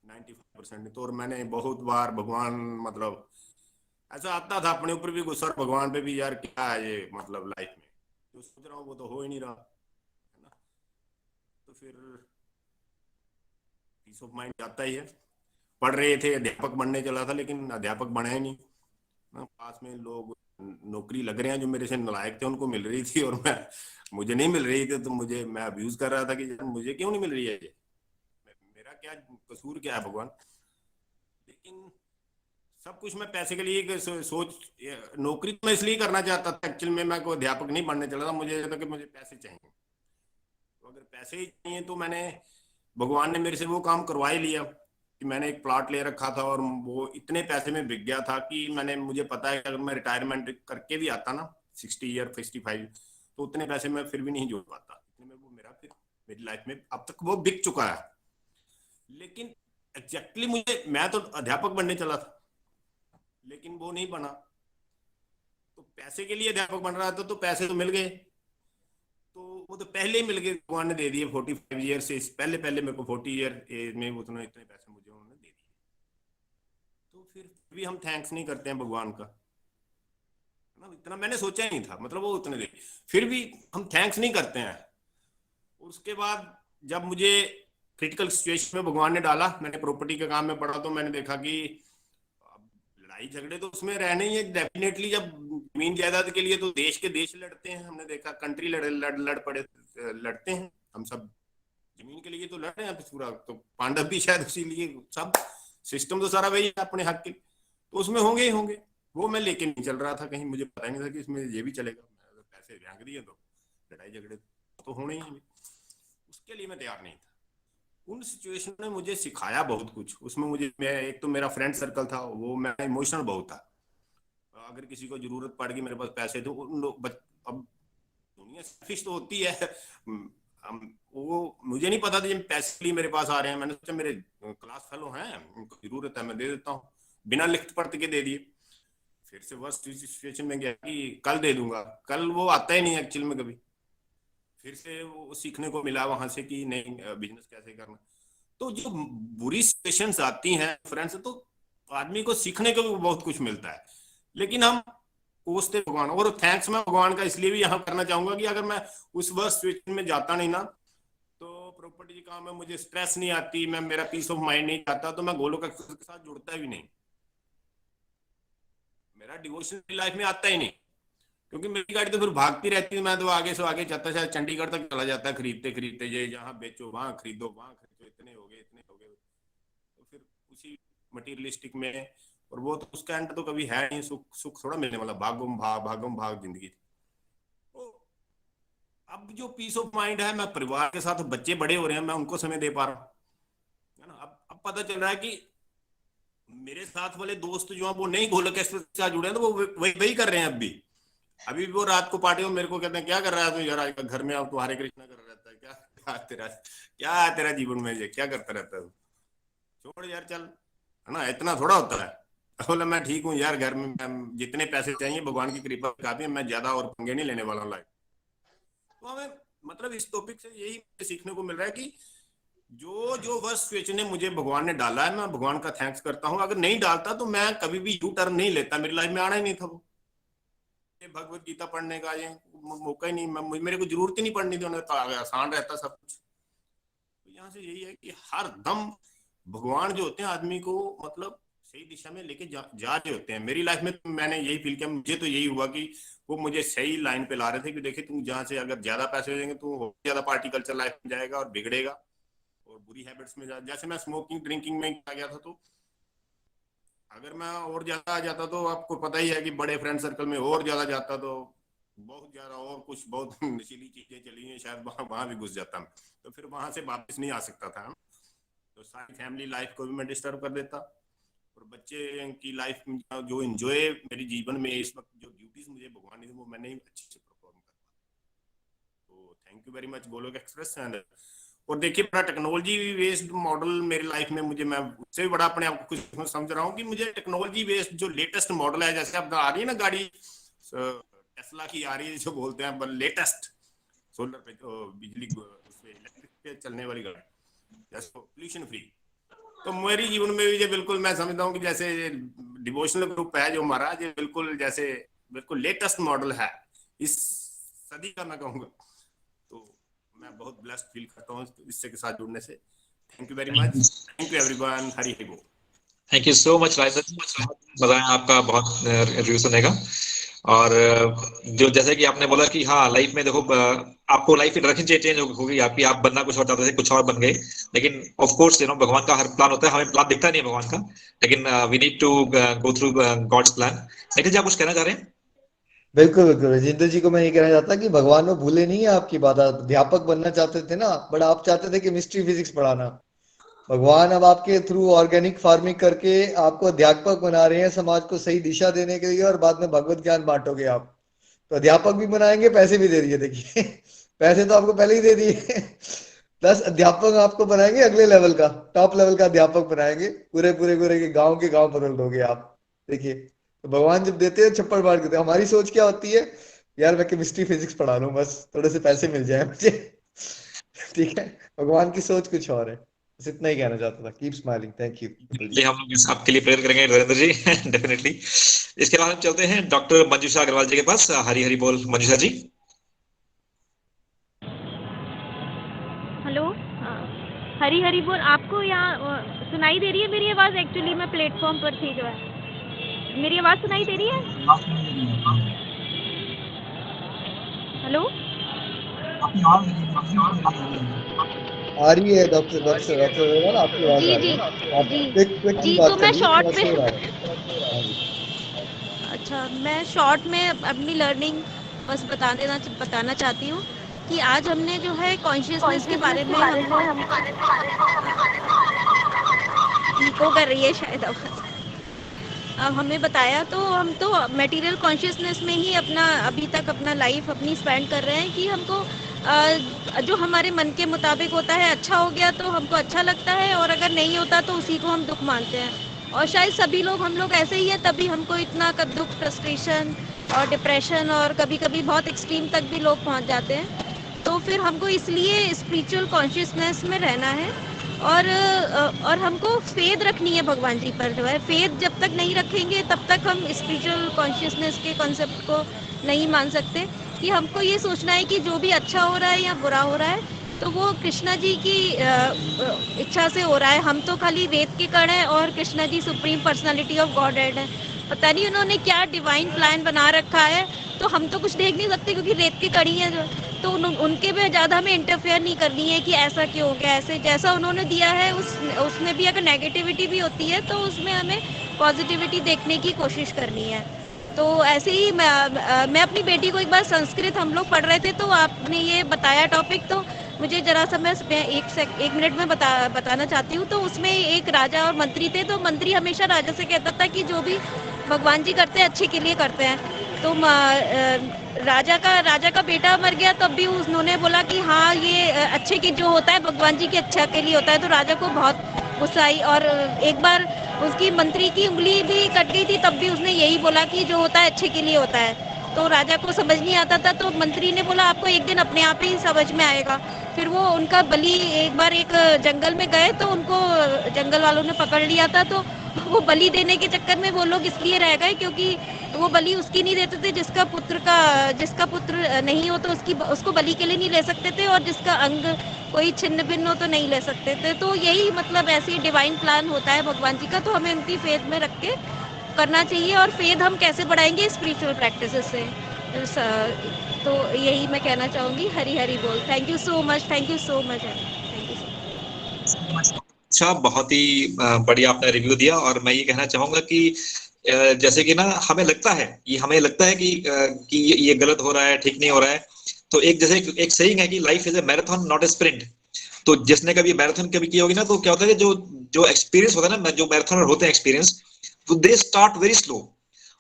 95%। तो और मैंने बहुत बार भगवान, मतलब ऐसा आता था अपने ऊपर भी गुस्सा, भगवान पे भी, यार क्या है ये, मतलब लाइफ में जो सोच रहा हूँ वो तो हो ही नहीं रहा है ना। तो फिर पीस ऑफ माइंड जाता ही है। पढ़ रहे थे, अध्यापक बनने चला था, लेकिन अध्यापक बने ही नहीं ना। पास में लोग नौकरी लग रहे हैं जो मेरे से नालायक थे, उनको मिल रही थी और मुझे नहीं मिल रही थी। तो मैं अब्यूज कर रहा था कि मुझे क्यों नहीं मिल रही है ये, मेरा क्या कसूर, क्या है भगवान। लेकिन सब कुछ मैं पैसे के लिए सोच, नौकरी तो मैं इसलिए करना चाहता था एक्चुअल में, मैं कोई अध्यापक नहीं बनने चला था। मुझे था कि मुझे पैसे चाहिए, तो अगर पैसे ही चाहिए तो मैंने, भगवान ने मेरे से वो काम करवा ही लिया कि मैंने एक प्लॉट ले रखा था, और वो इतने पैसे में बिक गया था कि मुझे पता है कि अगर मैं रिटायरमेंट करके भी आता ना 60 ईयर 65, तो उतने पैसे मैं फिर भी नहीं जोड़ पाता। इतने में वो मेरी लाइफ में अब तक वो बिक चुका है। लेकिन एग्जैक्टली मैं तो अध्यापक बनने चला था, लेकिन वो नहीं बना। तो पैसे के लिए अध्यापक बन रहा था, तो पैसे तो मिल गए, तो वो तो पहले ही मिल गए, भगवान ने दे दिए 45 ईयर से पहले मेरे को 40 ईयर एज में इतने पैसे मुझे उन्होंने दे दिए। तो फिर भी हम थैंक्स नहीं करते हैं भगवान का ना। इतना मैंने सोचा ही नहीं था, मतलब वो उतने दे, फिर भी हम थैंक्स नहीं करते हैं। उसके बाद जब मुझे क्रिटिकल सिचुएशन में भगवान ने डाला, मैंने प्रॉपर्टी के काम में पढ़ा, तो मैंने देखा कि लड़ाई झगड़े तो उसमें रहने ही है डेफिनेटली। जब जमीन जायदाद के लिए तो देश के देश लड़ते हैं, हमने देखा कंट्री लड़ते हैं, हम सब जमीन के लिए तो लड़ रहे हैं पूरा। तो पांडव भी शायद उसी लिए, सब सिस्टम तो सारा वही है अपने हक के, तो उसमें होंगे ही होंगे। वो मैं लेके नहीं चल रहा था कहीं, मुझे पता नहीं था कि इसमें ये भी चलेगा। पैसे फेंक दिए तो लड़ाई झगड़े तो होने ही नहीं, उसके लिए मैं तैयार नहीं था। उन सिचुएशन ने मुझे सिखाया बहुत कुछ। उसमें एक तो मेरा फ्रेंड सर्कल था, वो मैं इमोशनल बहुत था। अगर किसी को जरूरत पड़ गई, मेरे पास पैसे तो अब दुनिया सेल्फिश तो होती है। वो मुझे नहीं पता था जब पैसे लिए मेरे पास आ रहे हैं, मैंने सोचा मेरे क्लास फेलो हैं, उनको जरूरत है, मैं दे देता हूँ, बिना लिखत पढ़त के दे दिए। फिर से वर्स्ट सिचुएशन में गया कि कल दे दूंगा, कल वो आता ही नहीं एक्चुअल में कभी। फिर से वो सीखने को मिला वहां से कि नहीं, बिजनेस कैसे करना। तो जो बुरी सिचुएशंस आती हैं फ्रेंड्स, तो आदमी को सीखने को भी बहुत कुछ मिलता है। लेकिन हम कोसते भगवान, और थैंक्स मैं भगवान का इसलिए भी यहाँ करना चाहूंगा कि अगर मैं उस वर्स्ट सिचुएशन में जाता नहीं ना, तो प्रॉपर्टी काम में मुझे स्ट्रेस नहीं आती, मैं मेरा पीस ऑफ माइंड नहीं आता, तो मैं गोलोक एक्सप्रेस के साथ जुड़ता भी नहीं, मेरा डिवोशन लाइफ में आता ही नहीं, क्योंकि मेरी गाड़ी तो फिर भागती रहती है। मैं तो आगे से आगे जाता, शायद चंडीगढ़ तक चला जाता है खरीदते खरीदते, ये जहाँ बेचो वहां खरीदो, वहां खरीदो, इतने हो गए इतने हो गए, तो फिर उसी मटीरियलिस्टिक में। और वो तो उसका एंड तो कभी है नहीं, सुख सुख थोड़ा मिलने वाला, भागम भाग जिंदगी। तो अब जो पीस ऑफ माइंड है, मैं परिवार के साथ, बच्चे बड़े हो रहे हैं, मैं उनको समय दे पा रहा हूँ, है ना। अब पता चल रहा है कि मेरे साथ वाले दोस्त जो हैं वो नहीं गोलोक एक्सप्रेस के साथ जुड़े हैं, तो वो वही कर रहे हैं। अभी भी वो रात को पार्टी में मेरे को कहते हैं, क्या कर रहा है तू यार, आज घर में अब तो हरे कृष्णा कर रहता है, क्या तेरा जीवन में, ये क्या करता रहता है, छोड़ यार चल, है ना, इतना थोड़ा होता है। बोला मैं ठीक हूँ यार, घर में जितने पैसे चाहिए भगवान की कृपा काफी है, मैं ज्यादा और पंगे नहीं लेने वाला हूँ लाइफ। तो हमें मतलब इस टॉपिक से यही सीखने को मिल रहा है कि जो वर्ष सिचुएशन ने मुझे भगवान ने डाला है, मैं भगवान का थैंक्स करता हूँ। अगर नहीं डालता तो मैं कभी भी यू टर्न नहीं लेता, मेरी लाइफ में आना ही नहीं था वो भगवत गीता पढ़ने का, ये मौका ही नहीं, मेरे को जरूरत ही नहीं पढ़नी थी, उन्हें आसान रहता सब कुछ। तो यहाँ से यही है कि हर दम भगवान जो होते हैं आदमी को मतलब सही दिशा में लेके जा रहे होते हैं। मेरी लाइफ में मैंने यही फील किया, मुझे तो यही हुआ कि वो मुझे सही लाइन पे ला रहे थे कि देखिए तुम जहाँ से अगर ज्यादा पैसे हो जाएंगे तो ज्यादा पार्टी कल्चर लाइफ में जाएगा और बिगड़ेगा और बुरी हैबिट्स में जैसे मैं स्मोकिंग ड्रिंकिंग में आ गया था, तो अगर मैं और ज्यादा आ जाता तो आपको पता ही है कि बड़े फ्रेंड सर्कल में और ज्यादा जाता तो बहुत ज्यादा और कुछ बहुत नशीली चीजें चली हैं, शायद वहां भी घुस जाता मैं, तो फिर वहां से वापस नहीं आ सकता था। तो सारी फैमिली लाइफ को भी मैं डिस्टर्ब कर देता और बच्चे की लाइफ में जो एंजॉय मेरे जीवन में इस वक्त जो ड्यूटीज मुझे भगवान ने वो मैंने अच्छे से परफॉर्म कर पाया। तो thank you very much Golok express. And और देखिए बड़ा टेक्नोलॉजी बेस्ड मॉडल मेरी लाइफ में मुझे, मैं उससे भी बड़ा अपने आप को कुछ समझ रहा हूँ कि मुझे टेक्नोलॉजी बेस्ड जो लेटेस्ट मॉडल है, जैसे अब आ रही है ना गाड़ी टेस्ला की आ रही है, जो बोलते हैं लेटेस्ट सोलर पे बिजली इलेक्ट्रिक पे चलने वाली गाड़ी, जैसे पोल्यूशन फ्री। तो मेरी जीवन में भी ये बिल्कुल मैं समझता हूँ कि जैसे डिवोशनल ग्रुप है जो हमारा, ये बिल्कुल जैसे बिल्कुल लेटेस्ट मॉडल है इस सदी का, मैं कहूँगा। तो मैं बहुत ब्लेस्ड फील करता हूँ इससे के साथ जुड़ने से। Thank you very much, thank you everyone, Hari Hari बोल। Thank you so much Rajesh, मजा आया आपका बहुत रिव्यू सुनने का। और जो जैसे कि आपने बोला कि हाँ लाइफ में देखो आपको लाइफ की डायरेक्शन चेंज होगी आपकी, आप बनना कुछ और चाहते थे, कुछ और बन गए, लेकिन ऑफ कोर्स यू नो भगवान का हर प्लान होता है, हमें प्लान दिखता नहीं है भगवान का, लेकिन we need to go through God's plan. लेकिन जी आप कुछ कहना चाह रहे हैं? बिल्कुल बिल्कुल राजेंद्र जी को मैं ये कहना चाहता कि भगवान वो भूले नहीं है आपकी बात। आप अध्यापक बनना चाहते थे ना, बट आप चाहते थे केमिस्ट्री फिजिक्स पढ़ाना। भगवान अब आपके थ्रू ऑर्गेनिक फार्मिंग करके आपको अध्यापक बना रहे हैं, समाज को सही दिशा देने के लिए, और बाद में भगवत ज्ञान बांटोगे आप। तो अध्यापक भी बनाएंगे, पैसे भी दे दिए देखिए पैसे तो आपको पहले ही दे दिए प्लस अध्यापक आपको बनाएंगे अगले लेवल का, टॉप लेवल का अध्यापक बनाएंगे, पूरे पूरे पूरे के गांव बदल दोगे आप। देखिए तो भगवान जब देते हैं छप्पड़ मार के, हमारी सोच क्या होती है, यार मैं केमिस्ट्री फिजिक्स पढ़ा लूं बस थोड़े से पैसे मिल जाए मुझे ठीक है, भगवान की सोच कुछ और है। बस इतना ही कहना चाहता था। Keep smiling. Thank you. हम लोग इस आपके लिए प्रेयर करेंगे नरेंद्र जी डेफिनेटली। इसके बाद हम चलते हैं डॉक्टर मंजूषा अग्रवाल जी के पास। हरी हरी बोल मंजूषा जी। हेलो, हरी हरी बोल। आपको यहाँ सुनाई दे रही है मेरी आवाज़? एक्चुअली मैं प्लेटफॉर्म पर थी, जो है मेरी आवाज़ सुनाई दे रही है? हेलो, आ रही है डॉक्टर अग्रवाल, आपकी आवाज जी आ रही जी है। आप जी क्विक जी। बात तो मैं करिए, शॉर्ट थोड़ा में, शोर आ रहा है। हाँ जी। अच्छा, मैं शॉर्ट में अपनी लर्निंग बस बताना चाहती हूँ कि आज हमने जो है कॉन्शियसनेस के बारे में हमको इको कर रही है शायद अब हमें बताया। तो हम तो मटेरियल कॉन्शियसनेस में ही अपना अभी तक अपना लाइफ अपनी स्पेंड कर रहे हैं कि हमको जो हमारे मन के मुताबिक होता है, अच्छा हो गया तो हमको अच्छा लगता है, और अगर नहीं होता तो उसी को हम दुख मानते हैं। और शायद सभी लोग हम लोग ऐसे ही हैं, तभी हमको इतना दुख, फ्रस्ट्रेशन और डिप्रेशन, और कभी कभी बहुत एक्सट्रीम तक भी लोग पहुंच जाते हैं। तो फिर हमको इसलिए स्पिरिचुअल कॉन्शियसनेस में रहना है, और हमको फेथ रखनी है भगवान जी पर। जो है फेथ जब तक नहीं रखेंगे तब तक हम स्पिरिचुअल कॉन्शियसनेस के कॉन्सेप्ट को नहीं मान सकते। कि हमको ये सोचना है कि जो भी अच्छा हो रहा है या बुरा हो रहा है, तो वो कृष्णा जी की इच्छा से हो रहा है। हम तो खाली रेत के कण हैं और Krishna ji supreme personality of godhead है। पता नहीं उन्होंने क्या डिवाइन प्लान बना रखा है, तो हम तो कुछ देख नहीं सकते क्योंकि रेत की कड़ी है जो, तो उनके में ज़्यादा हमें इंटरफेयर नहीं करनी है कि ऐसा क्यों हो गया। ऐसे जैसा उन्होंने दिया है उसमें भी अगर नेगेटिविटी भी होती है तो उसमें हमें पॉजिटिविटी देखने की कोशिश करनी है। तो ऐसे ही मैं अपनी बेटी को एक बार संस्कृत हम लोग पढ़ रहे थे, तो आपने ये बताया टॉपिक, तो मुझे जरा सा मैं एक मिनट में बताना चाहती हूँ। तो उसमें एक राजा और मंत्री थे, तो मंत्री हमेशा राजा से कहता था कि जो भी भगवान जी करते हैं अच्छे के लिए करते हैं। तो राजा का बेटा मर गया, तब भी उन्होंने बोला कि हाँ ये अच्छे के जो होता है भगवान जी के अच्छा के लिए होता है। तो राजा को बहुत गुस्सा आई, और एक बार उसकी मंत्री की उंगली भी कट गई थी, तब भी उसने यही बोला कि जो होता है अच्छे के लिए होता है। तो राजा को समझ नहीं आता था, तो मंत्री ने बोला आपको एक दिन अपने आप ही समझ में आएगा। फिर वो उनका बलि एक बार एक जंगल में गए, तो उनको जंगल वालों ने पकड़ लिया था। तो वो बलि देने के चक्कर में वो लोग इसलिए रह गए क्योंकि वो बलि उसकी नहीं देते थे जिसका पुत्र नहीं हो तो उसको बलि के लिए नहीं ले सकते थे, और जिसका अंग कोई छिन्न भिन्न हो तो नहीं ले सकते थे। तो यही मतलब ऐसे ही डिवाइन प्लान होता है भगवान जी का, तो हमें उनकी फेथ में रख के करना चाहिए। और फेथ हम कैसे बढ़ाएंगे? स्पिरिचुअल प्रैक्टिसेस से। तो यही मैं कहना चाहूँगी। हरी हरी बोल। Thank you so much, thank you so much, thank you so much. अच्छा, बहुत ही बढ़िया आपने रिव्यू दिया। और मैं ये कहना चाहूंगा कि जैसे कि ना हमें लगता है कि ये गलत हो रहा है, ठीक नहीं हो रहा है। तो जैसे एक सेइंग है कि life is a marathon not a sprint. तो जिसने कभी मैराथन कभी की होगी ना, तो क्या होता है कि जो जो एक्सपीरियंस होता है ना, जो मैराथनर होते हैं एक्सपीरियंस, तो दे स्टार्ट वेरी स्लो।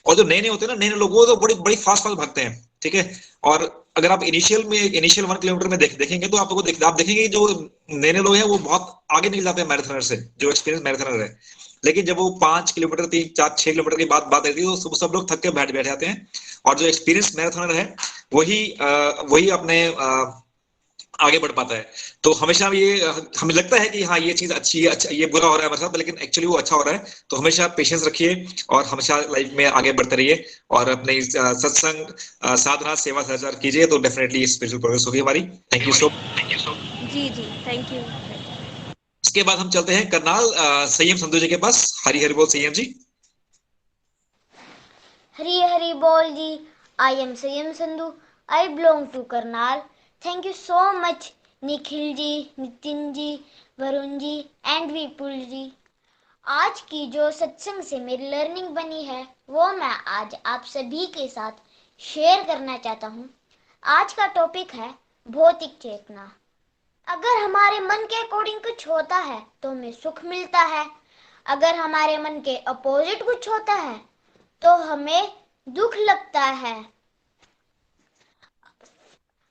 और जो नए नए होते हैं ना, नए नए लोग, वो तो बड़ी बड़ी फास्ट फास्ट भागते हैं, ठीक है। और अगर आप इनिशियल 1 किलोमीटर में देखेंगे, तो आप देखेंगे कि जो नए नए लोग हैं वो बहुत आगे निकल जाते हैं मैराथनर से, जो एक्सपीरियंस मैराथनर है। लेकिन जब वो 5 किलोमीटर 3 4 6 किलोमीटर की बात बात रहती है, तो सब लोग थक के बैठ बैठ जाते हैं। और जो एक्सपीरियंस मैराथनर है वही अपने आगे बढ़ पाता है। तो हमेशा ये हमें लगता है कि हाँ ये चीज अच्छी है, अच्छा ये बुरा हो रहा है हमारे साथ, लेकिन एक्चुअली वो अच्छा हो रहा है। तो हमेशा पेशेंस रखिए और हमेशा लाइफ में आगे बढ़ते रहिए, और अपने सत्संग साधना सेवा सदाचार कीजिए, तो डेफिनेटली स्पिरिचुअल प्रोग्रेस होगी हमारी। Thank you so. जी जी, थैंक यू। इसके बाद हम चलते हैं करनाल संयम संधू जी के पास। हरी हरि बोल संयम जी। हरी हरी बोल जी। I am Sanyam Sandhu. I belong to Karnal. Thank you so much Nikhil ji, Nitin ji, Varun ji and Vipul ji. आज की जो सत्संग से मेरी लर्निंग बनी है वो मैं आज आप सभी के साथ शेयर करना चाहता हूँ। आज का टॉपिक है भौतिक चेतना। अगर हमारे मन के अकॉर्डिंग कुछ होता है तो हमें सुख मिलता है, अगर हमारे मन के अपोजिट कुछ होता है तो हमें दुख लगता है।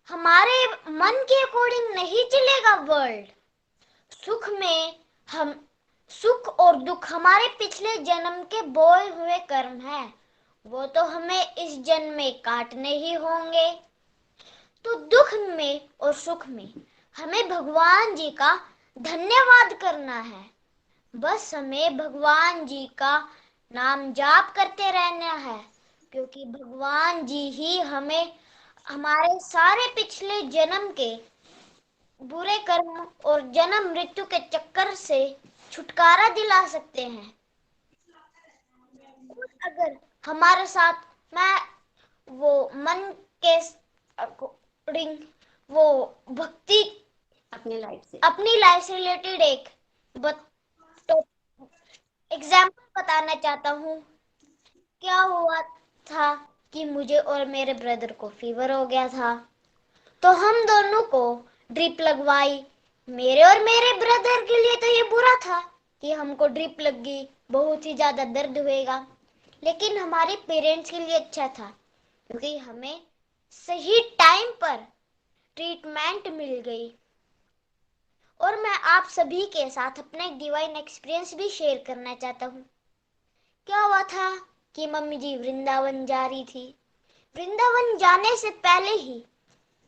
हमारे मन के अकॉर्डिंग नहीं चलेगा वर्ल्ड। सुख और दुख हमारे पिछले जन्म के बोए हुए कर्म हैं, वो तो हमें इस जन्म में काटने ही होंगे। तो दुख में और सुख में हमें भगवान जी का धन्यवाद करना है। बस हमें भगवान जी का नाम जाप करते रहना है, क्योंकि भगवान जी ही हमें हमारे सारे पिछले जन्म के बुरे कर्म और जन्म मृत्यु के चक्कर से छुटकारा दिला सकते हैं। अगर हमारे साथ वो मन के अकॉर्डिंग वो भक्ति अपनी लाइफ से रिलेटेड एक एग्जाम्पल बताना चाहता हूँ। क्या हुआ था कि मुझे और मेरे ब्रदर को फीवर हो गया था, तो हम दोनों को ड्रिप लगवाई। मेरे और मेरे ब्रदर के लिए तो ये बुरा था कि हमको ड्रिप लग गई, बहुत ही ज्यादा दर्द होएगा, लेकिन हमारे पेरेंट्स के लिए अच्छा था क्योंकि हमें सही टाइम पर ट्रीटमेंट मिल गई। और मैं आप सभी के साथ अपना एक डिवाइन एक्सपीरियंस भी शेयर करना चाहता हूँ। क्या हुआ था कि मम्मी जी वृंदावन जा रही थी। वृंदावन जाने से पहले ही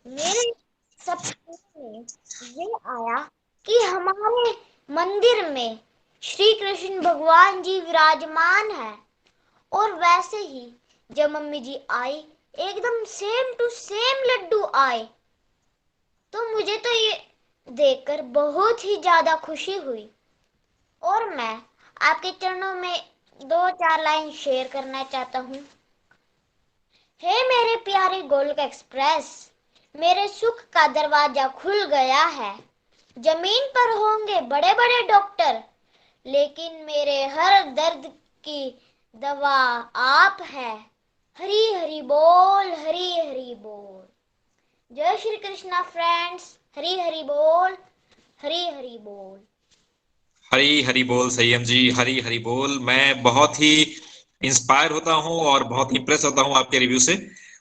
मेरे सपने में ये आया कि हमारे मंदिर में श्री कृष्ण भगवान जी विराजमान है। और वैसे ही जब मम्मी जी आई, एकदम सेम टू सेम लड्डू आए। तो मुझे तो ये देखकर बहुत ही ज्यादा खुशी हुई और मैं आपके चरणों में 2-4 लाइन शेयर करना चाहता हूँ। हे मेरे प्यारे गोलोक एक्सप्रेस, मेरे सुख का दरवाजा खुल गया है। जमीन पर होंगे बड़े बड़े डॉक्टर, लेकिन मेरे हर दर्द की दवा आप है। हरी हरी बोल, हरी हरी बोल। जय श्री कृष्णा फ्रेंड्स। हरी हरी बोल, हरी हरी बोल। हरी हरी बोल संयम जी, हरी हरी बोल। मैं बहुत ही इंस्पायर होता हूँ और बहुत इंप्रेस होता हूँ आपके रिव्यू से,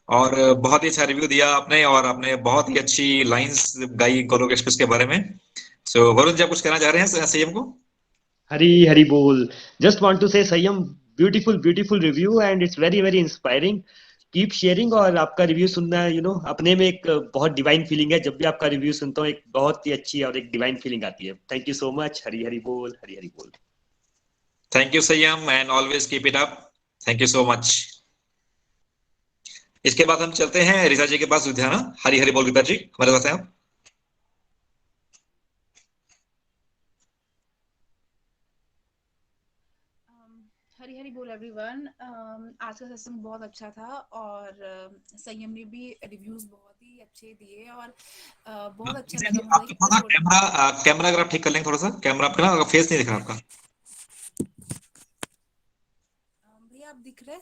और बहुत ही अच्छा रिव्यू दिया आपने, और आपने बहुत ही अच्छी लाइंस गाई गोलोक एक्सप्रेस के बारे में। सो वरुण जी, आप कुछ कहना चाह रहे हैं संयम को? हरी हरी बोल। Just want to say संयम, beautiful beautiful review and it's very very inspiring. Keep sharing. और आपका रिव्यू सुनना अपने में एक बहुत डिवाइन फीलिंग है। जब भी आपका रिव्यू सुनता हूँ एक बहुत ही अच्छी और एक डिवाइन फीलिंग आती है। Thank you so much. Hari Hari बोल, हरी हरी बोल। Thank you Sanyam, and always keep it up. Thank you so much. इसके बाद हम चलते हैं रीता जी के पास। लुधियाना। हरी हरी बोल रीता जी, हमारे पास हैं आप? हरी हरी बोल एवरीवन। आज का सत्संग बहुत अच्छा था और संयम ने भी रिव्यूज बहुत ही अच्छे दिए और बहुत अच्छा रीता जी, लगा मुझे आपका कि थोड़ा कैमरा कैमरा अगर आप ठीक कर लेंगे, थोड़ा सा कैमरा आपका ना फेस नहीं दिख रहा आपका। भैया आप दिख रहे हैं?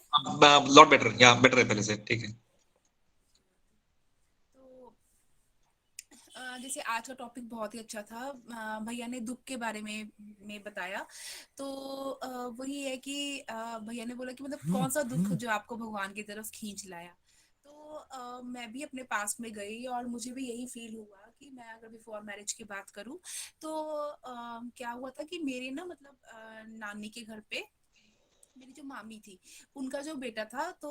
लॉट बेटर, या बेटर है पहले से, ठीक है। तो जैसे आज का टॉपिक बहुत ही अच्छा था। भैया ने दुख के बारे में बताया। तो वही है कि भैया ने बोला कि मतलब कौन सा दुख जो आपको भगवान की तरफ खींच लाया। तो मैं भी अपने पास में गई और मुझे भी यही फील हुआ कि मैं अगर बिफोर मैरिज की बात करूं तो क्या हुआ था कि मेरे ना मतलब नानी के घर पे मेरी जो मामी थी उनका जो बेटा था, तो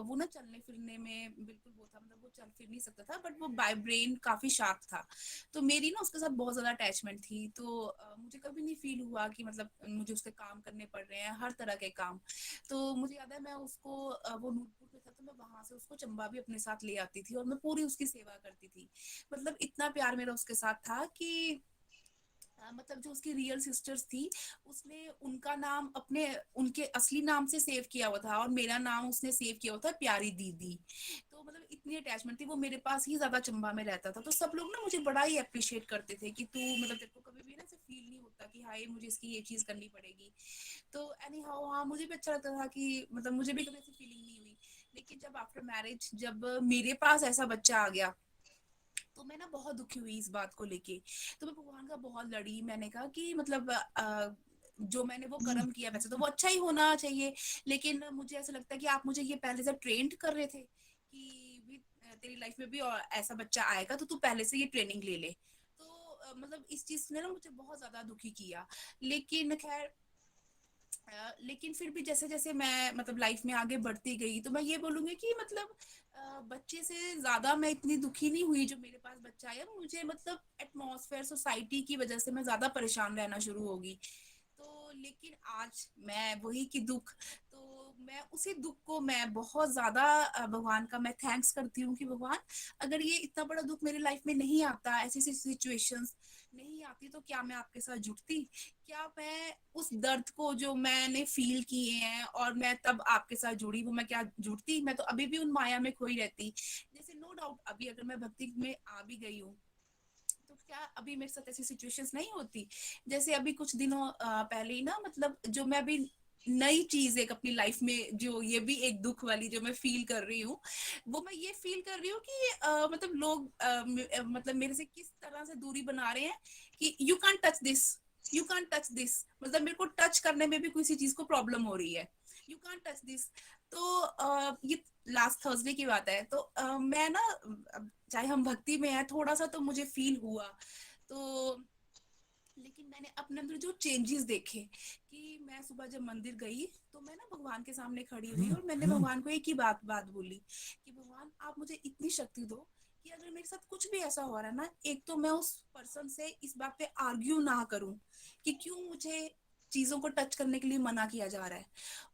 वो ना चलने फिरने में बिल्कुल वो था, मतलब वो चल फिर नहीं सकता था, बट वो बाय ब्रेन काफी शार्प था। तो मेरी ना उसके साथ बहुत ज्यादा अटैचमेंट थी। तो मुझे कभी नहीं फील हुआ कि मतलब मुझे उसके काम करने पड़ रहे हैं, हर तरह के काम। तो मुझे याद है मैं उसको वो नूरपुर में था तो मैं वहां से उसको चंबा भी अपने साथ ले आती थी और मैं पूरी उसकी सेवा करती थी। मतलब इतना प्यार मेरा उसके साथ था कि मतलब जो उसकी रियल सिस्टर्स थी उसने उनका नाम अपने उनके असली नाम से सेव किया हुआ था और मेरा नाम उसने सेव किया हुआ था प्यारी दीदी। तो मतलब इतनी अटैचमेंट थी, वो मेरे पास ही ज्यादा चंबा में रहता था। तो सब लोग ना मुझे बड़ा ही अप्रिशिएट करते थे कि तू मतलब तेरे को कभी भी ना ऐसे फील नहीं होता कि हाय मुझे इसकी ये चीज करनी पड़ेगी। तो एनी हाउ हाँ, मुझे भी अच्छा लगता था कि मतलब मुझे भी कभी ऐसी फीलिंग नहीं हुई। लेकिन जब आफ्टर मैरिज जब मेरे पास ऐसा बच्चा आ गया तो मैं ना बहुत दुखी हुई इस बात को लेके। तो मैं भगवान का बहुत लड़ी। मैंने कहा कि मतलब जो मैंने वो कर्म किया वैसे तो वो अच्छा ही होना चाहिए, लेकिन मुझे ऐसा लगता है कि आप मुझे ये पहले से ट्रेंड कर रहे थे कि भी तेरी लाइफ में भी और ऐसा बच्चा आएगा तो तू पहले से ये ट्रेनिंग ले ले। तो मतलब इस चीज ने ना मुझे बहुत ज्यादा दुखी किया। लेकिन खैर लेकिन फिर भी जैसे जैसे मैं मतलब लाइफ में आगे बढ़ती गई तो मैं ये बोलूंगी कि मतलब बच्चे से ज्यादा मैं इतनी दुखी नहीं हुई जो मेरे पास बच्चा आया। मुझे मतलब एटमॉस्फेयर सोसाइटी की वजह से मैं ज्यादा परेशान रहना शुरू होगी। तो लेकिन आज मैं वही की दुख, तो मैं उसी दुख को मैं बहुत ज्यादा भगवान का मैं थैंक्स करती हूँ कि भगवान अगर ये इतना बड़ा दुख मेरी लाइफ में नहीं आता, ऐसी ऐसी सिचुएशंस नहीं आती, तो क्या मैं आपके साथ जुड़ती? क्या मैं उस दर्द को जो मैंने फील किए हैं और मैं तब आपके साथ जुड़ी वो मैं क्या जुड़ती? मैं तो अभी भी उन माया में खोई रहती। जैसे नो डाउट अभी अगर मैं भक्ति में आ भी गई हूँ तो क्या अभी मेरे साथ ऐसी सिचुएशंस नहीं होती? जैसे अभी कुछ दिनों पहले ही ना मतलब जो मैं अभी नई चीज एक अपनी लाइफ में जो ये भी एक दुख वाली जो मैं फील कर रही हूँ, वो मैं ये फील कर रही हूँ कि मतलब लोग मतलब मेरे से किस तरह से दूरी बना रहे हैं कि you can touch this, you can touch this, मतलब मेरे को टच करने में भी किसी चीज को प्रॉब्लम हो रही है, यू कैन टच दिस। तो ये लास्ट थर्सडे की बात है। तो मैं ना चाहे हम भक्ति में है थोड़ा सा तो मुझे फील हुआ। तो लेकिन मैंने अपने अंदर जो चेंजेस देखे कि मैं सुबह जब मंदिर गई तो मैं ना भगवान के सामने खड़ी हुई और मैंने भगवान को एक ही बात बोली कि भगवान आप मुझे इतनी शक्ति दो कि अगर मेरे साथ कुछ भी ऐसा हो रहा है ना, एक तो मैं उस पर्सन से इस बात पे आर्ग्यू ना करूं कि क्यों मुझे चीजों को टच करने के लिए मना किया जा रहा है,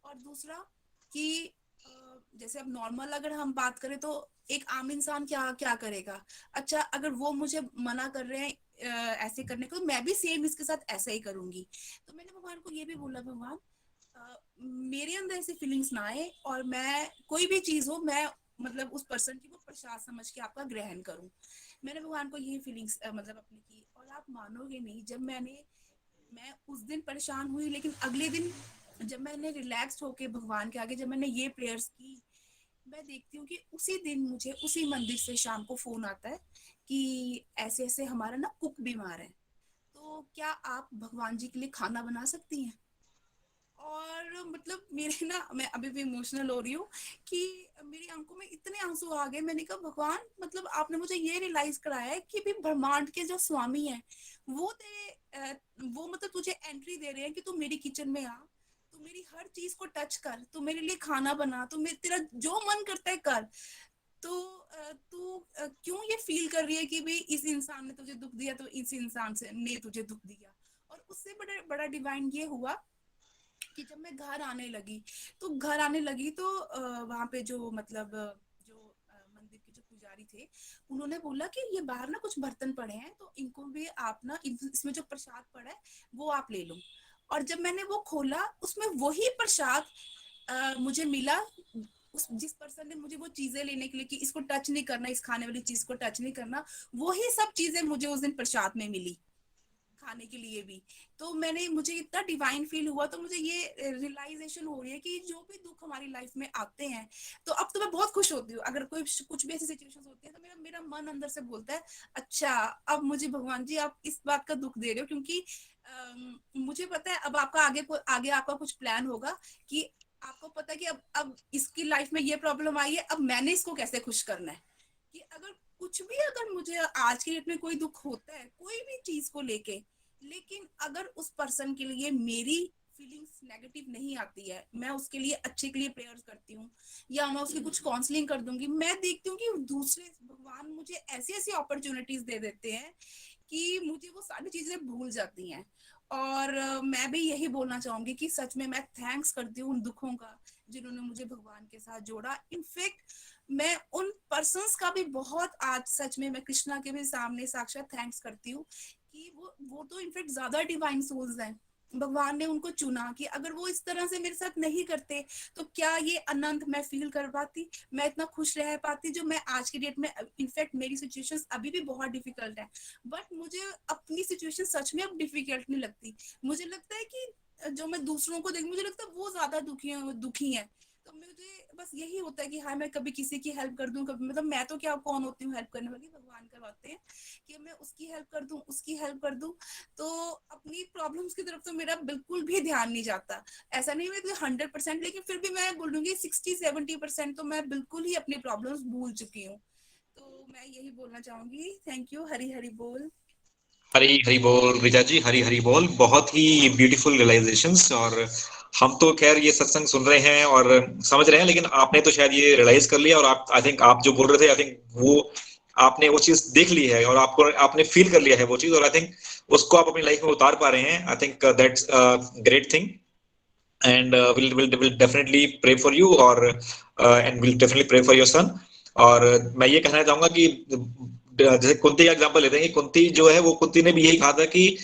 और दूसरा कि जैसे अब नॉर्मल अगर हम बात करें तो एक आम इंसान क्या क्या करेगा? अच्छा अगर वो मुझे मना कर रहे हैं ऐसे करने को, मैं भी सेम इसके साथ ऐसा ही करूंगी। तो मैंने भगवान को ये भी बोला, भगवान मेरे अंदर ऐसी फीलिंग्स ना आए, और मैं कोई भी चीज हो मैं मतलब उस पर्सन की वो प्रसाद समझ के आपका ग्रहण करूं। मैंने भगवान को यही फीलिंग्स मतलब अपनी की। और आप मानोगे नहीं, जब मैं उस दिन परेशान हुई, लेकिन अगले दिन जब मैंने रिलैक्स होके भगवान के आगे जब मैंने ये प्रेयर्स की, मैं देखती हूँ कि उसी दिन मुझे उसी मंदिर से शाम को फोन आता है कि ऐसे ऐसे हमारा ना कुक बीमार है, तो क्या आप भगवान जी के लिए खाना बना सकती हैं। और मतलब मेरे ना, मैं अभी भी इमोशनल हो रही हूँ कि मेरी आंखों में इतने आंसू आ गए। मैंने कहा भगवान, मतलब आपने मुझे ये रियलाइज कराया है कि भी ब्रह्मांड के जो स्वामी हैं वो मतलब तुझे एंट्री दे रहे हैं कि तू मेरी किचन में आ, तू मेरी हर चीज को टच कर, तू मेरे लिए खाना बना, तू मेरे तेरा जो मन करता है कर। तो तू क्यों ये फील कर रही है कि भाई इस इंसान ने तुझे दुख दिया तो इस इंसान से ने तुझे दुख दिया। और उससे बड़ा बड़ा डिवाइन ये हुआ कि जब मैं घर आने लगी तो वहां पे जो मतलब जो मंदिर के जो पुजारी थे, उन्होंने बोला कि ये बाहर ना कुछ बर्तन पड़े हैं, तो इनको भी आप ना इसमें जो प्रसाद पड़ा है वो आप ले लो। और जब मैंने वो खोला, उसमें वही प्रसाद मुझे मिला। जिस पर्सन ने मुझे वो चीजें लेने के लिए कि इसको टच नहीं करना, इस खाने वाली चीज को टच नहीं करना, वही सब चीजें मुझे उस दिन प्रसाद में मिली खाने के लिए भी। तो मुझे इतना डिवाइन फील हुआ। तो मुझे ये रियलाइजेशन हो रही है कि जो भी दुख हमारी लाइफ में आते हैं, तो अब तो मैं बहुत खुश होती हूँ। अगर कोई कुछ भी ऐसी सिचुएशंस होती है तो मेरा मन अंदर से बोलता है, अच्छा अब मुझे भगवान जी आप इस बात का दुख दे रहे हो, क्योंकि मुझे पता है अब आपका आगे आपका कुछ प्लान होगा कि आपको पता है कि अब इसकी लाइफ में ये प्रॉब्लम आई है, अब मैंने इसको कैसे खुश करना है। कि अगर मुझे आज के डेट में कोई दुख होता है कोई भी चीज को लेके, लेकिन अगर उस पर्सन के लिए मेरी फीलिंग्स नेगेटिव नहीं आती है, मैं उसके लिए अच्छे के लिए प्रेयर्स करती हूँ, या मैं उसकी कुछ काउंसलिंग कर दूंगी। मैं देखती हूँ कि दूसरे भगवान मुझे ऐसी ऐसी अपॉर्चुनिटीज दे देते हैं कि मुझे वो सारी चीजें भूल जाती हैं। और मैं भी यही बोलना चाहूंगी कि सच में मैं थैंक्स करती हूँ उन दुखों का जिन्होंने मुझे भगवान के साथ जोड़ा। इनफैक्ट मैं उन पर्सन्स का भी बहुत आज सच में मैं कृष्णा के भी सामने साक्षात थैंक्स करती हूँ कि वो तो इनफैक्ट ज्यादा डिवाइन सोल्स हैं। भगवान ने उनको चुना कि अगर वो इस तरह से मेरे साथ नहीं करते तो क्या ये आनंद मैं फील कर पाती, मैं इतना खुश रह पाती जो मैं आज की डेट में। इनफैक्ट मेरी सिचुएशंस अभी भी बहुत डिफिकल्ट है, बट मुझे अपनी सिचुएशन सच में अब डिफिकल्ट नहीं लगती। मुझे लगता है कि जो मैं दूसरों को देख, मुझे लगता है वो ज्यादा दुखी है। तो मुझे बस यही होता है कि हाँ मैं कभी किसी की हेल्प कर दूं, कभी मतलब मैं तो क्या कौन होती हूँ हेल्प करने वाली, भगवान करवाते हैं कि मैं उसकी हेल्प कर दूं उसकी हेल्प कर दूं। तो अपनी प्रॉब्लम्स की तरफ तो मेरा बिल्कुल भी ध्यान नहीं जाता। ऐसा नहीं है 100%, लेकिन फिर भी मैं बोलूंगी 60-70% तो मैं बिल्कुल ही अपनी प्रॉब्लम्स भूल चुकी हूँ। तो मैं यही बोलना चाहूंगी। Thank you. हरी हरी बोल। हरी हरी बोल रीता जी, हरी हरी बोल। बहुत ही ब्यूटीफुल रियलाइजेशंस। और हम तो खैर ये सत्संग सुन रहे हैं और समझ रहे हैं, लेकिन आपने तो शायद ये रियलाइज कर लिया, और आप आई थिंक आप जो बोल रहे थे आई थिंक वो आपने वो चीज देख ली है और आपने फील कर लिया है वो चीज, और आई थिंक उसको आप अपनी लाइफ में उतार पा रहे हैं। I think that's great thing. And will definitely pray for you, और and will definitely pray for your son. और मैं ये कहना चाहूंगा कि जैसे कुंती का एग्जांपल लेते हैं कि कुंती जो है वो कुंती ने भी यही कहा था कि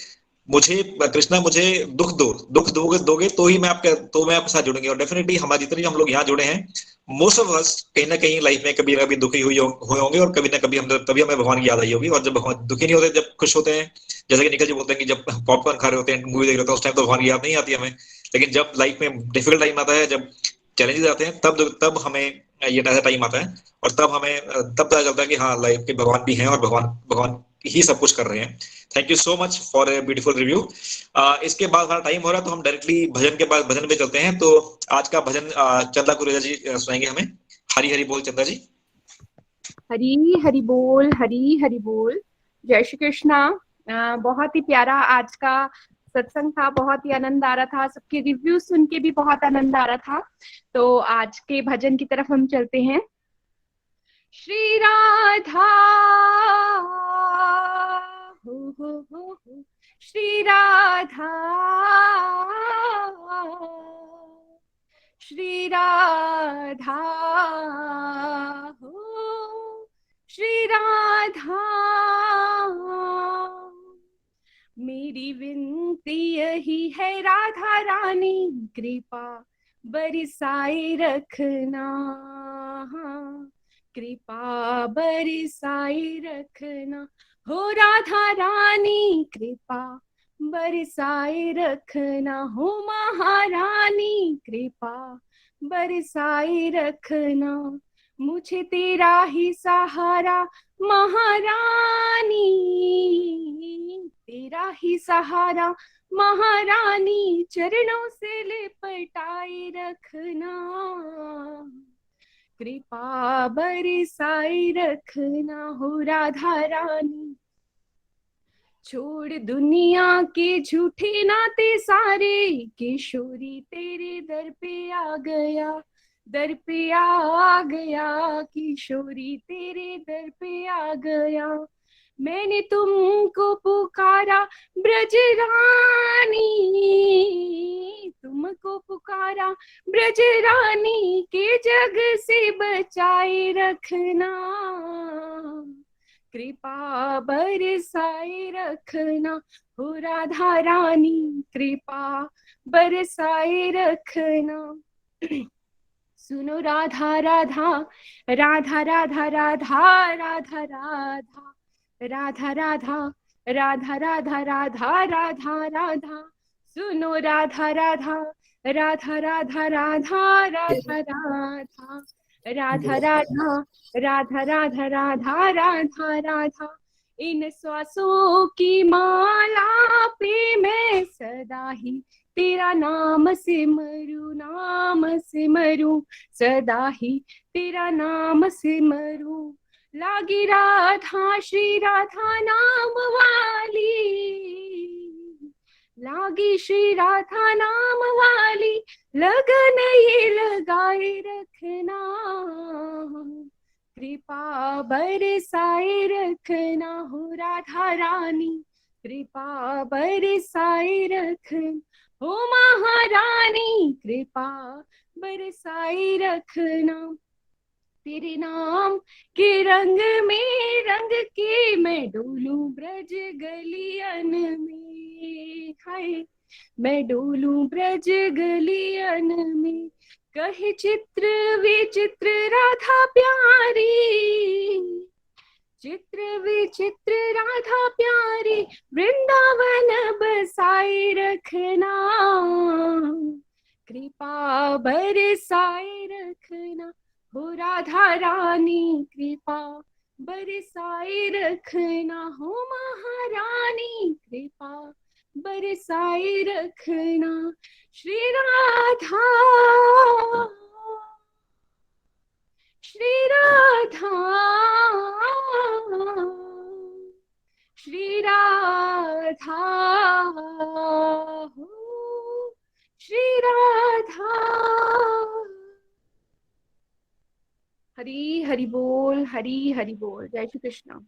मुझे कृष्णा मुझे दुख दोगे तो मैं आपके साथ जुड़ूंगी। और डेफिनेटली हमारे जितने हम लोग यहाँ जुड़े हैं, मोस्ट ऑफ अस कहीं ना कहीं लाइफ में कभी ना कभी दुखी हुए होंगे, और कभी ना कभी हम तभी हमें भगवान की याद आई होगी। और जब भगवान दुखी नहीं होते, जब खुश होते हैं, जैसे कि निखिल जी बोलते हैं कि जब पॉपकॉर्न खा रहे होते हैं, मूवी देख रहे होते हैं, उस टाइम तो भगवान की याद नहीं आती हमें। लेकिन जब लाइफ में डिफिकल्ट टाइम आता है, जब चैलेंजेस आते हैं, तब हमें ये ऐसा टाइम आता है, और तब हमें तब पता चलता है कि हाँ लाइफ के भगवान भी हैं, और भगवान ही सब कुछ कर रहे हैं। Thank you so much for a beautiful review. इसके बाद हमारा टाइम हो रहा है, तो हम डायरेक्टली भजन के बाद भजन पे चलते हैं। तो आज का भजन चंदा कुरेजा जी सुनाएंगे हमें। हरी हरी बोल चंदा जी। हरी हरी बोल, हरी हरी बोल। जय श्री कृष्णा। बहुत ही प्यारा आज का सत्संग था, बहुत ही आनंद आ रहा था, सबके रिव्यू सुन के भी बहुत आनंद आ रहा था। तो आज के भजन की तरफ हम चलते हैं। श्री राधा हो, श्री राधा, श्री राधा हो, श्री राधा, मेरी विनती यही है राधा रानी, कृपा बरसाए रखना, कृपा बरसाए रखना, हो राधा रानी कृपा बरसाए रखना, हो महारानी कृपा बरसाए रखना, मुझे तेरा ही सहारा महारानी, तेरा ही सहारा महारानी, चरणों से लिपटाए रखना, कृपा बरसाए रखना, हो राधा रानी। छोड़ दुनिया के झूठे नाते सारे, किशोरी तेरे दर पे आ गया, दर पे आ गया, किशोरी तेरे दर पे आ गया, मैंने तुमको पुकारा ब्रजरानी, तुमको पुकारा ब्रजरानी, के जग से बचाए रखना, कृपा बरसाए रखना, हो राधा रानी कृपा बरसाए रखना। सुनो राधा राधा राधा राधा राधा राधा राधा राधा राधा राधा राधा राधा राधा राधा, सुनो राधा राधा राधा राधा राधा राधा राधा राधा राधा राधा राधा राधा राधा, इन श्वासों की माला पे मैं सदा ही तेरा नाम सिमरू, नाम सिमरू, सदा ही तेरा नाम सिमरू, लागी राधा श्री राधा नाम वाली, लागी श्री राधा नाम वाली, लगन ये लगाए रखना, कृपा बरसाए रखना, हो राधा रानी कृपा बरसाए रखना, हो महारानी कृपा बरसाए रखना, तेरे नाम के रंग में रंग के मैं डोलूं ब्रज गलियन में, हाय मैं डोलूं ब्रज गलियन में, कहे चित्र विचित्र राधा प्यारी, चित्र विचित्र राधा प्यारी, वृंदावन बसाए रखना, कृपा बरसाए रखना, हो राधा रानी कृपा बरसाए रखना, हो महारानी कृपा बरसाए रखना, श्री राधा श्री राधा श्री राधा हो श्री राधा। हरी हरि बोल, हरी हरि बोल, जय श्री कृष्ण।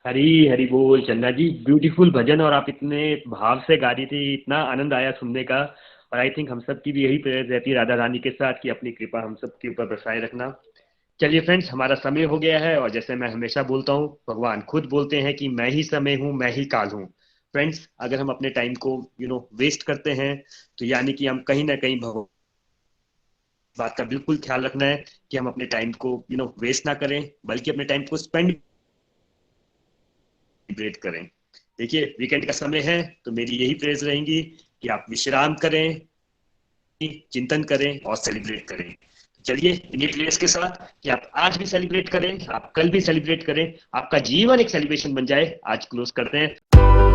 हरी हरी बोल। चंदा जी, ब्यूटीफुल भजन, और आप इतने भाव से गा रही थी, इतना आनंद आया सुनने का। और आई थिंक हम सब की भी यही प्रेयर रहती है राधा रानी के साथ कि अपनी कृपा हम सब के ऊपर बरसाए रखना। चलिए फ्रेंड्स, हमारा समय हो गया है, और जैसे मैं हमेशा बोलता हूँ, भगवान खुद बोलते हैं कि मैं ही समय हूँ, मैं ही काल हूँ। फ्रेंड्स, अगर हम अपने टाइम को वेस्ट करते हैं, तो यानी कि हम कहीं ना कहीं भगवान बात का बिल्कुल ख्याल रखना है कि हम अपने टाइम को वेस्ट ना करें, बल्कि अपने टाइम को स्पेंड करें। देखिए, वीकेंड का समय है, तो मेरी यही प्रेयर्स रहेंगी कि आप विश्राम करें, चिंतन करें और सेलिब्रेट करें। चलिए, इन्हीं प्रेयर्स के साथ कि आप आज भी सेलिब्रेट करें, आप कल भी सेलिब्रेट करें, आपका जीवन एक सेलिब्रेशन बन जाए, आज क्लोज करते हैं।